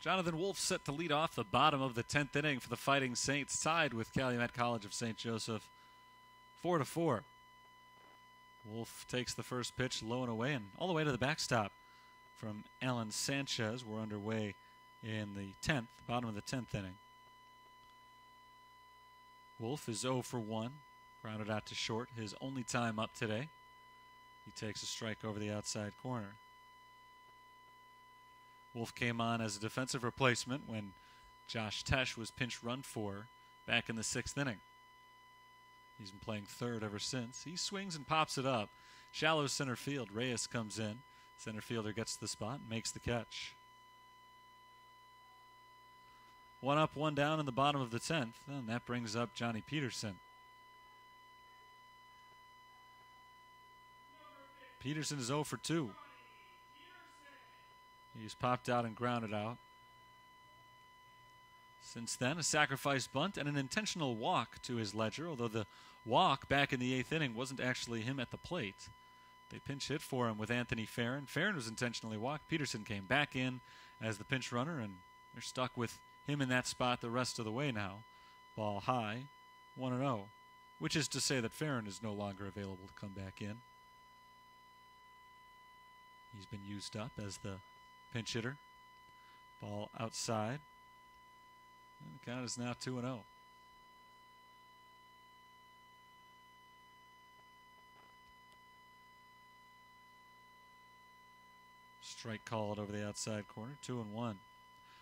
Jonathan Wolf set to lead off the bottom of the 10th inning for the Fighting Saints, tied with Calumet College of St. Joseph, 4-4. Wolf takes the first pitch low and away and all the way to the backstop from Alan Sanchez. We're underway in the 10th, bottom of the 10th inning. Wolf is 0 for 1, grounded out to short, his only time up today. He takes a strike over the outside corner. Wolf came on as a defensive replacement when Josh Tesh was pinch run for back in the 6th inning. He's been playing third ever since. He swings and pops it up. Shallow center field. Reyes comes in. Center fielder gets to the spot and makes the catch. 1 up, 1 down in the bottom of the 10th, and that brings up Johnny Peterson. Peterson is 0 for 2. He's popped out and grounded out. Since then, a sacrifice bunt and an intentional walk to his ledger, although the walk back in the 8th inning wasn't actually him at the plate. They pinch hit for him with Anthony Farron. Farron was intentionally walked. Peterson came back in as the pinch runner, and they're stuck with him in that spot the rest of the way now. Ball high, 1-0, which is to say that Farron is no longer available to come back in. He's been used up as the pinch hitter. Ball outside. And the count is now 2-0. Strike called over the outside corner, 2-1.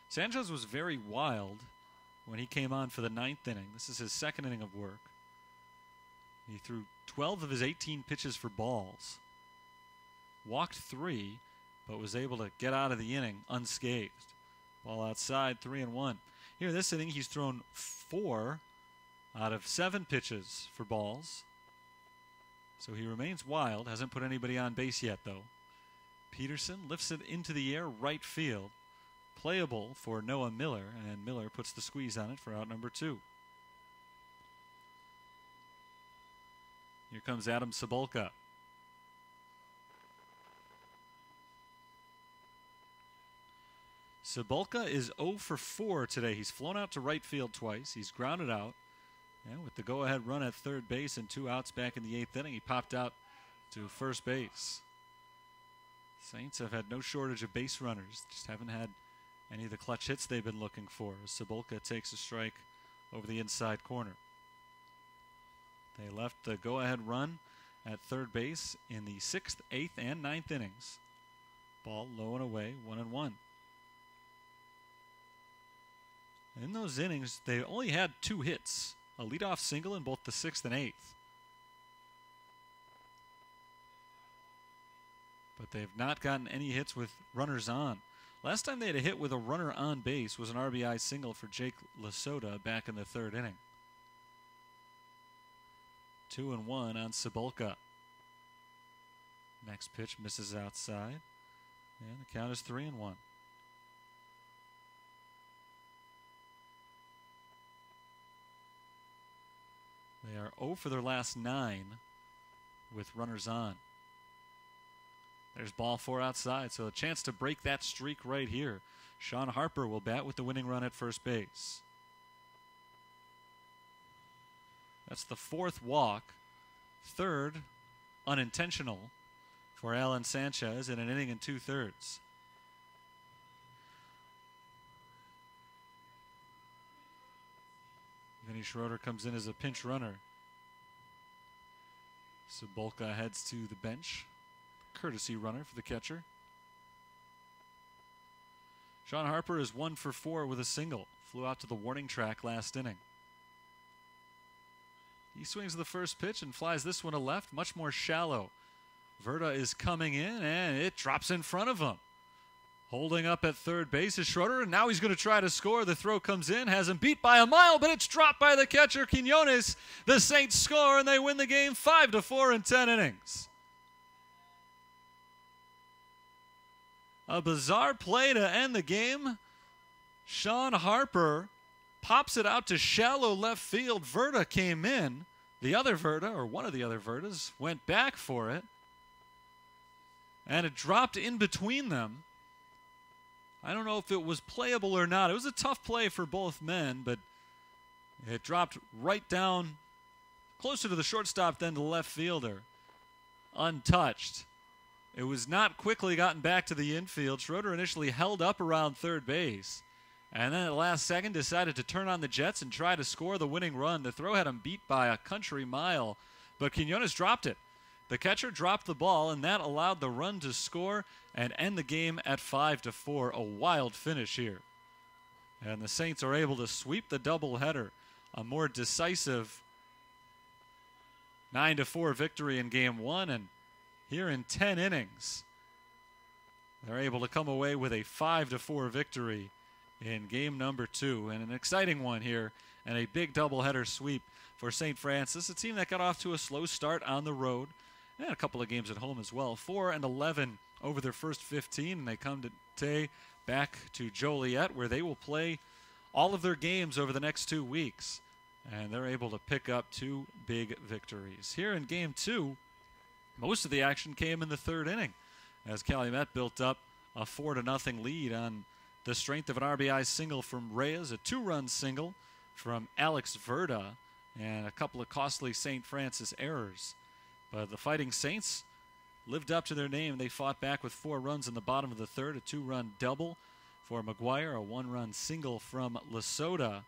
Sanchez was very wild when he came on for the 9th inning. This is his 2nd inning of work. He threw 12 of his 18 pitches for balls. Walked 3, but was able to get out of the inning unscathed. Ball outside, 3-1. Here this inning, he's thrown 4 out of 7 pitches for balls. So he remains wild. Hasn't put anybody on base yet, though. Peterson lifts it into the air right field. Playable for Noah Miller, and Miller puts the squeeze on it for out number 2. Here comes Adam Cebulka. Cebulka is 0 for 4 today. He's flown out to right field twice. He's grounded out. And with the go-ahead run at third base and 2 outs back in the 8th inning, he popped out to first base. Saints have had no shortage of base runners. Just haven't had any of the clutch hits they've been looking for. Cebulka takes a strike over the inside corner. They left the go-ahead run at third base in the 6th, 8th, and 9th innings. Ball low and away, 1-1. In those innings, they only had 2 hits, a leadoff single in both the 6th and 8th. But they've not gotten any hits with runners on. Last time they had a hit with a runner on base was an RBI single for Jake Lasota back in the 3rd inning. 2-1 on Cebulka. Next pitch misses outside, and the count is 3-1. They are 0 for their last 9 with runners on. There's ball 4 outside, so a chance to break that streak right here. Sean Harper will bat with the winning run at first base. That's the 4th walk, 3rd unintentional for Alan Sanchez in an inning and 2/3. Vinny Schroeder comes in as a pinch runner. Cebulka heads to the bench. Courtesy runner for the catcher. Sean Harper is 1 for 4 with a single. Flew out to the warning track last inning. He swings the first pitch and flies this one to left, much more shallow. Verda is coming in, and it drops in front of him. Holding up at third base is Schroeder, and now he's going to try to score. The throw comes in, has him beat by a mile, but it's dropped by the catcher, Quinones. The Saints score, and they win the game 5-4 in 10 innings. A bizarre play to end the game. Sean Harper pops it out to shallow left field. Verda came in. The other Verda, or one of the other Verdas, went back for it. And it dropped in between them. I don't know if it was playable or not. It was a tough play for both men, but it dropped right down closer to the shortstop than the left fielder. Untouched. It was not quickly gotten back to the infield. Schroeder initially held up around third base, and then at the last second decided to turn on the jets and try to score the winning run. The throw had him beat by a country mile, but Quinones dropped it. The catcher dropped the ball, and that allowed the run to score and end the game at 5-4. A wild finish here. And the Saints are able to sweep the doubleheader. A more decisive 9-4 victory in Game 1, and here in 10 innings, they're able to come away with a 5-4 victory in Game number 2. And an exciting one here, and a big doubleheader sweep for St. Francis, a team that got off to a slow start on the road. And a couple of games at home as well. 4-11 over their first 15, and they come today back to Joliet, where they will play all of their games over the next 2 weeks. And they're able to pick up 2 big victories. Here in Game 2, most of the action came in the 3rd inning, as Calumet built up a 4-0 lead on the strength of an RBI single from Reyes, a 2-run single from Alex Verda, and a couple of costly St. Francis errors. But the Fighting Saints lived up to their name. They fought back with 4 runs in the bottom of the 3rd, a 2-run double for McGuire, a 1-run single from Lasota,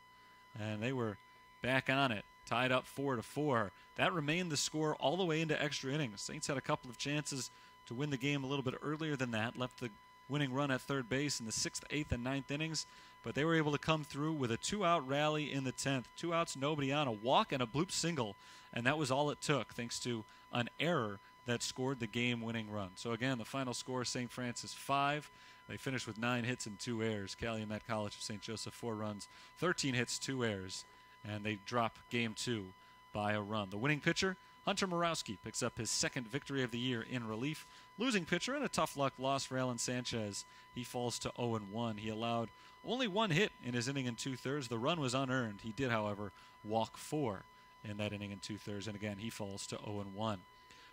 and they were back on it, tied up 4-4. That remained the score all the way into extra innings. Saints had a couple of chances to win the game a little bit earlier than that, left the winning run at third base in the 6th, 8th, and 9th innings, but they were able to come through with a 2-out rally in the 10th. 2 outs, nobody on, a walk and a bloop single, and that was all it took, thanks to an error that scored the game-winning run. So again, the final score, St. Francis 5. They finished with 9 hits and 2 errors. Calumet College of St. Joseph 4 runs, 13 hits, 2 errors, and they drop Game 2 by a run. The winning pitcher, Hunter Morawski, picks up his 2nd victory of the year in relief. Losing pitcher, and a tough luck loss for Alan Sanchez. He falls to 0-1. He allowed only 1 hit in his inning and 2/3. The run was unearned. He did, however, walk 4 in that inning and 2/3, and again, he falls to 0-1.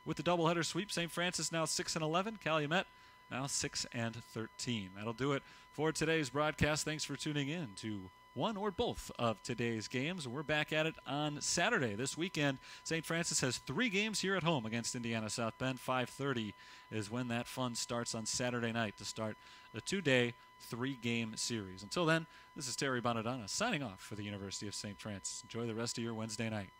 With the doubleheader sweep, St. Francis now 6-11, Calumet now 6-13. That'll do it for today's broadcast. Thanks for tuning in to one or both of today's games. We're back at it on Saturday. This weekend, St. Francis has 3 games here at home against Indiana South Bend. 5:30 is when that fun starts on Saturday night to start the 2-day, 3-game series. Until then, this is Terry Bonadonna signing off for the University of St. Francis. Enjoy the rest of your Wednesday night.